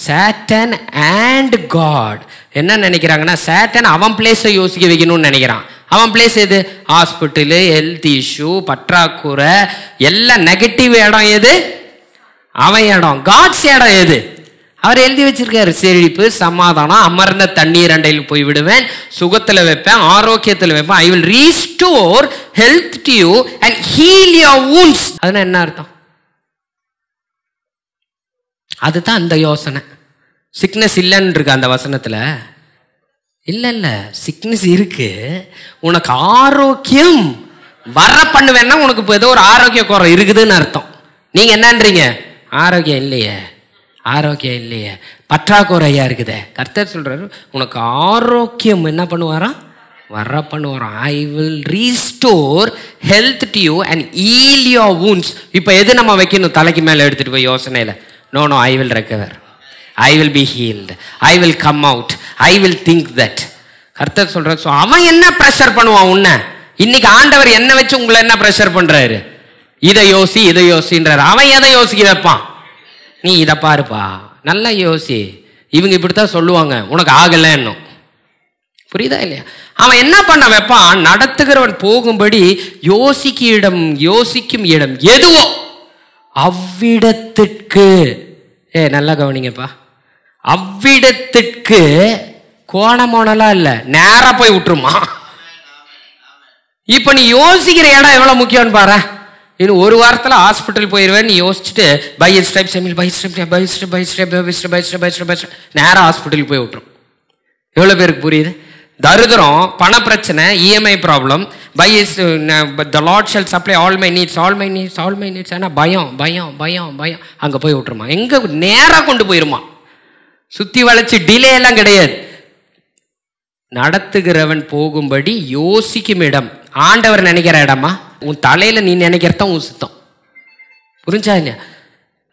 S1: சாட்டன் அண்ட் காட் என்ன நினைக்கிறாங்கன்னா, சாட்டன் அவன் பிளேஸை யோசிக்க வைக்கணும்னு நினைக்கிறான். அவன் பிளேஸ் எது? ஹாஸ்பிட்டலு, ஹெல்த் இஷ்யூ, பற்றாக்குறை, எல்லாம் நெகட்டிவ் இடம் எது? அவன் இடம். காட்ஸ் இடம் எது? அவர் எழுதி வச்சிருக்காரு. செழிப்பு, சமாதானம், அமர்ந்த தண்ணீர் அண்டையில் போய் விடுவேன், சுகத்தில் வைப்பேன், ஆரோக்கியத்தில் வைப்பேன். ஐ will restore health to you and heal your wounds. அதுனா என்ன அர்த்தம்? அதுதான் அந்த யோசனை. சிக்னஸ் இல்லைன்னு இருக்கு அந்த வசனத்தில். இல்லை இல்லை, சிக்னஸ் இருக்கு. உனக்கு ஆரோக்கியம் வர பண்ணுவேன்னா உனக்கு இப்போ ஏதோ ஒரு ஆரோக்கிய குறை இருக்குதுன்னு அர்த்தம். நீங்கள் என்னன்றீங்க? ஆரோக்கியம் இல்லையே, ஆரோக்கியம் இல்லையே, பற்றாக்குறையா இருக்குதே. கர்த்தர் சொல்றாரு உனக்கு ஆரோக்கியம் என்ன பண்ணுவாராம்? வர பண்ணுவாராம். I will restore health to you and heal your wounds. இப்போ எது நம்ம வைக்கணும் தலைக்கு மேலே எடுத்துட்டு போய் யோசனையில்? No no, I will recover, I will be healed, I will come out, I will think that. கர்த்தர் சொல்றாரு. ஸோ அவன் என்ன ப்ரெஷர் பண்ணுவான் உன்னை? இன்னைக்கு ஆண்டவர் என்ன வச்சு உங்களை என்ன ப்ரெஷர் பண்றாரு? இதை யோசி, இதை யோசின்றாரு. அவன் எதை யோசிக்க வைப்பான்? நீ இதை பாருப்பா, நல்லா யோசி, இவங்க இப்படித்தான் சொல்லுவாங்க, உனக்கு ஆகலை இன்னும். புரியுதா இல்லையா? அவன் என்ன பண்ண வைப்பான்? நடத்துகிறவன் போகும்படி யோசிக்கும் இடம் எதுவோ அவ்விடத்திற்கு. நல்லா கவனிங்கப்பா. அவ்விடத்திற்கு கோணமோனலாம் இல்லை, நேரா போய் விட்டுருமா. இப்ப நீ யோசிக்கிற இடம் எவ்வளவு முக்கியம்னு பாரு. இன்னும் ஒரு வாரத்தில் ஹாஸ்பிட்டல் போயிடுவேன் நீ யோசிச்சுட்டு பை ஸ்டெப் செமில் by step by step by step by step by step by step by step நேராக ஹாஸ்பிட்டலுக்கு போய் விட்டுரும். எவ்வளோ பேருக்கு புரியுது? தரித்திரம், பண பிரச்சனை, EMI problem, by the lord shall supply all my needs, all my needs, all my needs. ஆனால் பயம் பயம் பயம் பயம் அங்கே போய் விட்டுருமா. எங்கே நேராக கொண்டு போயிருமா. சுற்றி வளைச்சி டிலே எல்லாம் கிடையாது. நடத்துகிறவன் போகும்படி யோசிக்கும் இடம். ஆண்டவர் நினைக்கிற இடமா? உன் தலையில நீ நினைக்கிறதான் உன் சுத்தம். புரிஞ்சா இல்லையா?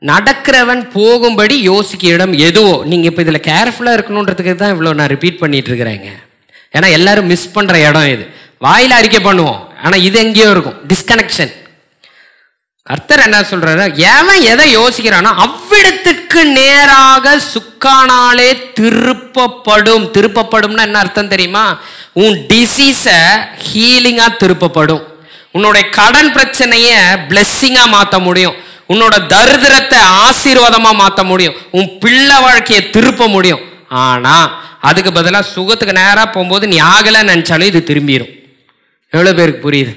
S1: நடக்கிறவன் போகும்படி யோசிக்க இடம் எதுவோ. நீங்க இப்ப இதுல கேர்ஃபுல்லா இருக்கணுன்றதுக்கு தான் இவ்வளவு நான் ரிப்பீட் பண்ணிட்டு இருக்கிறேங்க. ஏன்னா எல்லாரும் மிஸ் பண்ற இடம் இது. வாயில அறிக்கை பண்ணுவோம், ஆனா இது எங்கேயோ இருக்கும், டிஸ்கனெக்ஷன். கர்த்தர் என்ன சொல்றாரு? எவன் எதை யோசிக்கிறானோ அவ்விடத்திற்கு நேராக சுக்கானாலே திருப்பப்படும். திருப்பப்படும்னா என்ன அர்த்தம் தெரியுமா? உன் டிசீஸ ஹீலிங்கா திருப்பப்படும். உன்னுடைய கடன் பிரச்சனைய பிளெஸ்ஸிங்கா மாற்ற முடியும். உன்னோட தரித்திரத்தை ஆசீர்வாதமா மாற்ற முடியும். உன் பிள்ளை வாழ்க்கையை திருப்ப முடியும். ஆனா அதுக்கு பதிலாக சுகத்துக்கு நேராக போகும்போது நீ ஆகலைன்னு நினைச்சாலும் இது திரும்பிடும். எவ்வளோ பேருக்கு புரியுது?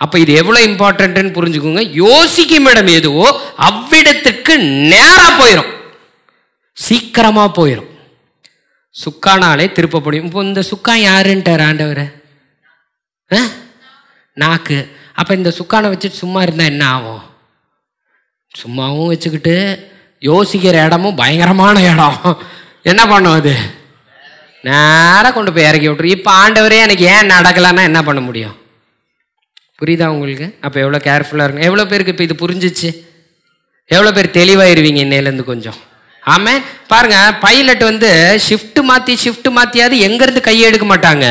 S1: அப்போ இது எவ்வளோ இம்பார்ட்டன்ட்னு புரிஞ்சுக்கோங்க. யோசிக்கும் இடம் எதுவோ அவ்விடத்திற்கு நேராக போயிடும், சீக்கிரமாக போயிடும். சுக்கானாலே திருப்பப்படும். இப்போ இந்த சுக்கான் யாருன்ட்டார் ஆண்டவர்? நாக்கு. அப்போ இந்த சுக்கானை வச்சுட்டு சும்மா இருந்தால் என்ன ஆகும்? சும்மாவும் வச்சுக்கிட்டு யோசிக்கிற இடமும் பயங்கரமான இடம். என்ன பண்ணும்? அது நேராக கொண்டு போய் இறக்கி விட்டுரு. இப்போ ஆண்டவரே எனக்கு ஏன் நடக்கலான்னா என்ன பண்ண முடியும்? புரியுதா உங்களுக்கு? அப்போ எவ்வளோ கேர்ஃபுல்லாக இருக்கும். எவ்வளோ பேருக்கு இப்போ இது புரிஞ்சிச்சு? எவ்வளோ பேர் தெளிவாயிருவீங்க இன்னையிலேருந்து கொஞ்சம்? ஆமாம். பாருங்க, பைலட் ஷிஃப்ட் மாற்றியாவது எங்கேருந்து கையை எடுக்க மாட்டாங்க.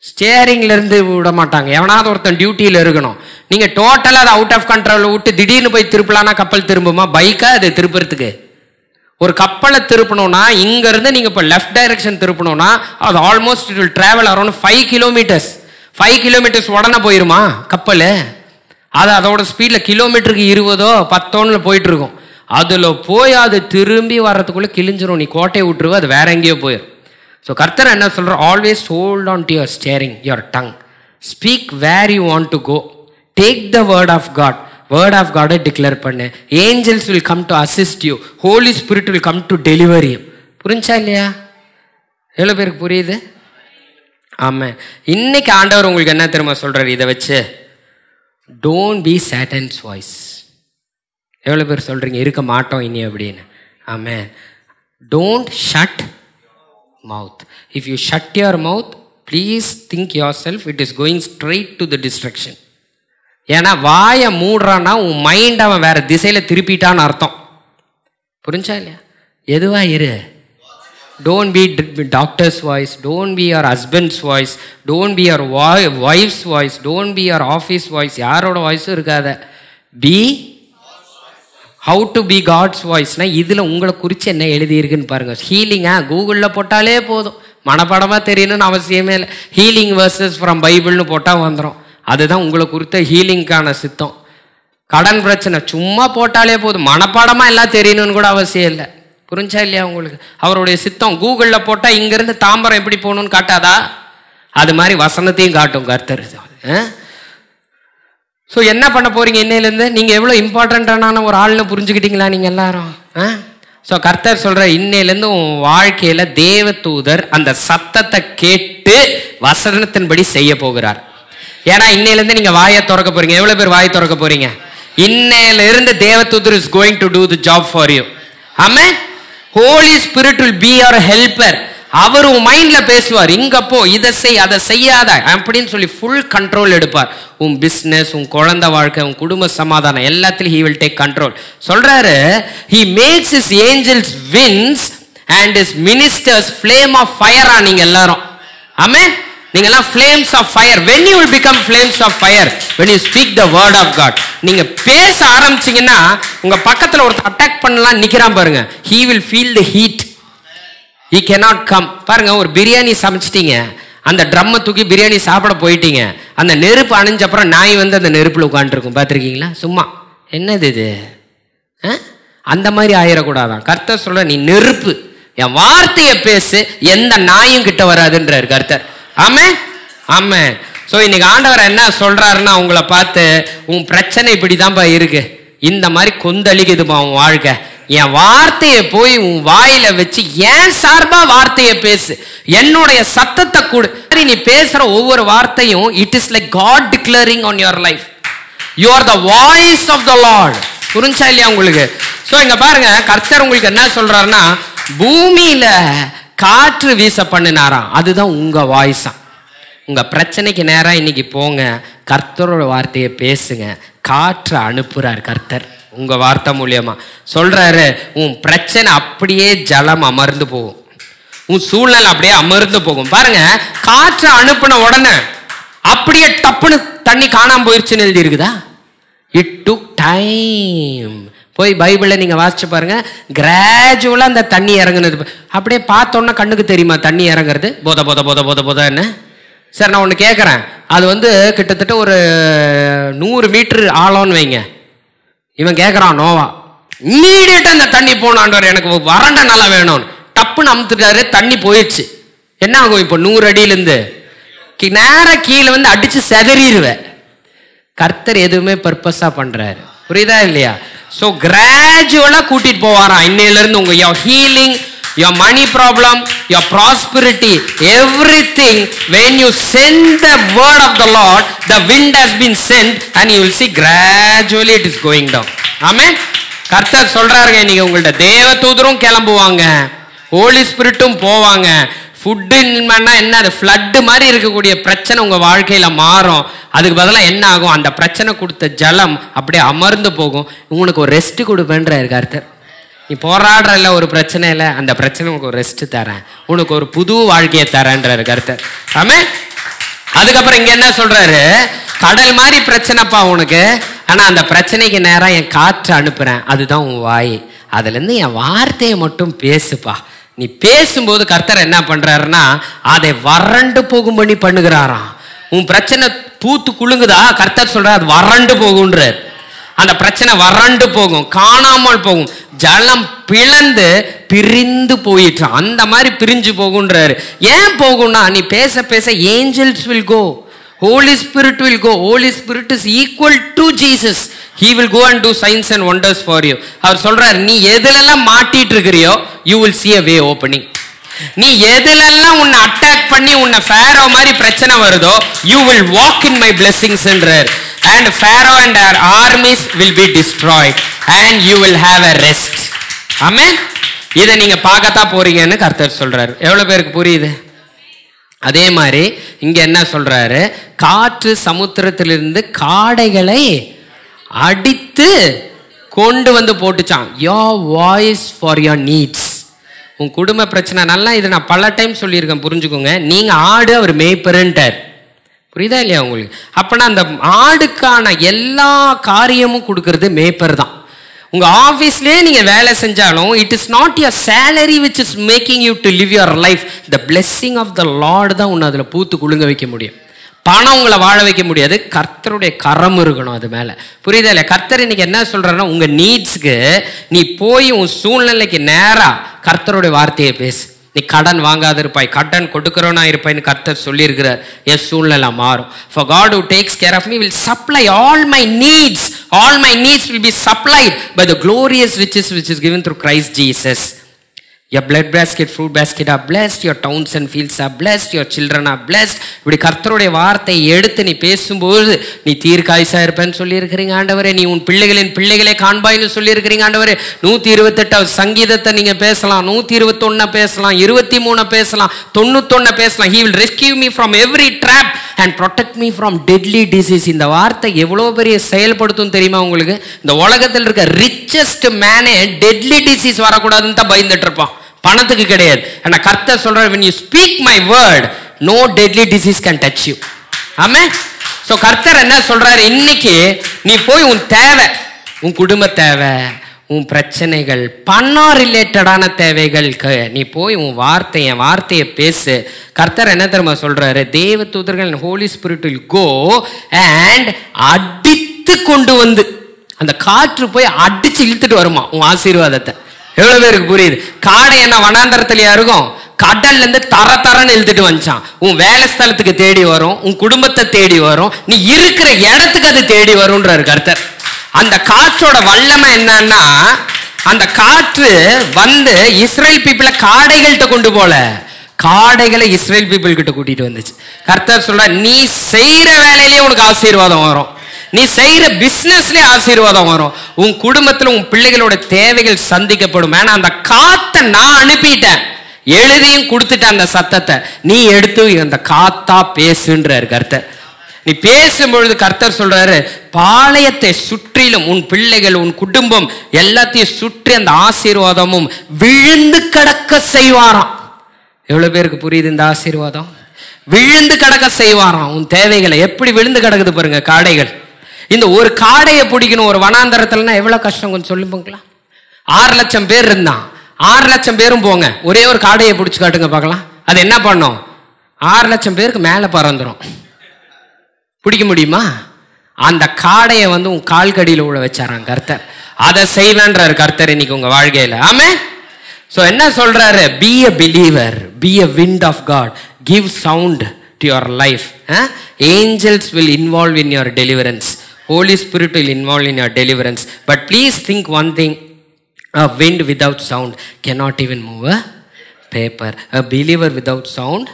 S1: ஸ்டியரிங்ல இருந்து விட மாட்டாங்க. எவனாவது ஒருத்தன் டியூட்டியில் இருக்கணும். நீங்க டோட்டலா அதை அவுட் ஆஃப் கண்ட்ரோல் விட்டு திடீர்னு போய் திருப்பலான்னா கப்பல் திரும்புமா? பைக்கா அது திருப்புறதுக்கு? ஒரு கப்பலை திருப்பணும்னா இங்க இருந்து நீங்க இப்போ லெஃப்ட் டைரக்ஷன் திருப்பணும்னா அது almost it will travel around 5 kilometres. 5 kilometres உடனே போயிருமா கப்பல்? அது அதோட ஸ்பீட்ல கிலோமீட்டருக்கு 20 10 போயிட்டு இருக்கும். அதுல போய் அது திரும்பி வர்றதுக்குள்ள கிழிஞ்சிரும். நீ கோட்டையை விட்டுருவ, அது வேற எங்கேயோ போயிடும். ஸோ கர்த்தர் என்ன சொல்ற? Always hold on to your steering, your tongue. Speak where you want to go. Take the word of God. Word of காடை டிக்ளேர் பண்ணு. Angels will come to assist you. Holy spirit will come to deliver you. புரிஞ்சா இல்லையா? எவ்வளோ பேருக்கு புரியுது? ஆமாம். இன்னைக்கு ஆண்டவர் உங்களுக்கு என்ன தெரியுமா சொல்றாரு இதை வச்சு? Don't be Satan's voice. எவ்வளோ பேர் சொல்றீங்க இருக்க மாட்டோம் இனி அப்படின்னு? ஆமாம். Don't shut mouth. If you shut your mouth, please think yourself it is going straight to the destruction. ஏன்னா வாயை மூடுறான்னா உன் மைண்ட் அவன் வேற திசையில திருப்பிட்டான்னு அர்த்தம். புரிஞ்சா இல்லையா? எதுவா இரு. Don't be doctor's voice, don't be your husband's voice, don't be your wife's voice, don't be your office voice. யாரோட வாய்ஸும் இருக்காத. Be how to be God's வாய்ஸ்னா இதில் உங்களை குறித்து என்ன எழுதியிருக்குன்னு பாருங்க. ஹீலிங்கா கூகுளில் போட்டாலே போதும், மனப்பாடமாக தெரியணும்னு அவசியமே இல்லை. ஹீலிங் வேர்சஸ் ஃப்ரம் பைபிள்னு போட்டால் வந்துடும். அதுதான் உங்களை குறித்த ஹீலிங்கான சித்தம். கடன் பிரச்சனை சும்மா போட்டாலே போதும், மனப்பாடமாக எல்லாம் தெரியணும்னு கூட அவசியம் இல்லை. புரிஞ்சா இல்லையா உங்களுக்கு? அவருடைய சித்தம் கூகுளில் போட்டால் இங்கேருந்து தாம்பரம் எப்படி போகணும்னு காட்டாதா? அது மாதிரி வசனத்தையும் காட்டும் கர்த்தர். ஸோ என்ன பண்ண போறீங்க இன்னையிலேருந்து? நீங்கள் எவ்வளோ இம்பார்ட்டண்ட்டான ஒரு ஆள்னு புரிஞ்சுக்கிட்டீங்களா நீங்கள் எல்லாரும்? ஸோ கர்த்தர் சொல்ற இன்னையிலேருந்து உன் வாழ்க்கையில் தேவ தூதர் அந்த சத்தத்தை கேட்டு வசனத்தின்படி செய்ய போகிறார். ஏன்னா இன்னையிலேருந்து நீங்கள் வாயை திறக்க போறீங்க. எவ்வளோ பேர் வாயை திறக்க போறீங்க? இன்னையிலிருந்து தேவ தூதர் is going to do the job for you. Amen. Holy spirit will be your helper. அவர் உன் மைண்ட்ல பேசுவார். இங்க போ, இதை செய், அதை செய்யாத அப்படின்னு சொல்லி ஃபுல் கண்ட்ரோல் எடுப்பார். உன் பிஸ்னஸ், உன் குழந்தை வாழ்க்கை, உன் குடும்ப சமாதானம் எல்லாத்திலும் he will take control. சொல்றாரு, he makes his angels winds and his ministers flame of fire. நீங்க எல்லாரும் ஆமென். நீங்க எல்லாம் flames of fire. When you will become flames of fire? When you speak the word of God. நீங்க பேச ஆரம்பிச்சீங்கன்னா உங்க பக்கத்துல ஒருத்தர் அட்டாக் பண்ணலாம் நிக்கிறான் பாருங்க. He will feel the heat. He cannot come. பாருங்க, ஒரு பிரியாணி சமைச்சிட்டீங்க, அந்த ட்ரம்மை தூக்கி பிரியாணி சாப்பிட போயிட்டீங்க, அந்த நெருப்பு அணைஞ்ச அப்புறம் நாய் வந்து அந்த நெருப்பில் உட்காந்துருக்கும். பார்த்துருக்கீங்களா? சும்மா என்னது இது? அந்த மாதிரி ஆயிடக்கூடாதான். கர்த்தர் சொல்ற, நீ நெருப்பு, என் வார்த்தையை பேசு, எந்த நாயும் கிட்ட வராதுன்றார் கர்த்தர். ஆமென் ஆமென். ஸோ இன்னைக்கு ஆண்டவர் என்ன சொல்றாருன்னா, உங்களை பார்த்து உன் பிரச்சனை இப்படிதான்ப்பா இருக்கு, இந்த மாதிரி கொந்தளிக்குதுப்பா உன் வாழ்க்கை, என் வார்த்தையை போய் உன் வாயில வச்சு ஏன் சார்பா வார்த்தையை பேசு, என்னுடைய சத்தத்தை கொடு. நீ பேசுற ஒவ்வொரு வார்த்தையும் it is like God declaring on your life. You are the voice of the lord. புரிஞ்சா இல்லையா உங்களுக்கு? ஸோ இங்க பாருங்க, கர்த்தர் உங்களுக்கு என்ன சொல்றாருன்னா, பூமியில காற்று வீச பண்ணினாராம், அதுதான் உங்க வாய்ஸா. உங்க பிரச்சனைக்கு நேரா இன்னைக்கு போங்க, கர்த்தரோட வார்த்தையை பேசுங்க. காற்று அனுப்புறார் கர்த்தர் உங்க வார்த்தை மூலியமா. சொல்றாரு, உன் பிரச்சனை அப்படியே ஜலம் அமர்ந்து போகும், உன் சூழ்நிலை அப்படியே அமர்ந்து போகும். பாருங்க, காற்று அனுப்பின உடனே அப்படியே டப்புன்னு தண்ணி காணாம போயிருச்சுன்னு எழுதி இருக்குதா? It took time. போய் பைபிள நீங்க வாசிச்சு பாருங்க, கிராஜுவலா அந்த தண்ணி இறங்குனது அப்படியே பார்த்தோன்னா கண்ணுக்கு தெரியுமா தண்ணி இறங்குறது? போத போத போத போத போதன்னு. சரி, நான் ஒன்று கேட்குறேன், அது வந்து கிட்டத்தட்ட ஒரு 100 மீட்டர் ஆழம்னு வைங்க. இவன் கேட்குறான் நோவா, இம்மீடியட்டா அந்த தண்ணி போனாண்டவர், எனக்கு வறண்ட நல்லா வேணும். டப்புன்னு அமுத்துட்டாரு, தண்ணி போயிடுச்சு. என்ன ஆகும் இப்போ? 100 அடியிலேருந்து நேர கீழே வந்து அடிச்சு செதறிடுவேன். கர்த்தர் எதுவுமே பர்பஸா பண்றாரு. புரியுதா இல்லையா? ஸோ கிராஜுவலா கூட்டிட்டு போவாராம் இன்னையிலிருந்து. உங்க your healing, your money problem, your prosperity, everything, when you send the word of the Lord, the wind has been sent and you will see gradually it is going down. Amen. கர்த்தர் சொல்றாருங்க, நீங்க உங்கள்ட்ட தேவ தூதரும் கிளம்புவாங்க, ஹோலி ஸ்பிரிட்டும் போவாங்க. ஃபுட்டு என்ன, அது ஃப்ளட் மாதிரி இருக்கக்கூடிய பிரச்சனை உங்க வாழ்க்கையில மாறும். அதுக்கு பதிலாக என்ன ஆகும்? அந்த பிரச்சனை கொடுத்த ஜலம் அப்படியே அமர்ந்து போகும். உங்களுக்கு ஒரு ரெஸ்ட் கொடுப்பேன்றாரு கர்த்தர். நீ போராடுற இல்லை ஒரு பிரச்சனை இல்லை, அந்த பிரச்சனை உனக்கு ஒரு ரெஸ்ட் தரேன், உனக்கு ஒரு புது வாழ்க்கையை தரேன்றாரு கர்த்தர். ஆமென். அதுக்கப்புறம் இங்க என்ன சொல்றாரு, கடல் மாதிரி பிரச்சனைப்பா உனக்கு, ஆனா அந்த பிரச்சனைக்கு நேரம் என் காற்று அனுப்புறேன், அதுதான் உன் வாய், அதுல இருந்து என் வார்த்தையை மட்டும் பேசுப்பா. நீ பேசும்போது கர்த்தர் என்ன பண்றாருன்னா அதை வறண்டு போகும்படி பண்ணுகிறாராம். உன் பிரச்சனை பூத்து குலுங்குதா, கர்த்தர் சொல்ற அது வறண்டு போகுன்றார். அந்த பிரச்சனை வறண்டு போகும், காணாமல் போகும், ஜலம் பிளந்து பிரிந்து போயிட்டான், அந்த மாதிரி பிரிஞ்சு போகுன்றாரு. ஏன் போகும்னா நீ பேச பேச angels will go, Holy Spirit will go. Holy Spirit is equal to Jesus. He will go and do signs and wonders for you. அவர் சொல்றார், நீ எதுலெல்லாம் மாட்டிட்டு இருக்கிறியோ you will see a way opening. நீ எதுலெல்லாம் உன்னை அட்டாக் பண்ணி உன்னை ஃபேரோ மாதிரி பிரச்சனை வருதோ you will walk in my blessings என்றார். And Pharaoh and our armies will be destroyed and you will have a rest. ஆமென். இதை நீங்க பார்க்கத்தான் போறீங்கன்னு கர்த்தர் சொல்றாரு. எவ்வளவு பேருக்கு புரியுது? அதே மாதிரி இங்க என்ன சொல்றாரு, காற்று சமுத்திரத்திலிருந்து காடைகளை அடித்து கொண்டு வந்து போட்டுச்சான். your voice for your needs. உன் குடும்ப பிரச்சனை, நல்லா இது நான் பல டைம் சொல்லியிருக்கேன், புரிஞ்சுக்கோங்க. நீங்க ஆடு, அவர் மேய்ப்பருன்ட்டார். புரியுதா இல்லையா உங்களுக்கு? அப்பனா அந்த ஆடுக்கான எல்லா காரியமும் கொடுக்கறது மேய்ப்பர் தான். உங்க ஆபீஸ்லயே நீங்க வேலை செஞ்சாலும் it is not your salary which is making you to live your life. The blessing of the lord தான் உன்னை அதுல பூத்து குலுங்க வைக்க முடியும். பணம் உங்களை வாழ வைக்க முடியாது, கர்த்தருடைய கரம் இருக்கணும் அது மேல. புரியுதா இல்லையா? கர்த்தர் இன்னைக்கு என்ன சொல்றாருன்னா, உங்க நீட்ஸ்க்கு நீ போய் உன் சூழ்நிலைக்கு நேரா கர்த்தருடைய வார்த்தையை பேசு. நீ கடன் வாங்காத இருப்பாய், கடன் கொடுக்கிறவனா இருப்பாய்னு கர்த்தர் சொல்லி இருக்கிறார். என் சூழ்நிலை மாறும். For God who takes care of me will supply all my needs. All my needs will be supplied by the glorious riches which is given through Christ Jesus. Your blood basket, fruit basket are blessed. Your towns and fields are blessed. Your children are blessed. இப்படி கர்த்தருடைய வார்த்தையை எடுத்து நீ பேசும்போது நீ தீர்க்காயுசா இருப்பேன்னு சொல்லி இருக்கிறீங்க ஆண்டவரே. நீ உன் பிள்ளைகளின் பிள்ளைகளே காண்பாய்னு சொல்லி இருக்கிறீங்க ஆண்டவரே. 128 சங்கீதத்தை நீங்க பேசலாம், 121 பேசலாம், 23 பேசலாம், 91 பேசலாம். He will rescue me from every trap and protect me from deadly disease. இந்த வார்த்தை எவ்வளவு பெரிய செயல்படுத்தும் தெரியுமா உங்களுக்கு? இந்த உலகத்தில் இருக்க ரிச்சஸ்ட் மேனே டெட்லி டிசீஸ் வரக்கூடாதுன்னு தான் பயந்துட்டு இருப்பான், பணத்துக்கு கிடையாது. ஆனா கர்த்தர் சொல்றார், when you speak my word no deadly disease can touch you. Amen. So கர்த்தர் என்ன சொல்றாரு, இன்னைக்கு நீ போய் உன் தேவை, உன் குடும்ப தேவை, உன் பிரச்சனைகள், பணம் ரிலேட்டடான தேவைகளுக்கு நீ போய் உன் வார்த்தையை பேசு. கர்த்தர் என்ன தெரியுமா சொல்றாரு, தேவ தூதர்கள் holy spirit will go and அடித்து கொண்டு வந்து, அந்த காற்று போய் அடிச்சு இழுத்துட்டு வருமா உன் ஆசீர்வாதத்தை. எவ்வளவு பேருக்கு புரியுது? காடை என்ன வனாந்தரத்திலயா இருக்கும்? கடல்ல இருந்து தரன்னு இழுத்துட்டு வந்துச்சான். உன் வேலை ஸ்தலத்துக்கு தேடி வரும், உன் குடும்பத்தை தேடி வரும், நீ இருக்கிற இடத்துக்கு அது தேடி வரும்ன்றாரு கர்த்தர். அந்த காற்றோட வல்லமை என்னன்னா, அந்த காற்று வந்து இஸ்ரேல் பீப்புளை காடைகள்கிட்ட கொண்டு போல, காடைகளை இஸ்ரேல் பீப்புள் கிட்ட கூட்டிட்டு வந்துச்சு. கர்த்தர் சொல்ற, நீ செய்யற வேலையிலேயே உனக்கு ஆசீர்வாதம் வரும், நீ செய்யற பிசினஸ்லயே ஆசீர்வாதம் வரும், உன் குடும்பத்துல உன் பிள்ளைகளோட தேவைகள் சந்திக்கப்படும். ஏன்னா அந்த காத்தை நான் அனுப்பிட்டேன், எழுதியும் கொடுத்துட்டேன். அந்த சத்தத்தை நீ எடுத்து அந்த காத்தா பேசுன்றாரு கர்த்தர். நீ பேசும்பொழுது கர்த்தர் சொல்றாரு, பாளையத்தை சுற்றிலும் உன் பிள்ளைகள், உன் குடும்பம் எல்லாத்தையும் சுற்றி அந்த ஆசீர்வாதமும் விழுந்து கடக்க செய்வாராம். எவ்வளவு பேருக்கு புரியுது இந்த ஆசீர்வாதம்? விழுந்து கடக்க செய்வாராம். உன் தேவைகளை எப்படி விழுந்து கிடக்குது பாருங்க காடைகள். இந்த ஒரு காடையை பிடிக்கணும் ஒரு வனாந்தரத்துலன்னா எவ்வளவு கஷ்டம் கொஞ்சம் சொல்லுங்களா? 6 லட்சம் பேர் இருந்தான், 6 லட்சம் பேரும் போங்க, ஒரே ஒரு காடையை பிடிச்சு காட்டுங்க பார்க்கலாம். அது என்ன பண்ணும்? 6 லட்சம் பேருக்கு மேல பறந்துடும். பிடிக்க முடியுமா? அந்த காடையை வந்து உன் கால் கடியில உள்ள வச்சாரான் கர்த்தர். அதை செய்வேன்றாரு கர்த்தர் இன்னைக்கு உங்க வாழ்க்கையில. ஆமென். சோ என்ன சொல்றாரு? be a believer, be a wind of God, give sound to your life. Angels will involve in your deliverance, Holy Spirit will involve in your deliverance. But please think one thing, a wind without sound cannot even move a paper. A believer without sound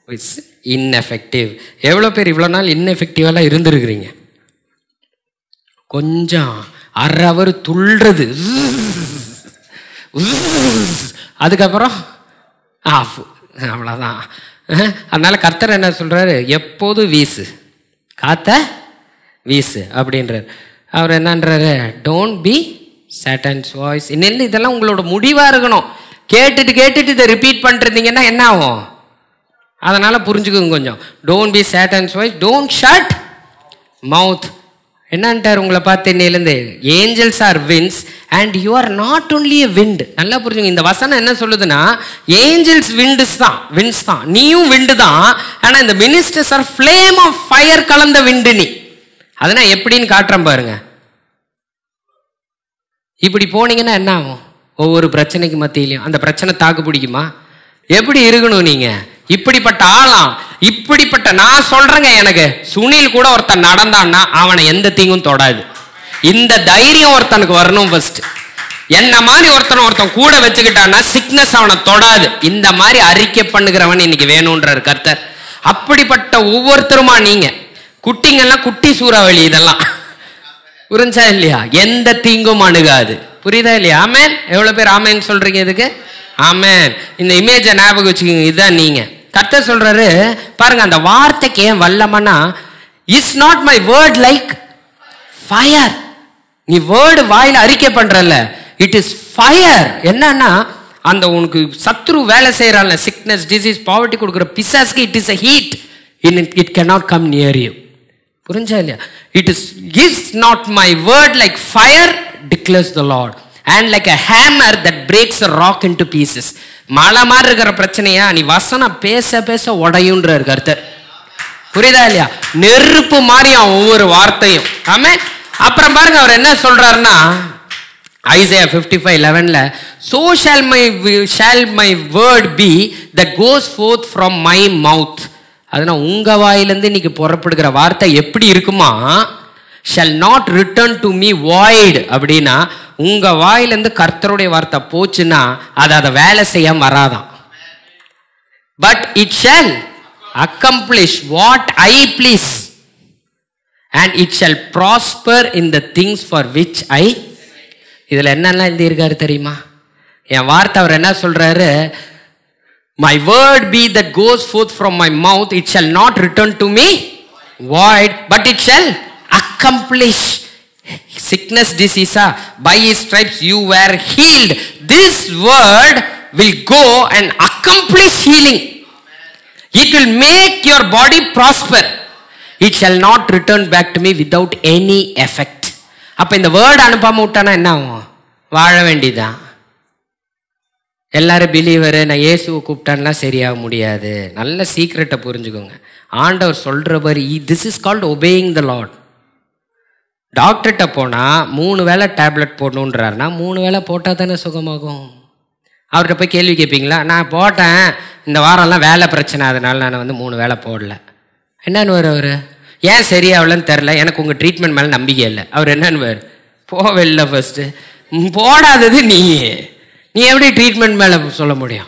S1: is ineffective. எவ்வளவு பேர் இவ்வளவு நாள் ineffective-ஆ இருந்திருக்கிறீங்க? கொஞ்சம் அரை அவர் துள்றது, அதுக்கப்புறம் ஆஃப், அவ்வளோதான். அதனால கர்த்தர் என்ன சொல்றாரு, எப்போது வீசு, காத்த வீசு அப்படின்றார். அவர் என்னன்றாரு, டோன்ட் பி சாட்டன்ஸ் வாய்ஸ். இன்னும் இதெல்லாம் உங்களோட முடிவா இருக்கணும். கேட்டுட்டு இதை ரிப்பீட் பண்ணிருந்தீங்கன்னா என்ன ஆகும்? அதனால புரிஞ்சுக்குங்க கொஞ்சம். Don't be Satan's voice, don't shut mouth. என்னன்ட்டார் உங்களை பார்த்து இன்னையிலேருந்து? Angels are winds and you are not only a wind. நல்லா புரிஞ்சுங்க. இந்த வசனம் என்ன சொல்லுதுன்னா, ஏஞ்சல்ஸ் விண்ட்ஸ் தான், நீயும் விண்டு தான். ஆனால் இந்த ministers are flame of fire கலந்த விண்டு. நீ அதனால் எப்படின்னு காட்டுறேன் பாருங்க. இப்படி போனீங்கன்னா என்ன ஆகும்? ஒவ்வொரு பிரச்சனைக்கு மத்தியிலையும் அந்த பிரச்சனை தாக்கு பிடிக்குமா? எப்படி இருக்கணும் நீங்க? இப்படிப்பட்ட ஆளாம், இப்படிப்பட்ட நான் சொல்றேங்க. எனக்கு சுனில் கூட ஒருத்தன் நடந்தான்னா அவனை எந்த தீங்கும் தொடாது. இந்த தைரியம் ஒருத்தனுக்கு வரணும் ஃபர்ஸ்ட். என்ன மாதிரி ஒருத்தன் கூட வச்சுக்கிட்டான்னா சிக்னஸ் அவனை தொடாது. இந்த மாதிரி அறிக்கை பண்ணுகிறவன் இன்னைக்கு வேணும்ன்றார் கர்த்தர். அப்படிப்பட்ட ஒவ்வொருத்தருமா நீங்க குட்டிங்கெல்லாம், குட்டி சூறாவளி இதெல்லாம் புரிஞ்சா இல்லையா? எந்த தீங்கும் அணுகாது. புரியுதா இல்லையா? ஆமேன். எவ்வளவு பேர் ஆமேன் சொல்றீங்க இதுக்கு? ஆமேன். இந்த இமேஜை ஞாபகம் வச்சுக்கோங்க. இதுதான் நீங்க. கர்த்தர் சொல்றாரு பாருங்க, அந்த வார்த்தைக்கு ஏன் வல்லமனா, is not my word like fire. நீ வேர்டு வாயில அறிக்கை பண்றல, இட் இஸ் ஃபயர். என்னன்னா அந்த உனக்கு சத்ரு வேலை செய்யறான்ல, சிக்னஸ், டிசீஸ், பாவர்ட்டி கொடுக்குற பிசாஸ்க்கு it is a heat, it cannot come near you. புரிஞ்சா இல்லையா? is not my word like fire declares the Lord, and like a hammer that breaks a rock into pieces. மலை மாதிரி இருக்கிற பிரச்சனையா நீ வசனம் பேச பேச உடையுன்றார் கர்த்தர். புரியுதா இல்லையா? நெருப்பு மாதிரி ஒவ்வொரு வார்த்தையும். ஆமென். அப்புறம் பாருங்க அவர் என்ன சொல்றாருன்னா, Isaiah 55:11ல so shall my word be that goes forth from my mouth. அதனால உங்க வாயிலிருந்து இன்னைக்கு புறப்படுகிற வார்த்தை எப்படி இருக்குமா? shall not return to me void. அப்படின்னா உங்க வாயிலிருந்து கர்த்தருடைய வார்த்தை போச்சுன்னா அது அதை வேலை செய்ய வராதான். but it shall accomplish what I please and it shall prosper in the things for which I. இதுல என்னெல்லாம் எழுதியிருக்காரு தெரியுமா? என் வார்த்தை அவர் என்ன சொல்றாரு? My word be that goes forth from my mouth, it shall not return to me void, but it shall accomplish. Sickness, disease, by his stripes you were healed. This word will go and accomplish healing. It will make your body prosper. It shall not return back to me without any effect. அப்ப இந்த வேர்டு அனுப்பாம விட்டானா என்ன ஆகும்? வாழ வேண்டியதான். எல்லாரும் பிலீவர், நான் இயேசுவை கூப்பிட்டான்லாம் சரியாக முடியாது. நல்ல சீக்ரெட்டை புரிஞ்சுக்கோங்க. ஆண்டவர் சொல்கிறவர், this is called obeying the Lord. டாக்டர்கிட்ட போனால் 3 வேளை டேப்லெட் போடணுன்றாருனா 3 வேளை போட்டால் தானே சுகமாகும். அவர்கிட்ட போய் கேள்வி கேட்பீங்களா? நான் போட்டேன், இந்த வாரம்லாம் வேலை பிரச்சனை, அதனால நான் வந்து 3 வேளை போடல. என்னன்னு அவர் ஏன் சரியாகலன்னு தெரில, எனக்கு உங்கள் ட்ரீட்மெண்ட் மேலே நம்பிக்கை இல்லை. அவர் என்னன்னு போவில்லை ஃபஸ்ட்டு போடாதது நீ எப்படி ட்ரீட்மெண்ட் மேலே சொல்ல முடியும்?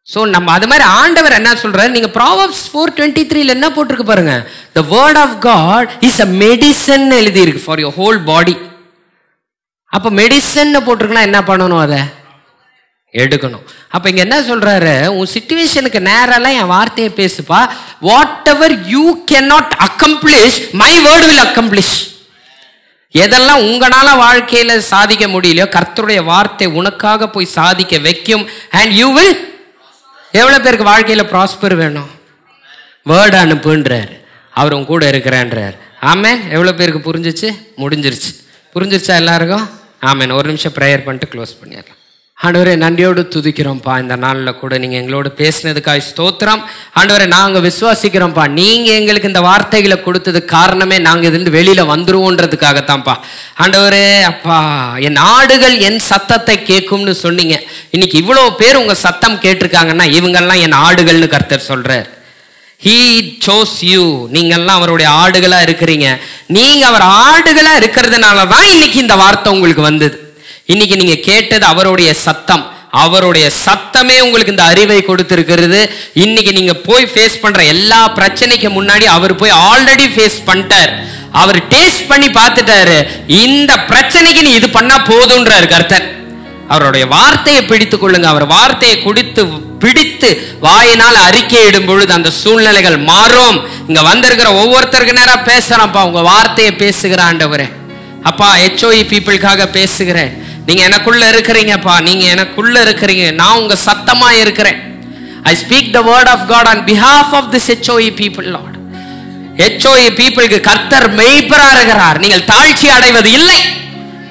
S1: ஸோ நம்ம அது மாதிரி ஆண்டவர் என்ன சொல்றாரு? நீங்க Proverbs 4:23 என்ன போட்டிருக்கு பாருங்க, the word of God is a medicine எழுதியிருக்கு for your whole body. அப்போ மெடிசன் போட்டிருக்குன்னா என்ன பண்ணணும்? அதை எடுக்கணும். அப்போ இங்கே என்ன சொல்றாரு? உன் சிச்சுவேஷனுக்கு நேரெல்லாம் என் வார்த்தையை பேசுப்பா. Whatever you cannot accomplish my word will accomplish. எதெல்லாம் உங்களால வாழ்க்கையில சாதிக்க முடியலையோ கர்த்தருடைய வார்த்தை உனக்காக போய் சாதிக்க வைக்கும். And you will. எவ்வளவு பேருக்கு வாழ்க்கையில ப்ராஸ்பர் வேணும்? வேர்டு அனுப்புன்றார், அவர் உங்க கூட இருக்கிறேன்றார். ஆமேன். எவ்வளவு பேருக்கு புரிஞ்சிச்சு? முடிஞ்சிருச்சு. புரிஞ்சிருச்சா எல்லாருக்கும்? ஆமேன். ஒரு நிமிஷம் ப்ரேயர் பண்ணிட்டு க்ளோஸ் பண்ணிடலாம். ஆண்டவரே, நன்றியோடு துதிக்கிறோம்ப்பா. இந்த நாளில் கூட நீங்கள் எங்களோட பேசினதுக்காக ஸ்தோத்திரம். ஆண்டவரே, நாங்கள் விசுவாசிக்கிறோம்ப்பா, நீங்கள் எங்களுக்கு இந்த வார்த்தைகளை கொடுத்தது காரணமே நாங்கள் இதுலேருந்து வெளியில் வந்துருவோன்றதுக்காகத்தான்ப்பா. ஆண்டவரே அப்பா, என் ஆடுகள் என் சத்தத்தை கேட்கும்னு சொன்னீங்க. இன்னைக்கு இவ்வளோ பேர் உங்கள் சத்தம் கேட்டிருக்காங்கன்னா இவங்கெல்லாம் என் ஆடுகள்னு கர்த்தர் சொல்கிறார். He chose you. நீங்கள்லாம் அவருடைய ஆடுகளாக இருக்கிறீங்க. நீங்கள் அவர் ஆடுகளாக இருக்கிறதுனால தான் இன்னைக்கு இந்த வார்த்தை உங்களுக்கு வந்தது. இன்னைக்கு நீங்க கேட்டது அவருடைய சத்தம். அவருடைய சத்தமே உங்களுக்கு இந்த அறிவை கொடுத்திருக்கிறது. இன்னைக்கு நீங்க போய் ஃபேஸ் பண்ற எல்லா பிரச்சனைக்கு முன்னாடி அவர் போய் ஆல்ரெடி ஃபேஸ் பண்ணிட்டார். அவர் டேஸ்ட் பண்ணி பார்த்துட்டாரு. இந்த பிரச்சனைக்கு நீ இது பண்ணா போதுன்றார் கர்த்தர். அவருடைய வார்த்தையை பிடித்து கொள்ளுங்க. அவர் வார்த்தையை பிடித்து வாயினால் அறிக்கையிடும் பொழுது அந்த சூழ்நிலைகள் மாறும். இங்க வந்திருக்கிற ஒவ்வொருத்தருக்கு நேரம் பேசுறேன்ப்பா, உங்க வார்த்தையை பேசுகிற ஆண்டவரே அப்பா, HOE பீப்புளுக்காக பேசுகிறேன். நீங்க எனக்குள்ள இருக்கிறீங்கப்பா, நீங்க எனக்குள்ள இருக்கிறீங்க. நான் உங்க சத்தமா இருக்கிறேன். I speak the word of God on behalf of this HOE people, Lord. HOE peopleக்கு கர்த்தர் மேய்ப்பரா இருக்கிறார். நீங்கள் தாழ்ச்சி அடைவது இல்லை.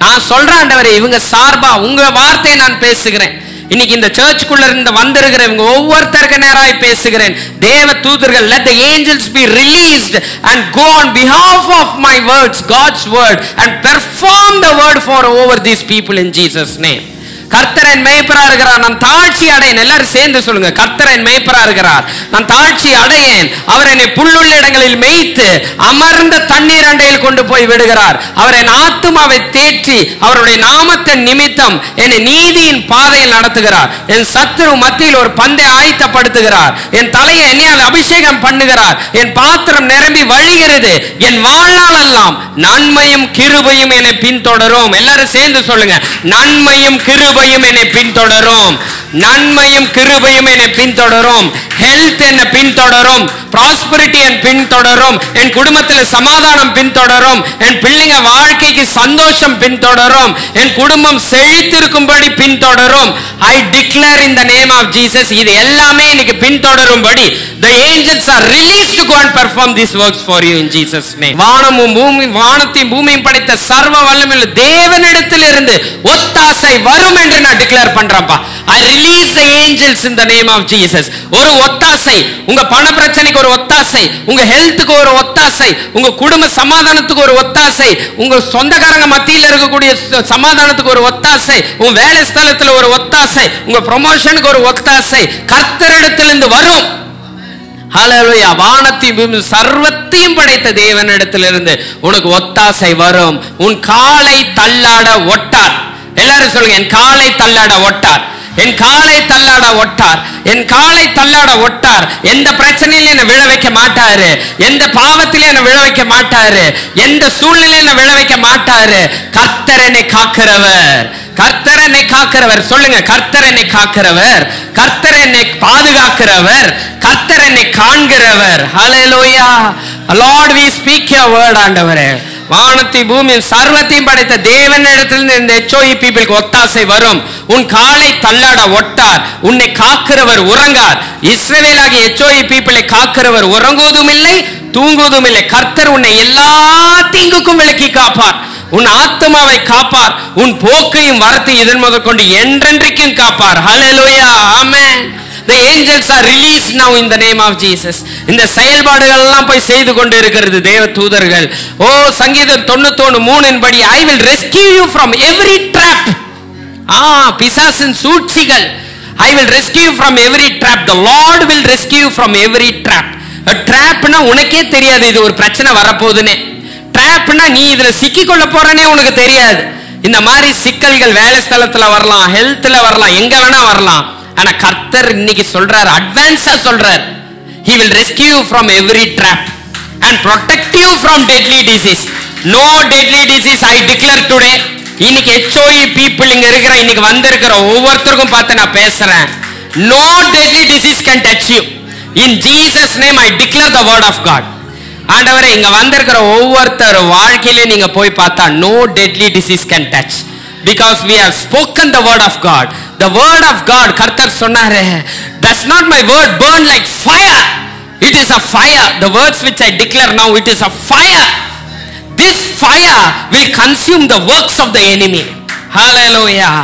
S1: நான் சொல்றேன் ஆண்டவரே, இவங்க சார்பா உங்க வார்த்தையை நான் பேசுகிறேன். இன்னைக்கு இந்த சர்ச்சுக்குள்ள இருந்து வந்திருக்கிறவங்க ஒவ்வொருத்தருக்கு நேராய் பேசுகிறேன். தேவ தூதர்கள், let the angels be released and go on behalf of my words, God's word, and perform the word for over these people in Jesus name. கர்த்தர் என் மேய்ப்பரா இருக்கிறார், நான் தாழ்ச்சி அடையேன். எல்லாரும் சேர்ந்து சொல்லுங்க, கர்த்தர் என் மேய்ப்பரா இருக்கிறார், நான் தாழ்ச்சி அடையேன். அவர் என்னை புல்லுள்ள இடங்களில் மேய்த்து அமர்ந்த தண்ணீர் அண்டையில் கொண்டு போய் விடுகிறார். அவர் என் ஆத்துமாவை தேற்றி அவருடைய நாமத்தின் நிமித்தம் என்னை நீதியின் பாதையில் நடத்துகிறார். என் சத்துரு மத்தியில் ஒரு பந்தை ஆயத்தப்படுத்துகிறார். என் தலையை எண்ணெயால் அபிஷேகம் பண்ணுகிறார். என் பாத்திரம் நிரம்பி வழிகிறது. என் வாழ்நாள் எல்லாம் நன்மையும் கிருபையும் என்னை பின்தொடரும். எல்லாரும் சேர்ந்து சொல்லுங்க, நன்மையும் கிருபையும் என்னை பின்தொடரும். நன்மையும் கிருபையும் என்னை பின்தொடரும். ஹெல்த் என்னை பின்தொடரும். ப்ராஸ்பரிட்டி என் பின்தொடரும். என் குடும்பத்தில் சமாதானம் பின்தொடரும். என் பிள்ளைங்க வாழ்க்கைக்கு சந்தோஷம் பின்தொடரும். என் குடும்பம் செழித்திருக்கும்படி பின்தொடரும். I declare in the name of Jesus, இது எல்லாமே இன்னைக்கு பின்தொடரும்படி the angels are released to go and perform these works for you in Jesus name. வானமும் பூமி, வானத்தையும் பூமியும் படைத்த சர்வ வல்லமையுள்ள தேவனிடத்தில் இருந்து ஒத்தாசை வரும் என்று நான் declare பண்றேன்ப்பா. I release the angels in the name of Jesus. ஒரு ஒத்தாசை, உங்க பண பிரச்சனைக்கு ஒரு ஒத்தாசை, உங்க ஹெல்த்துக்கு ஒரு ஒத்தாசை, உங்க குடும்ப சமாதானத்துக்கு ஒரு ஒத்தாசை, உங்க சொந்தக்காரங்க மத்தியில் இருக்கக்கூடிய சமாதானத்துக்கு ஒரு ஒத்தாசை, உங்க வேலை ஸ்தலத்தில் ஒரு ஒத்தாசை, உங்க ப்ரமோஷனுக்கு ஒரு ஒத்தாசை கர்த்தரிடத்திலிருந்து வரும். ஹல்லேலூயா. வானத்தையும் சர்வத்தையும் படைத்த தேவனிடத்திலிருந்து உனக்கு ஒத்தாசை வரும். உன் காலை தள்ளாட ஒட்டார். எல்லாரும் சொல்லுங்க, என் காலை தள்ளாட ஒட்டார், என் காலை தள்ளாட ஒட்டார், என் காலை தள்ளாட ஒட்டார். எந்த பிரச்சனையில என்ன விழ வைக்க மாட்டாரு, எந்த பாவத்தில என்ன விழ வைக்க மாட்டாரு, எந்த சூழ்நிலையில என்ன விழ வைக்க மாட்டாரு. கர்த்தர் என்னை காக்கிறவர், கர்த்தர் என்னை காக்கிறவர். சொல்லுங்க, கர்த்தர் என்னை காக்கிறவர், கர்த்தர் என்னை பாதுகாக்கிறவர், கர்த்தர் என்னை காண்கிறவர். Hallelujah. Lord, we speak your word ஆண்டவரே. வானத்தையும் பூமியும் சர்வத்தையும் படைத்த தேவனிடத்திலிருந்து இந்த HOE பீப்பிளுக்கு ஒத்தாசை வரும். உன் காலை தள்ளாட ஒட்டார், உன்னை காக்கிறவர் உறங்கார். இஸ்ரவேலாகிய HOE பீப்பிளை காக்கிறவர் உறங்குவதும் இல்லை தூங்குவதும் இல்லை. கர்த்தர் உன்னை எல்லா தீங்குக்கும் விலக்கி காப்பார். உன் ஆத்மாவை காப்பார். உன் போக்கையும் வரத்தையும் இதன் முதல் கொண்டு என்றென்றைக்கும் காப்பார். ஹல்லேலூயா. ஆமென். The angels are released now in the name of Jesus. இந்த செயல்பாடுகள் எல்லாம் போய் செய்து கொண்டு இருக்கிறது தேவ தூதர்கள். ஓ, சங்கீதம் 91:3 படி, I will rescue you from every trap. பிசாசின் சூழ்ச்சிகள். I will rescue you from every trap. The Lord will rescue you from every trap. A trapனா உனக்கே தெரியாது இது ஒரு பிரச்சனை வரப்போகுதுன்னு. ட்ராப்னா நீ இதுல சிக்கிக்கொள்ள போறனே உனக்கு தெரியாது. இந்த மாதிரி சிக்கல்கள் வேலை ஸ்தலத்துல வரலாம், ஹெல்த்ல வரலாம், எங்க வேணா வரலாம். ஆனா கர்த்தர் இன்னைக்கு சொல்றார், அட்வான்ஸா சொல்றார், he will rescue you from every trap and protect you from deadly disease. No deadly disease I declare today. இன்னைக்கு HOE people இங்க இருக்கிற, இன்னைக்கு வந்திருக்கிற ஒவ்வொருத்தருக்கும் பார்த்து நான் பேசுறேன். No deadly disease can touch you. In Jesus name I declare the word of God. ஆண்டவரே, இங்க வந்திருக்கிற ஒவ்வொருத்தர் வாழ்க்கையில நீங்க போய் பார்த்தா no deadly disease can touch, because we have spoken the word of God. The word of God, கர்த்தர் சொன்னாரே, does not my word burn like fire? It is a fire. The words which I declare now, it is a fire. This fire will consume the works of the enemy. Hallelujah.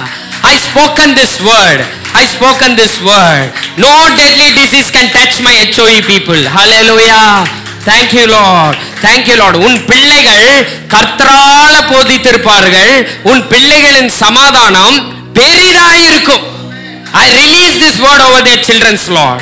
S1: I spoken this word. I spoken this word. No deadly disease can touch my HOE people. Hallelujah. Thank you Lord. Thank you Lord. உன் பிள்ளைகள் கர்த்தரால போதித்திருப்பார்கள். உன் பிள்ளைகளின் சமாதானம் பெரிதாயிருக்கும். I release this word over their children's Lord.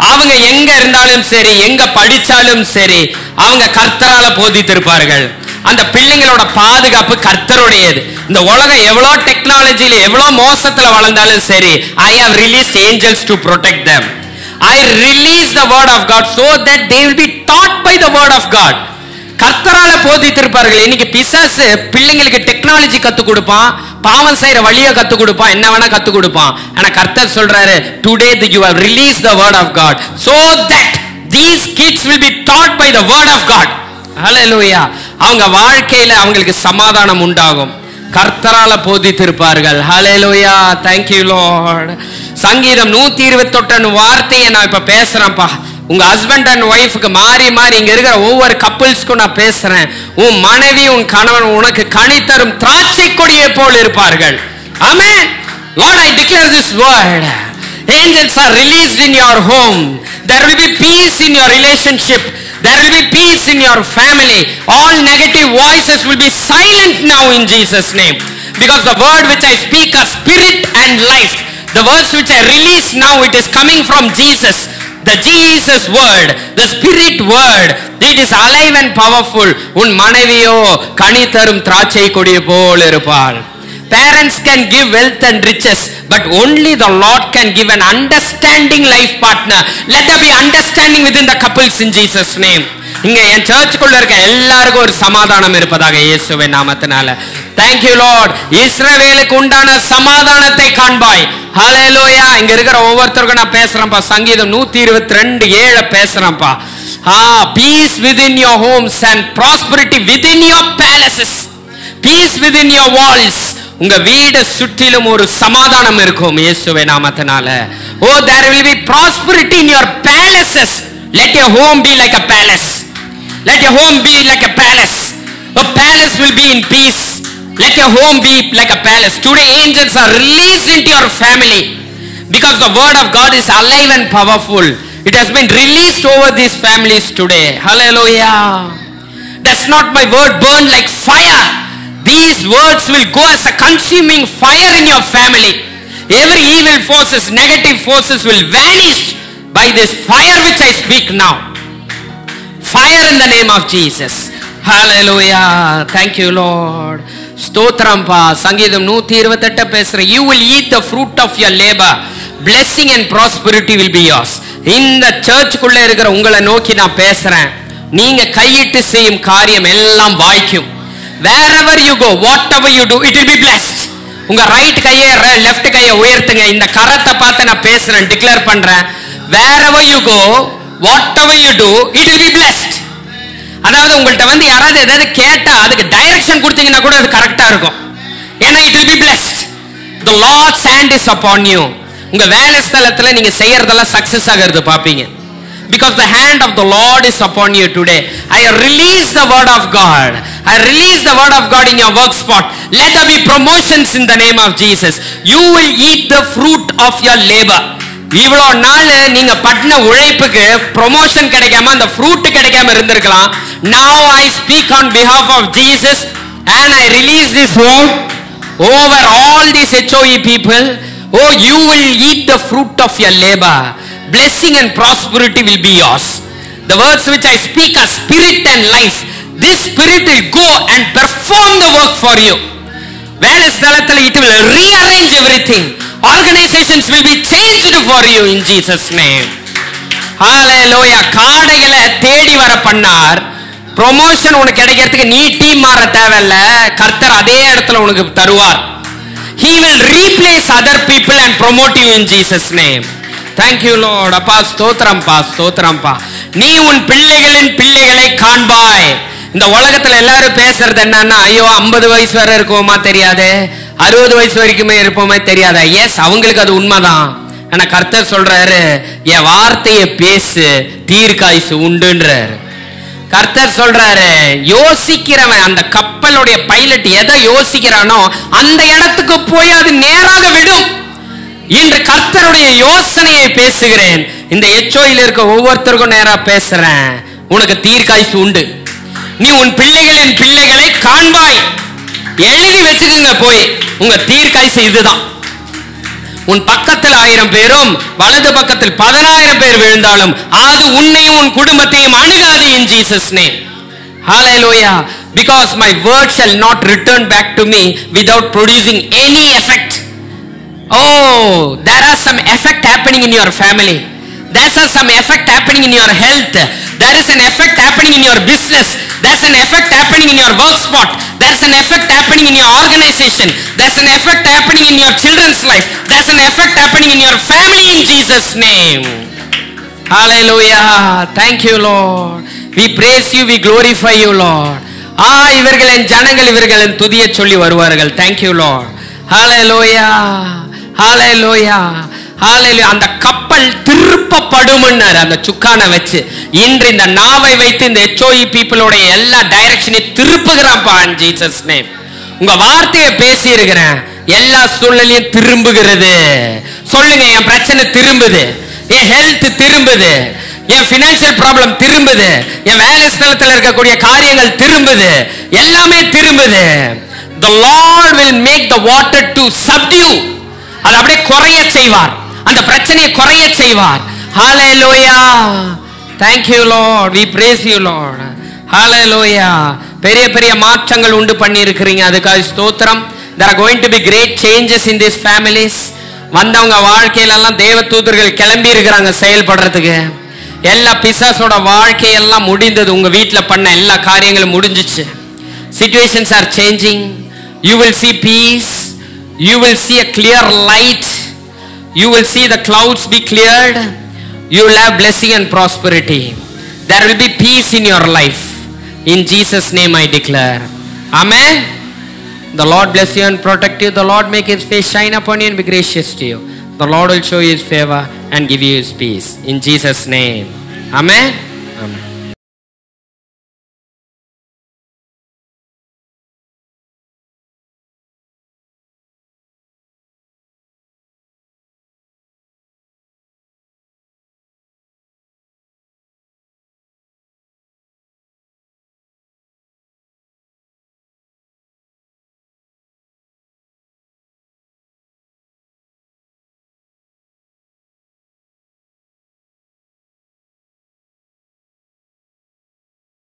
S1: அவங்க எங்க இருந்தாலும் சரி, எங்க படிச்சாலும் சரி, அவங்க கர்த்தரால போதித்திருப்பார்கள். அந்த பிள்ளைங்களோட பாதுகாப்பு கர்த்தருடையது. இந்த உலகம் எவ்வளோ டெக்னாலஜியில எவ்வளோ மோசத்துல வளர்ந்தாலும் சரி, I have released angels to protect them. I release the word of God so that they will be taught by the word of God. கர்த்தரால போதித்திருப்பார்கள். இன்னைக்கு பிசாசு பிள்ளைங்களுக்கு டெக்னாலஜி கத்து கொடுப்பான், பாவம் செய்யற வழியை கத்து கொடுப்பான், என்ன வேணா கத்து கொடுப்பான். ஆனா கர்த்தர் சொல்றாரு, today you have released the word of God so that these kids will be taught by the word of God. Hallelujah. அவங்க வாழ்க்கையில அவங்களுக்கு சமாதானம் உண்டாகும். கர்த்தரால போதித்திருப்பார்கள். ஹல்லேலூயா. Thank you Lord. சங்கீதம் 128 வார்த்தையை நான் இப்ப பேசுறேன்ப்பா. உங்க ஹஸ்பண்ட் அண்ட் ஒய்ஃப்க்கு மாறி மாறி இங்க இருக்கிற ஒவ்வொரு கப்பிள்ஸ்க்கும் நான் பேசுறேன். உன் மனைவி உன் கணவன் உனக்கு கனி தரும் திராட்சை கொடியை போல் இருப்பார்கள். ஆமென். Lord, I declare this word. Angels are released in your home. There will be peace in your relationship. There will be peace in your family. All negative voices will be silent now in Jesus' name. Because the word which I speak are spirit and life. The words which I release now, it is coming from Jesus. The Jesus word, the spirit word, it is alive and powerful. உன் மனைவியோ கனி தரும் திராட்சை கொடியை போல் இருப்பாள். Parents can give wealth and riches, but only the Lord can give an understanding life partner. Let there be understanding within the couples in Jesus' name. இங்க என் சர்ச்சுக்குள்ள இருக்க எல்லாருக்கும் ஒரு சமாதானம் இருப்பதாக இயேசுவின் நாமத்தினால. Thank you Lord. இஸ்ரவேலுக்கு உண்டான சமாதானத்தை காண்பாய். ஹல்லேலூயா. இங்க இருக்கிற ஒவ்வொருத்தருக்கும் நான் பேசுறேன்ப்பா. சங்கீதம் 122:7 பேசுறேன்ப்பா. Peace within your homes and prosperity within your palaces. Peace within your walls. உங்க வீடு சுற்றிலும் ஒரு சமாதானம் இருக்கும் இயேசுவின் நாமத்தினால. Oh, there will be prosperity in your palaces. Let your home be like a palace. Let your home be like a palace. A palace will be in peace. Let your home be like a palace. Today angels are released into your family because the word of God is alive and powerful. It has been released over these families today. Hallelujah. Does not my word burn like fire? These words will go as a consuming fire in your family. Every evil forces, negative forces will vanish by this fire which I speak now. Fire in the name of Jesus. Hallelujah. Thank you Lord. ஸ்தோத்திரம்பா. சங்கீதம் 128 பேசுற. You will eat the fruit of your labor. Blessing and prosperity will be yours. இந்த சர்ச்சுக்குள்ள இருக்கிற உங்களை நோக்கி நான் பேசுறேன். நீங்க கையிட்டு செய்யும் காரியம் எல்லாம் வாய்க்கும். Wherever you go, whatever you do, it will be blessed. உங்க ரைட் கையை லெஃப்ட் கையை உயர்த்துங்க. இந்த கரத்தை பார்த்து நான் பேசுறேன், டிக்ளேர் பண்றேன். Wherever you go, whatever you do, it will be blessed. அதாவது உங்கள்ட்ட வந்து யாராவது ஏதாவது கேட்டா அதுக்கு டைரக்ஷன் கொடுத்தீங்கன்னா கூட அது கரெக்டா இருக்கும். ஏன்னா it will be blessed. The Lord's hand is upon you. உங்க வேலை ஸ்தலத்துல நீங்க செய்யறதெல்லாம் சக்சஸ் ஆகிறது பாப்பீங்க. Because the hand of the Lord is upon you today. I release the word of God. I release the word of God in your work spot. Let there be promotions in the name of Jesus. You will eat the fruit of your labor. இவ்வளோ நாள் நீங்க பட்டின உழைப்புக்கு ப்ரொமோஷன் கிடைக்காம அந்த ஃப்ரூட் கிடைக்காம இருந்திருக்கலாம். Now I speak on behalf of Jesus and I release this word over all these HOE people. Oh, you will eat the fruit of your labor. Blessing and prosperity will be yours. The words which I speak are spirit and life. This spirit will go and perform the work for you. வேலை ஸ்தலத்தில் it will rearrange everything. Organizations will be changed for you in Jesus name. Hallelujah. காடைகளை தேடி வர பண்ணார். ப்ரொமோஷன் உனக்கு கிடைக்கிறதுக்கு நீ டீம் மாற தேவையில்ல. கர்த்தர் அதே இடத்துல உனக்கு தருவார். He will replace other people and promote you in Jesus name. Thank you Lord. அப்பா ஸ்தோத்திரம்பா ஸ்தோத்திரம்பா. நீ உன் பிள்ளைகளின் பிள்ளைகளை காண்பாய். இந்த உலகத்துல எல்லாரும் பேசுறது என்னன்னா, ஐயோ 50 வயசு வரை இருக்குமா தெரியாது, 60 வயசு வரைக்குமே இருப்போமே தெரியாதா. எஸ், அவங்களுக்கு அது உண்மைதான். ஆனா கர்த்தர் சொல்றாரு, என் வார்த்தையை பேசு, தீர்க்காயுசு உண்டுன்றாரு. கர்த்தர் சொல்றாரு, யோசிக்கிறவன் அந்த கப்பலுடைய பைலட் எதை யோசிக்கிறானோ அந்த இடத்துக்கு போய் அது நேராக விடும். இன்று கர்த்தருடைய யோசனையை பேசுகிறேன். இந்த எச்சோயில் இருக்க ஒவ்வொருத்தருக்கும் நேரா பேசுறேன். உனக்கு தீர்க்காயுசு உண்டு. நீ உன் பிள்ளைகளின் பிள்ளைகளை காண்பாய். எழுதி வச்சுக்கோங்க போய், உங்க தீர்க்காயுசு இதுதான். உன் பக்கத்தில் 1000 பேரும் வலது பக்கத்தில் 10000 பேர் விழுந்தாலும் அது உன்னையும் உன் குடும்பத்தையும் அணுகாது in Jesus name. Hallelujah. Because my word shall not return back to me without producing any effect. Oh, there are some effect happening in your family. There's some effect happening in your health. There is an effect happening in your business. There's an effect happening in your work spot. There's an effect happening in your organization. There's an effect happening in your children's life. There's an effect happening in your family in Jesus' name. Hallelujah. Thank you, Lord. We praise you. We glorify you, Lord. இவர்கள் என் ஜனங்கள், இவர்கள் என் துதியை சொல்லி வருவார்கள். Thank you Lord. Hallelujah, hallelujah, hallelujah. அந்த கப்பல் திருப்பப்படும்னாரு அந்த சுக்கானை வச்சு. இன்று இந்த நாவை வைத்து இந்த HOE பீப்புளோட எல்லா டைரக்ஷனையும் திருப்புகிறான்ப்பா in Jesus name. உங்க வார்த்தையை பேசி இருக்கிறேன், எல்லா சூழ்நிலையும் திரும்புகிறது. சொல்லுங்க, என் பிரச்சனை திரும்புது, என் ஹெல்த் திரும்புது, என் பினான்சியல் ப்ராப்ளம் திரும்புது, என் வேலை ஸ்தலத்தில் இருக்கக்கூடிய காரியங்கள் திரும்புது, எல்லாமே திரும்புது. The Lord will make the water to subdue. அது அப்படியே குறைய செய்வார், அந்த பிரச்சனையை குறைய செய்வார். Hallelujah. Thank you Lord. We praise you Lord. Hallelujah. பெரிய பெரிய மாற்றங்கள் உண்டு பண்ணி இருக்கிறீங்க, அதுக்காக ஸ்தோத்திரம். There are going to be great changes in these families. வந்தவங்க வாழ்க்கையில எல்லாம் தேவ தூதர்கள் கிளம்பி இருக்கிறாங்க செயல்படுறதுக்கு. எல்லா பிசாசோட வாழ்க்கையெல்லாம் முடிந்தது, உங்க வீட்டில் பண்ண எல்லா காரியங்களும் முடிஞ்சிச்சு. Situations are changing. You will see peace. You will see a clear light. You will see the clouds be cleared. You will have blessing and prosperity. There will be peace in your life. In Jesus' name I declare. Amen. The Lord bless you and protect you. The Lord make His face shine upon you and be gracious to you. The Lord will show you His favor and give you His peace. In Jesus' name. Amen.